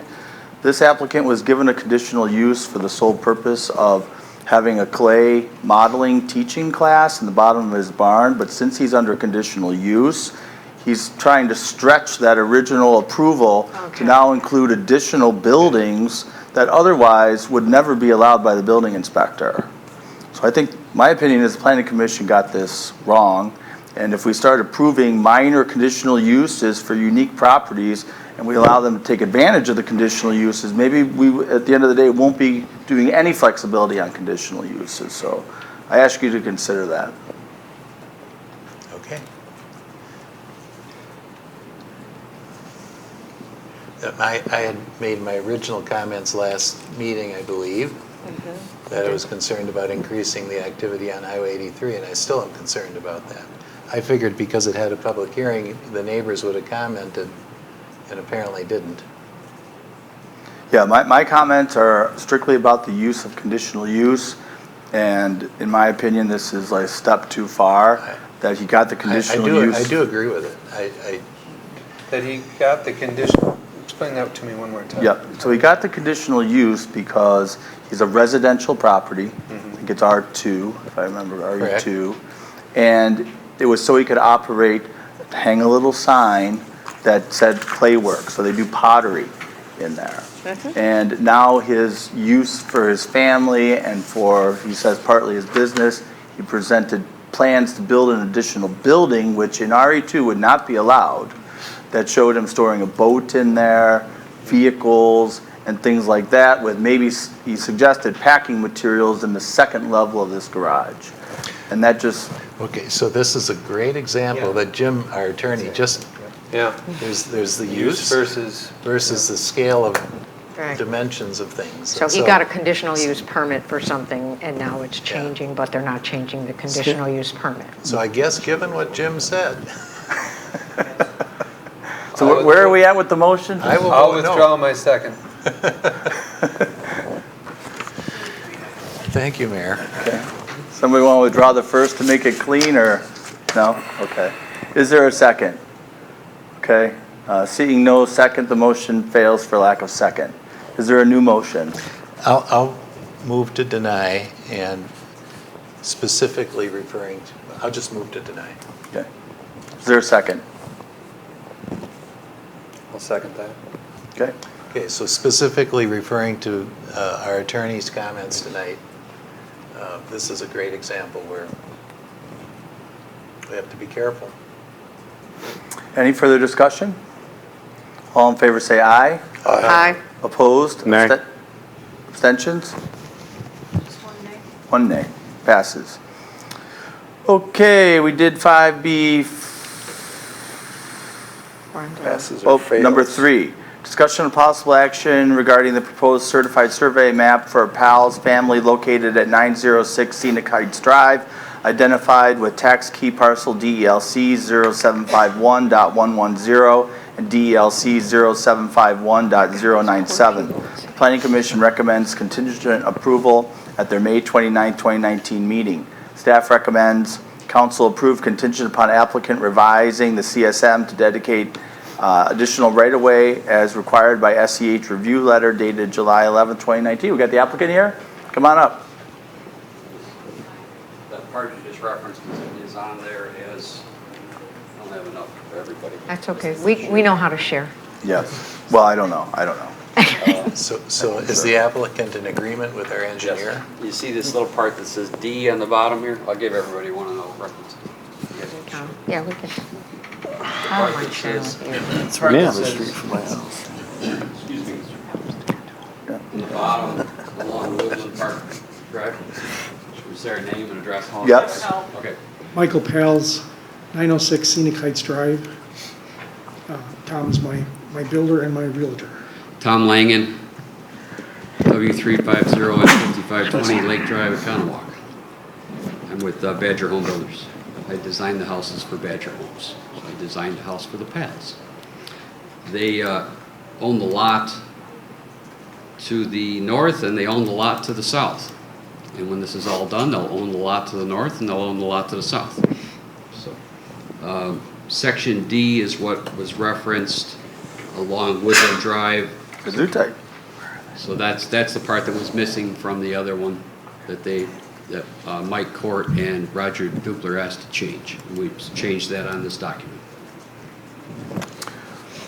This applicant was given a conditional use for the sole purpose of having a clay modeling teaching class in the bottom of his barn, but since he's under conditional use, he's trying to stretch that original approval to now include additional buildings that otherwise would never be allowed by the building inspector. So I think, my opinion is the Planning Commission got this wrong, and if we start approving minor conditional uses for unique properties and we allow them to take advantage of the conditional uses, maybe we, at the end of the day, won't be doing any flexibility on conditional uses. So I ask you to consider that. Okay. I had made my original comments last meeting, I believe, that I was concerned about increasing the activity on Highway 83, and I still am concerned about that. I figured because it had a public hearing, the neighbors would have commented, and apparently didn't. Yeah, my comments are strictly about the use of conditional use, and in my opinion, this is like a step too far, that he got the conditional use. I do agree with it. That he got the conditional, explain that to me one more time. Yep, so he got the conditional use because he's a residential property. I think it's R2, if I remember, RE2. And it was so he could operate, hang a little sign that said clay work, so they do pottery in there. And now his use for his family and for, he says, partly his business, he presented plans to build an additional building, which in RE2 would not be allowed, that showed him storing a boat in there, vehicles, and things like that, with maybe, he suggested packing materials in the second level of this garage. And that just... Okay, so this is a great example that Jim, our attorney, just... Yeah. There's the use versus the scale of dimensions of things. So he got a conditional use permit for something, and now it's changing, but they're not changing the conditional use permit. So I guess, given what Jim said... So where are we at with the motion? I'll withdraw my second. Thank you, Mayor. Okay. Somebody want to withdraw the first to make it clean, or no? Okay. Is there a second? Okay. Seeing no second, the motion fails for lack of second. Is there a new motion? I'll move to deny, and specifically referring to, I'll just move to deny. Okay. Is there a second? I'll second that. Okay. Okay, so specifically referring to our attorney's comments tonight, this is a great example where we have to be careful. Any further discussion? All in favor say aye. Aye. Opposed? Nay. Abstentions? One nay. Passes. Okay, we did 5B. Passes or fails. Number 3, discussion of possible action regarding the proposed certified survey map for Pal's family located at 906 Scenic Heights Drive, identified with tax key parcel DELC 0751.110 and DELC 0751.097. The Planning Commission recommends contingent approval at their May 29, 2019 meeting. Staff recommends council approve contingent upon applicant revising the CSM to dedicate additional right-of-way as required by SEH review letter dated July 11, 2019. We got the applicant here? Come on up. That part you just referenced is on there as, I don't have enough for everybody. That's okay. We know how to share. Yes. Well, I don't know. So is the applicant in agreement with our engineer? Yes. You see this little part that says D on the bottom here? I'll give everybody one of those references. Yeah, we can. Part that says, from my house. excuse me, in the bottom along Woodland Park Drive. Should we say our name and address? Yes. Okay. Michael Pals, 906 Scenic Heights Drive. Tom is my builder and my realtor. Tom Langen, W350 and 5520 Lake Drive, Economowoc. I'm with Badger Home Builders. I designed the houses for Badger Homes. So I designed the house for the Pals. They own the lot to the north and they own the lot to the south. And when this is all done, they'll own the lot to the north and they'll own the lot to the south. So, Section D is what was referenced along Woodland Drive. So that's the part that was missing from the other one that Mike Court and Roger Dupler asked to change. And we've changed that on this document.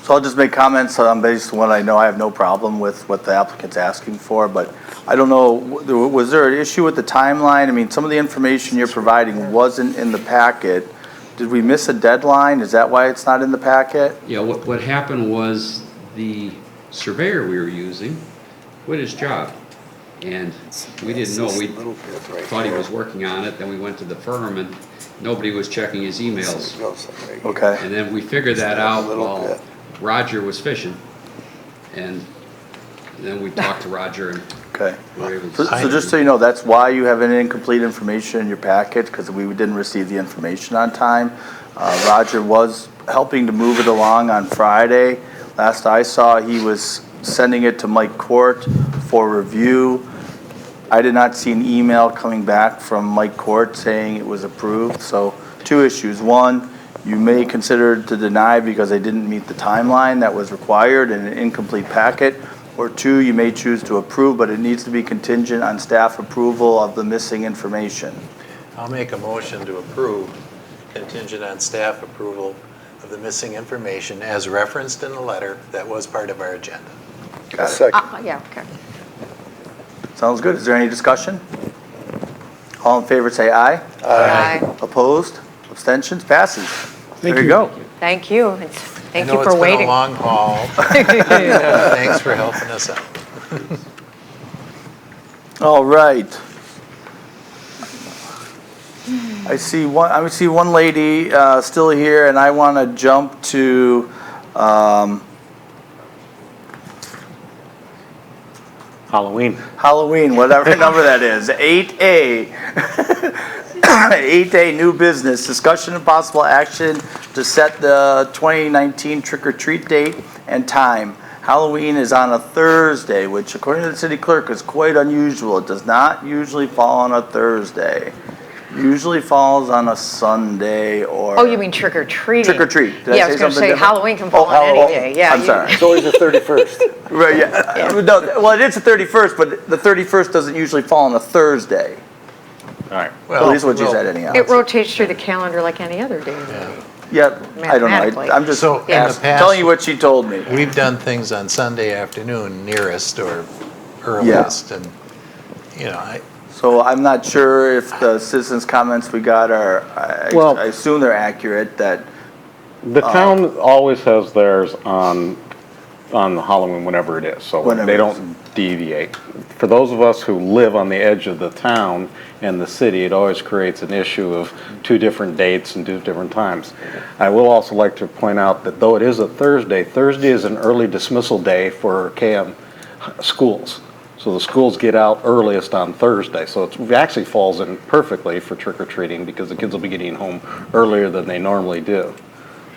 So I'll just make comments based on what I know. I have no problem with what the applicant's asking for, but I don't know, was there an issue with the timeline? I mean, some of the information you're providing wasn't in the packet. Did we miss a deadline? Is that why it's not in the packet? Yeah, what happened was the surveyor we were using quit his job. And we didn't know. We thought he was working on it. Then we went to the firm and nobody was checking his emails. Okay. And then we figured that out while Roger was fishing. And then we talked to Roger and Okay. we were able to. So just so you know, that's why you have an incomplete information in your packet, because we didn't receive the information on time. Roger was helping to move it along on Friday. Last I saw, he was sending it to Mike Court for review. I did not see an email coming back from Mike Court saying it was approved. So 2 issues. One, you may consider to deny because they didn't meet the timeline that was required in an incomplete packet. Or 2, you may choose to approve, but it needs to be contingent on staff approval of the missing information. I'll make a motion to approve contingent on staff approval of the missing information as referenced in the letter that was part of our agenda. Got it. Yeah, okay. Sounds good. Is there any discussion? All in favor say aye. Aye. Opposed? Abstentions? Passes. Thank There you you. go. Thank you. Thank you for I know it's been waiting. a long haul. Thanks for helping us out. All right. I see one lady still here, and I want to jump to Halloween, whatever number that is, 8A. 8A, new business, discussion and possible action to set the 2019 trick-or-treat date and time. Halloween is on a Thursday, which according to the city clerk is quite unusual. It does not usually fall on a Thursday. Usually falls on a Sunday or... Oh, you mean trick or treating? Trick or treat. Did Yeah, I I was say going to something say different? Halloween can fall on any day. Yeah, I'm sorry. It's always the 31st. Right, yeah. No, well, it is the 31st, but the 31st doesn't usually fall on a Thursday. All right. At least what you said anyhow. It rotates through the calendar like any other day. Yeah, I don't know. Mathematically. I'm just So in the past, telling you what she told me. We've done things on Sunday afternoon, nearest or earliest, and, you know, So I'm not sure if the citizens' comments we got are, Well- I assume they're accurate, that, The town always has theirs on Halloween, whenever it is, so Whenever they it don't deviate. For those of us who live on the edge of the town and the city, it always creates an issue of 2 different dates and 2 different times. I will also like to point out that though it is a Thursday, Thursday is an early dismissal day for KM schools. So the schools get out earliest on Thursday, so it actually falls in perfectly for trick-or-treating because the kids will be getting home earlier than they normally do.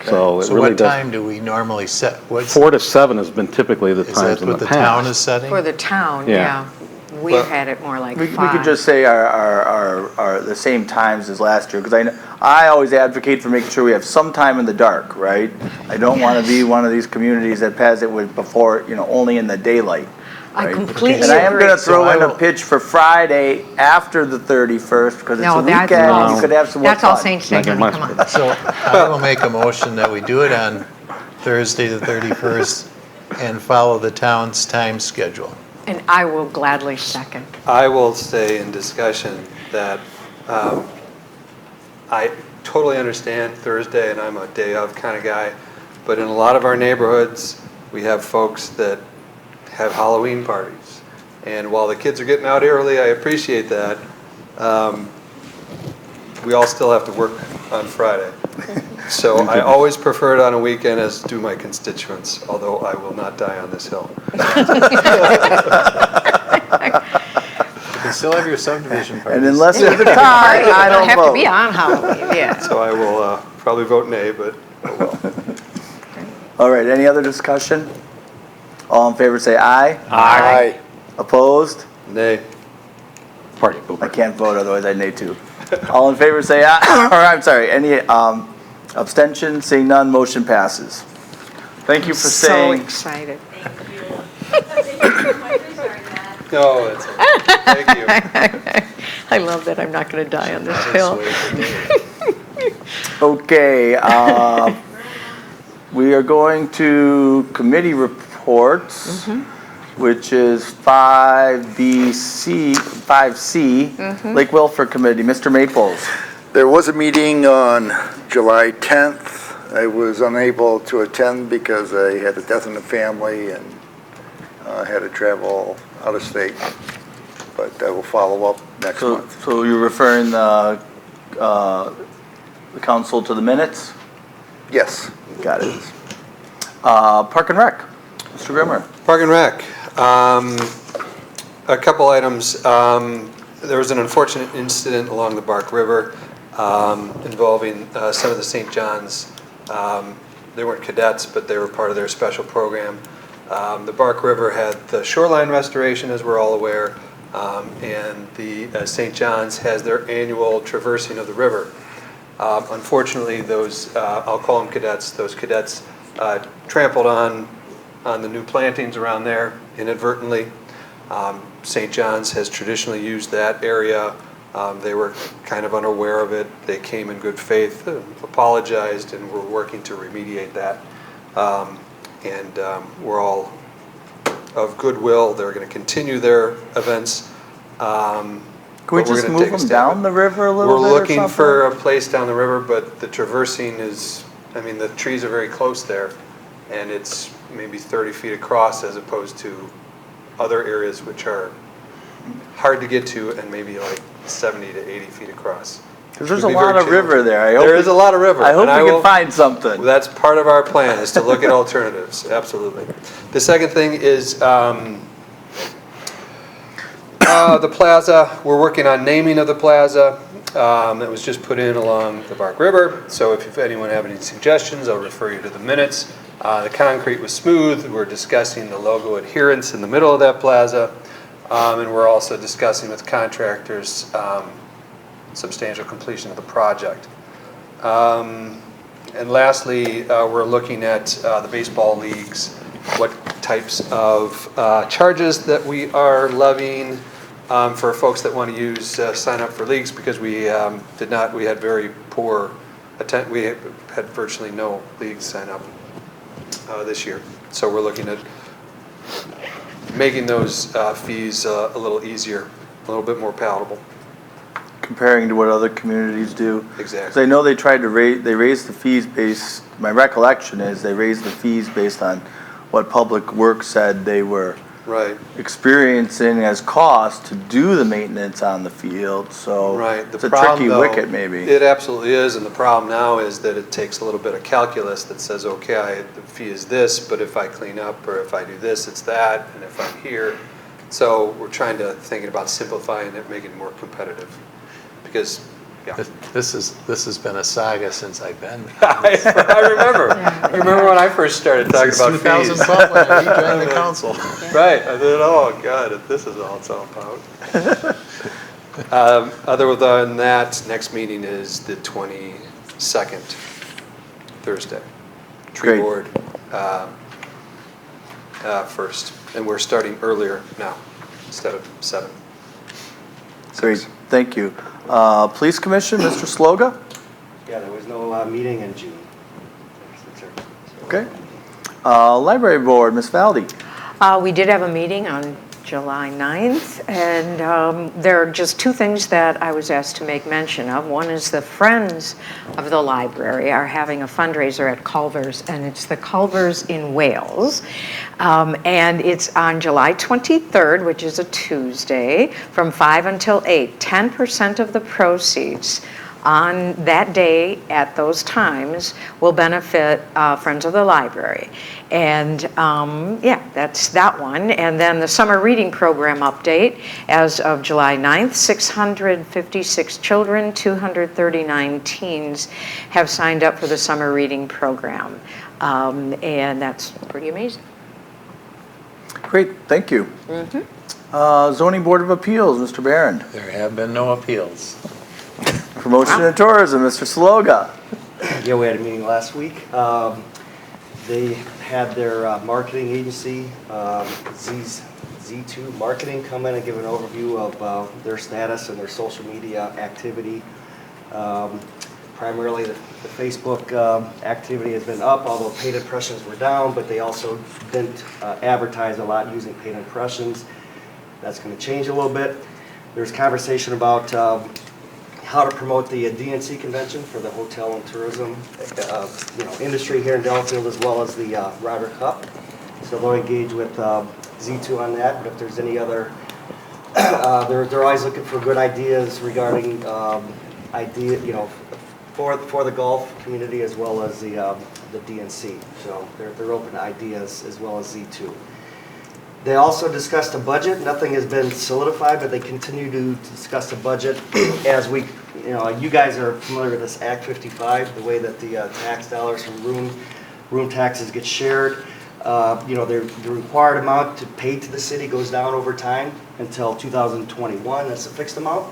So it so really what does. time do we normally set? 4 to 7 has been typically the Is times that in the what the past. town is setting? For the town, Yeah. yeah. We've had it more like we 5. could just say are the same times as last year, because I always advocate for making sure we have some time in the dark, right? I don't want to be one of these communities that has it with before, only in the daylight. I right? completely And I am agree. going to throw So I in a will- pitch for Friday after the 31st, because it's a No, that's weekend, all, you could have some more that's all fun. St. Stephen, much come on. So I will make a motion that we do it on Thursday, the 31st, and follow the town's time schedule. And I will gladly second. I will say in discussion that I totally understand Thursday, and I'm a day of kind of guy, but in a lot of our neighborhoods, we have folks that have Halloween parties. And while the kids are getting out early, I appreciate that. We all still have to work on Friday. So I always prefer it on a weekend, as do my constituents, although I will not die on this hill. You can still have your subdivision parties. And unless You it's could a have a party, tie, you I don't don't have to vote. be on Halloween, yeah. So I will probably vote nay, but oh well. All right, any other discussion? All in favor say aye. Aye. Opposed? Nay. Party I pooper. can't vote, otherwise I nay too. All in favor say aye, or I'm sorry, any abstention? Seeing none, motion passes. Thank you for So staying. excited. No, it's okay. Thank you. I love that I'm not going to die on this hill. Okay, we are going to committee reports, which is 5C, Lake Wilford Committee. Mr. Maples. There was a meeting on July 10th. I was unable to attend because I had a death in the family and had to travel out of state. But I will follow up next month. So you're referring the council to the minutes? Yes. Got it. Park and Rec. Mr. Grimmer. Park and Rec. A couple items. There was an unfortunate incident along the Bark River involving some of the St. John's. They weren't cadets, but they were part of their special program. The Bark River had the shoreline restoration, as we're all aware, and the St. John's has their annual traversing of the river. Unfortunately, those, I'll call them cadets, those cadets trampled on the new plantings around there inadvertently. St. John's has traditionally used that area. They were kind of unaware of it. They came in good faith, apologized, and we're working to remediate that. We're all of goodwill. They're going to continue their events. Can we just move them down the river a little bit? We're looking for a place down the river, but the traversing is, I mean, the trees are very close there, and it's maybe 30 feet across as opposed to other areas which are hard to get to and maybe like 70 to 80 feet across. Because there's a lot of river there. There is a lot of river. I hope we can find something. That's part of our plan, is to look at alternatives, absolutely. The second thing is the plaza. We're working on naming of the plaza. It was just put in along the Bark River, so if anyone have any suggestions, I'll refer you to the minutes. The concrete was smooth. We're discussing the logo adherence in the middle of that plaza, and we're also discussing with contractors substantial completion of the project. And lastly, we're looking at the baseball leagues, what types of charges that we are levying for folks that want to use sign up for leagues, because we had very poor we had virtually no leagues sign up this year. So we're looking at making those fees a little easier, a little bit more palatable. Comparing to what other communities do. Exactly. Because I know they tried to raise the fees based, my recollection is they raised the fees based on what Public Works said they were experiencing as cost to do the maintenance on the field. So it's a tricky wicket maybe. It absolutely is, and the problem now is that it takes a little bit of calculus that says, okay, the fee is this, but if I clean up or if I do this, it's that, and if I'm here. So we're thinking about simplifying it, making it more competitive. Because, yeah. This has been a saga since I've been. I remember. I remember when I first started talking about fees. 2012 when I rejoined the council. Right. I thought, oh God, if this is all it's all about. Other than that, next meeting is the 22nd, Thursday. Tree board first, and we're starting earlier now instead of 7. Great. Thank you. Police Commission, Mr. Sloga? Yeah, there was no meeting in June. Okay. Library Board, Ms. Valdi. We did have a meeting on July 9th, and there are just two things that I was asked to make mention of. One is the Friends of the Library are having a fundraiser at Culver's, and it's the Culver's in Wales. And it's on July 23rd, which is a Tuesday, from 5 until 8. 10% of the proceeds on that day at those times will benefit Friends of the Library. And yeah, that's that one. And then the summer reading program update. As of July 9th, 656 children, 239 teens have signed up for the summer reading program. And that's pretty amazing. Great, thank you. Zoning Board of Appeals, Mr. Barron. There have been no appeals. Promotion and Tourism, Mr. Sloga. Yeah, we had a meeting last week. They had their marketing agency, Z2 Marketing, come in and give an overview of their status and their social media activity. Primarily the Facebook activity has been up, although paid impressions were down, but they also didn't advertise a lot using paid impressions. That's going to change a little bit. There's conversation about how to promote the DNC convention for the hotel and tourism industry here in Delafield, as well as the Ryder Cup. So they'll engage with Z2 on that. But if there's any other, they're always looking for good ideas regarding for the golf community as well as the DNC. So they're open to ideas as well as Z2. They also discussed a budget. Nothing has been solidified, but they continue to discuss the budget as we, you guys are familiar with this Act 55, the way that the tax dollars from room taxes get shared. The required amount to pay to the city goes down over time until 2021. That's a fixed amount.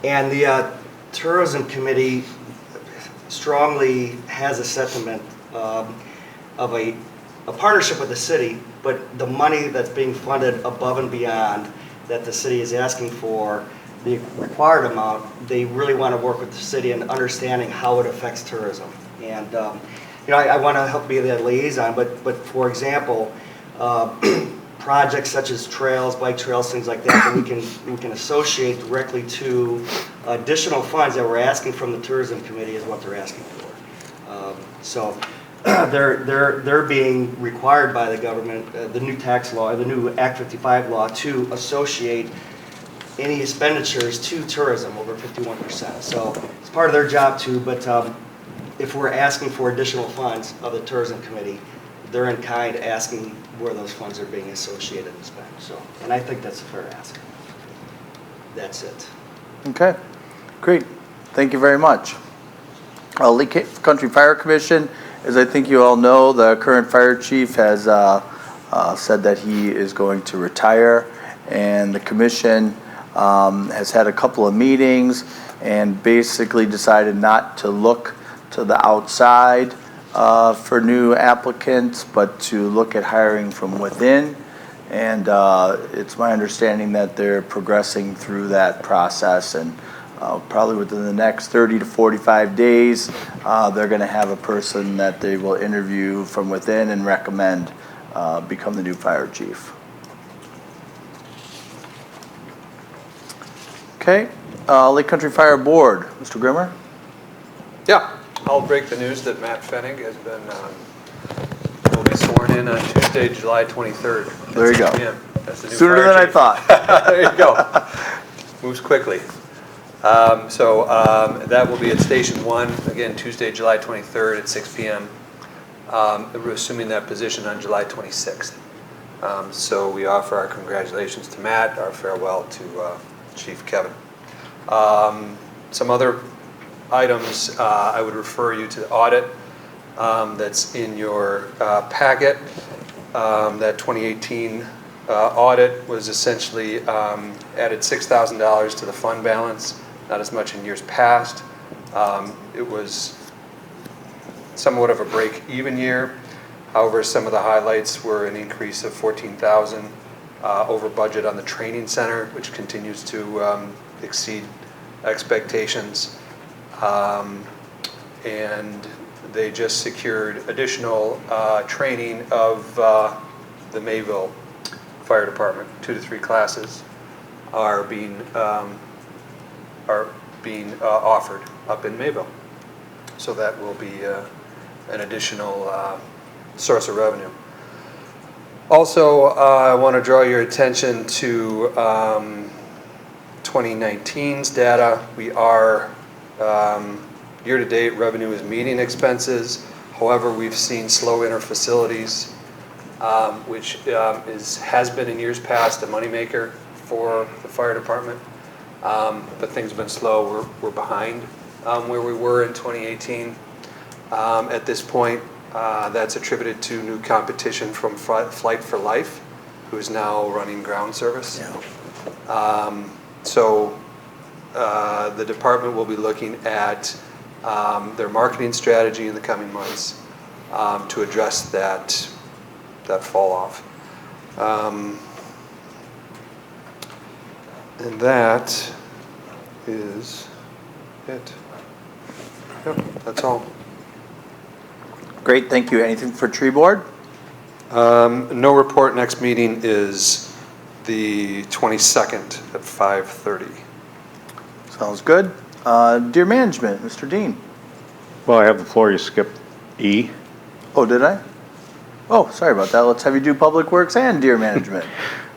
And the Tourism Committee strongly has a sentiment of a partnership with the city, but the money that's being funded above and beyond that the city is asking for, the required amount, they really want to work with the city in understanding how it affects tourism. And I want to help be the liaison, but for example, projects such as trails, bike trails, things like that we can associate directly to additional funds that we're asking from the Tourism Committee is what they're asking for. So they're being required by the government, the new tax law, the new Act 55 law, to associate any expenditures to tourism over 51%. So it's part of their job too, but if we're asking for additional funds of the Tourism Committee, they're in kind asking where those funds are being associated and spent. So, and I think that's a fair ask. That's it. Okay, great. Thank you very much. Lee Country Fire Commission, as I think you all know, the current fire chief has said that he is going to retire, and the commission has had a couple of meetings and basically decided not to look to the outside for new applicants, but to look at hiring from within. And it's my understanding that they're progressing through that process, and probably within the next 30 to 45 days, they're going to have a person that they will interview from within and recommend become the new fire chief. Okay, Lake Country Fire Board, Mr. Grimmer? Yeah, I'll break the news that Matt Fennig has been, will be sworn in on Tuesday, July 23rd. There you go. That's the new Sooner fire than I chief. thought. There you go. Moves quickly. So that will be at Station 1, again, Tuesday, July 23rd at 6 p.m. We're assuming that position on July 26th. So we offer our congratulations to Matt, our farewell to Chief Kevin. Some other items, I would refer you to the audit that's in your packet. That 2018 audit was essentially added $6,000 to the fund balance, not as much in years past. It was somewhat of a break-even year. However, some of the highlights were an increase of $14,000 over budget on the training center, which continues to exceed expectations. And they just secured additional training of the Mayville Fire Department. 2 to 3 classes are being offered up in Mayville. So that will be an additional source of revenue. Also, I want to draw your attention to 2019's data. We are, year-to-date, revenue is meeting expenses. However, we've seen slow inter-facilities, which has been in years past a moneymaker for the fire department. But things have been slow. We're behind where we were in 2018. At this point, that's attributed to new competition from Flight for Life, who is now running ground service. Yeah. So the department will be looking at their marketing strategy in the coming months to address that fall off. And that is it. Yep, that's all. Great, thank you. Anything for tree board? No report. Next meeting is the 22nd at 5:30. Sounds good. Deer management, Mr. Dean. Well, I have the floor. You skipped E. Oh, did I? Oh, sorry about that. Let's have you do public works and deer management.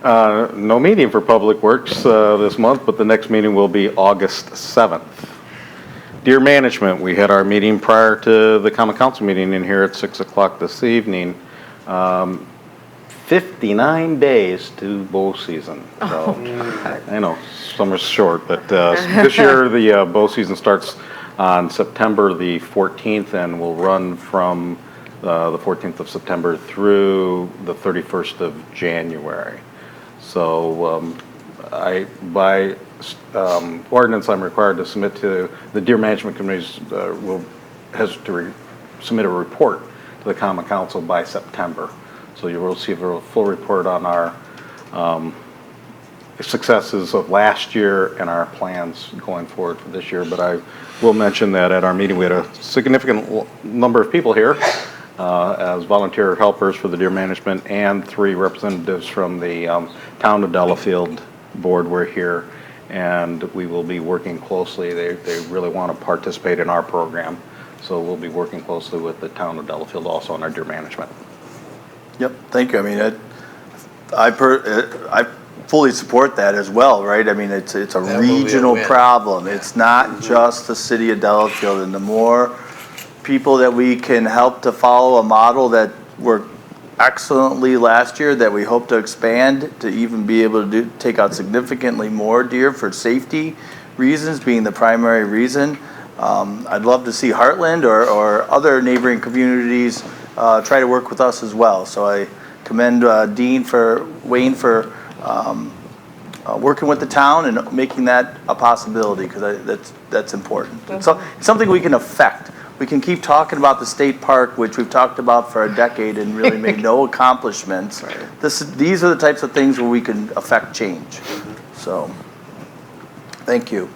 No meeting for Public Works this month, but the next meeting will be August 7th. Deer management, we had our meeting prior to the common council meeting in here at 6 o'clock this evening. 59 days to bow season. So, I know, summer's short, but this year the bow season starts on September the 14th and will run from the 14th of September through the 31st of January. So by ordinance, I'm required to submit to the Deer Management Committee has to submit a report to the Common Council by September. So you will receive a full report on our successes of last year and our plans going forward for this year. But I will mention that at our meeting we had a significant number of people here as volunteer helpers for the deer management, and 3 representatives from the town of Delafield board were here, and we will be working closely. They really want to participate in our program, so we'll be working closely with the town of Delafield also on our deer management. Yep, thank you. I mean, I fully support that as well, right? I mean, it's a regional problem. It's not just the city of Delafield, and the more people that we can help to follow a model that worked excellently last year, that we hope to expand to even be able to take out significantly more deer for safety reasons being the primary reason. I'd love to see Heartland or other neighboring communities try to work with us as well. So I commend Wayne for working with the town and making that a possibility, because that's important. It's something we can affect. We can keep talking about the state park, which we've talked about for a decade and really made no accomplishments. These are the types of things where we can affect change. So, thank you.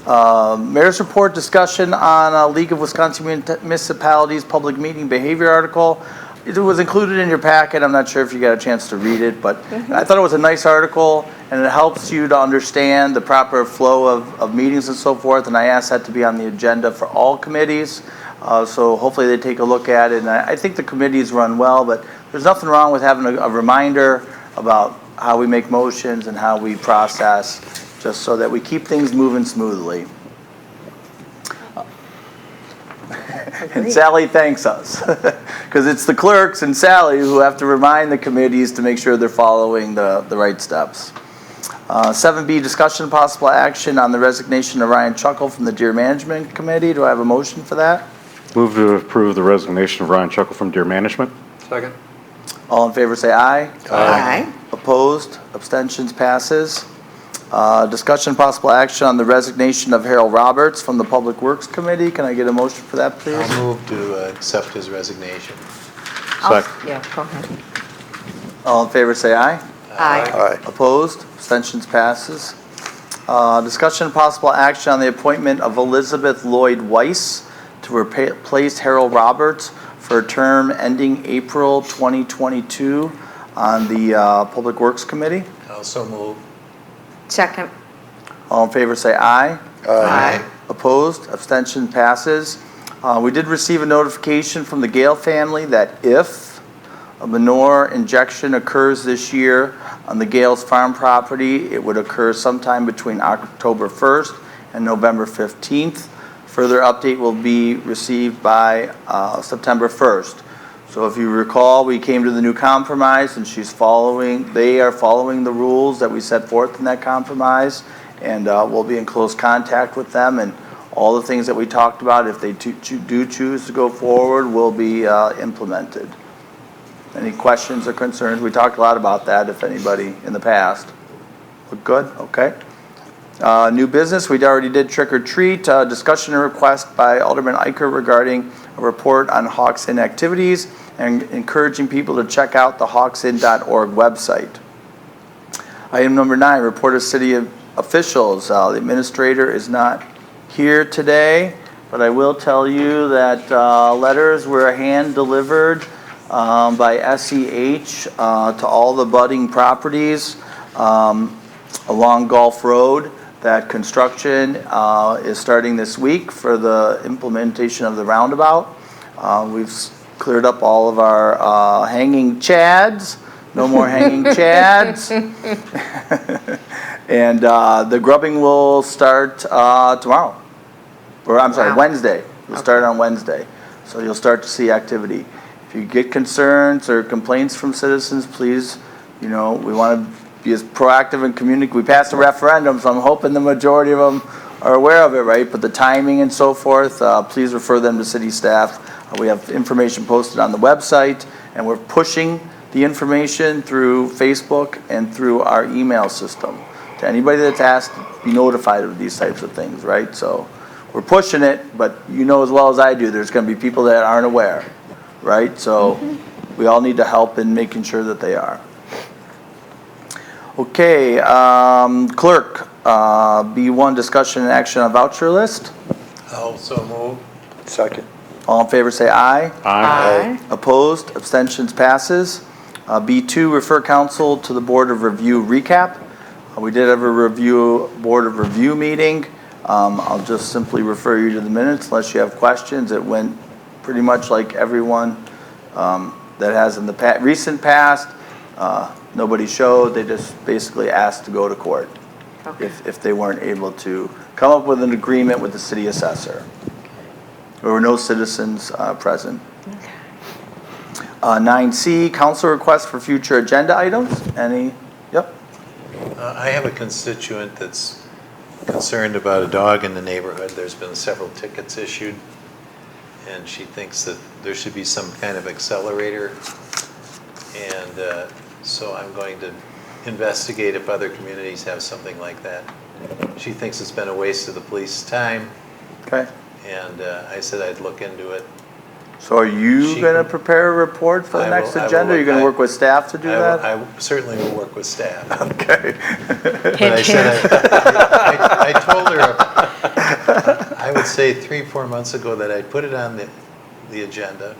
Mayor's report discussion on League of Wisconsin Municipalities public meeting behavior article. It was included in your packet. I'm not sure if you got a chance to read it, but I thought it was a nice article, and it helps you to understand the proper flow of meetings and so forth, and I asked that to be on the agenda for all committees, so hopefully they take a look at it. And I think the committees run well, but there's nothing wrong with having a reminder about how we make motions and how we process, just so that we keep things moving smoothly. And Sally thanks us, because it's the clerks and Sally who have to remind the committees to make sure they're following the right steps. 7B, discussion and possible action on the resignation of Ryan Chuckle from the Deer Management Committee. Do I have a motion for that? Move to approve the resignation of Ryan Chuckle from Deer Management. Second. All in favor say aye. Aye. Opposed? Abstentions? Passes. Discussion and possible action on the resignation of Harold Roberts from the Public Works Committee. Can I get a motion for that, please? I'll move to accept his resignation. Yeah, go ahead. All in favor say aye. Aye. Opposed? Abstentions? Passes. Discussion and possible action on the appointment of Elizabeth Lloyd Weiss to replace Harold Roberts for a term ending April 2022 on the Public Works Committee. Also move. Second. All in favor say aye. Aye. Opposed? Abstention? Passes. We did receive a notification from the Gale family that if a manure injection occurs this year on the Gale's farm property, it would occur sometime between October 1st and November 15th. Further update will be received by September 1st. So if you recall, we came to the new compromise, and they are following the rules that we set forth in that compromise, and we'll be in close contact with them, and all the things that we talked about, if they do choose to go forward, will be implemented. Any questions or concerns? We talked a lot about that, if anybody in the past. Look good? Okay. New business, we already did trick or treat. Discussion and request by Alderman Eicher regarding a report on Hawks Inn activities and encouraging people to check out the hawksin.org website. Item number 9, report of city officials. The administrator is not here today, but I will tell you that letters were hand delivered by SEH to all the budding properties along Gulf Road. That construction is starting this week for the implementation of the roundabout. We've cleared up all of our hanging chads. No more hanging chads. And the grubbing will start tomorrow. or I'm sorry, Wow. Wednesday. We'll start on Wednesday. So you'll start to see activity. If you get concerns or complaints from citizens, please, we want to be as proactive and communicate. We passed a referendum, so I'm hoping the majority of them are aware of it, right? But the timing and so forth, please refer them to city staff. We have information posted on the website, and we're pushing the information through Facebook and through our email system to anybody that's asked to be notified of these types of things, right? So we're pushing it, but you know as well as I do, there's going to be people that aren't aware, right? So we all need to help in making sure that they are. Okay, clerk, B1, discussion and action on voucher list. Also move. Second. All in favor say aye. Aye. Opposed, abstentions, passes. B2, refer council to the Board of Review recap. We did have a Board of Review meeting. I'll just simply refer you to the minutes unless you have questions. It went pretty much like everyone that has in the recent past. Nobody showed. They just basically asked to go to court if they weren't able to come up with an agreement with the city assessor. There were no citizens present. 9C, council requests for future agenda items. Any? Yep. I have a constituent that's concerned about a dog in the neighborhood. There's been several tickets issued, and she thinks that there should be some kind of accelerator. And so I'm going to investigate if other communities have something like that. She thinks it's been a waste of the police's time. Okay. And I said I'd look into it. So are you going to prepare a report for the next agenda? Are you going to work with staff to do that? I certainly will work with staff. Okay. But I said, I told her, I would say 3-4 months ago that I'd put it on the agenda,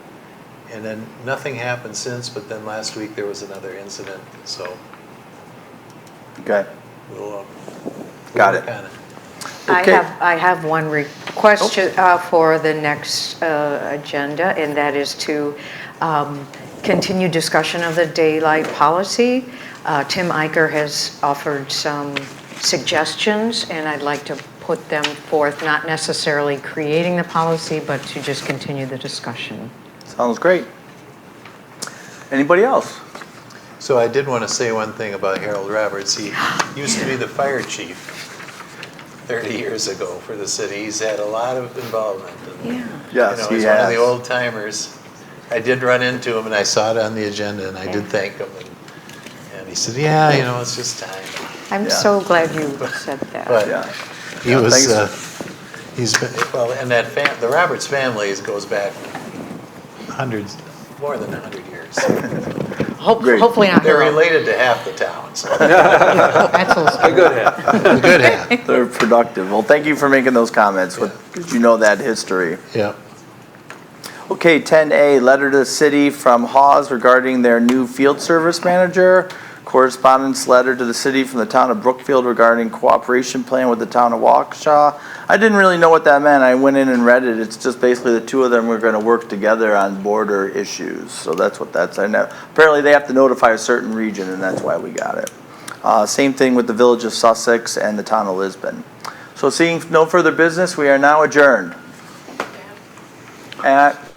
and then nothing happened since, but then last week there was another incident, so. Okay. We'll Got it. work on it. Okay. I have one request for the next agenda, and that is to continue discussion of the daylight policy. Tim Eicher has offered some suggestions, and I'd like to put them forth, not necessarily creating the policy, but to just continue the discussion. Sounds great. Anybody else? So I did want to say one thing about Harold Roberts. He used to be the fire chief 30 years ago for the city. He's had a lot of involvement. And, Yes, he he's one of has. the old timers. I did run into him, and I saw it on the agenda, and I did thank him. And he said, yeah, it's just time. I'm so glad you said that. But he Yeah, was, thanks. he's been, well, and that the Roberts family goes back more than 100 years. Hopefully not They're Harold. related to half the town. So. That's A good half. A good half. They're productive. Well, thank you for making those comments. Did you know that history? Yeah. Okay, 10A, letter to the city from Hawes regarding their new field service manager. Correspondence letter to the city from the town of Brookfield regarding cooperation plan with the town of Waukesha. I didn't really know what that meant. I went in and read it. It's just basically the two of them were going to work together on border issues. So that's what that's. Apparently they have to notify a certain region, and that's why we got it. Same thing with the village of Sussex and the town of Lisbon. So seeing no further business, we are now adjourned at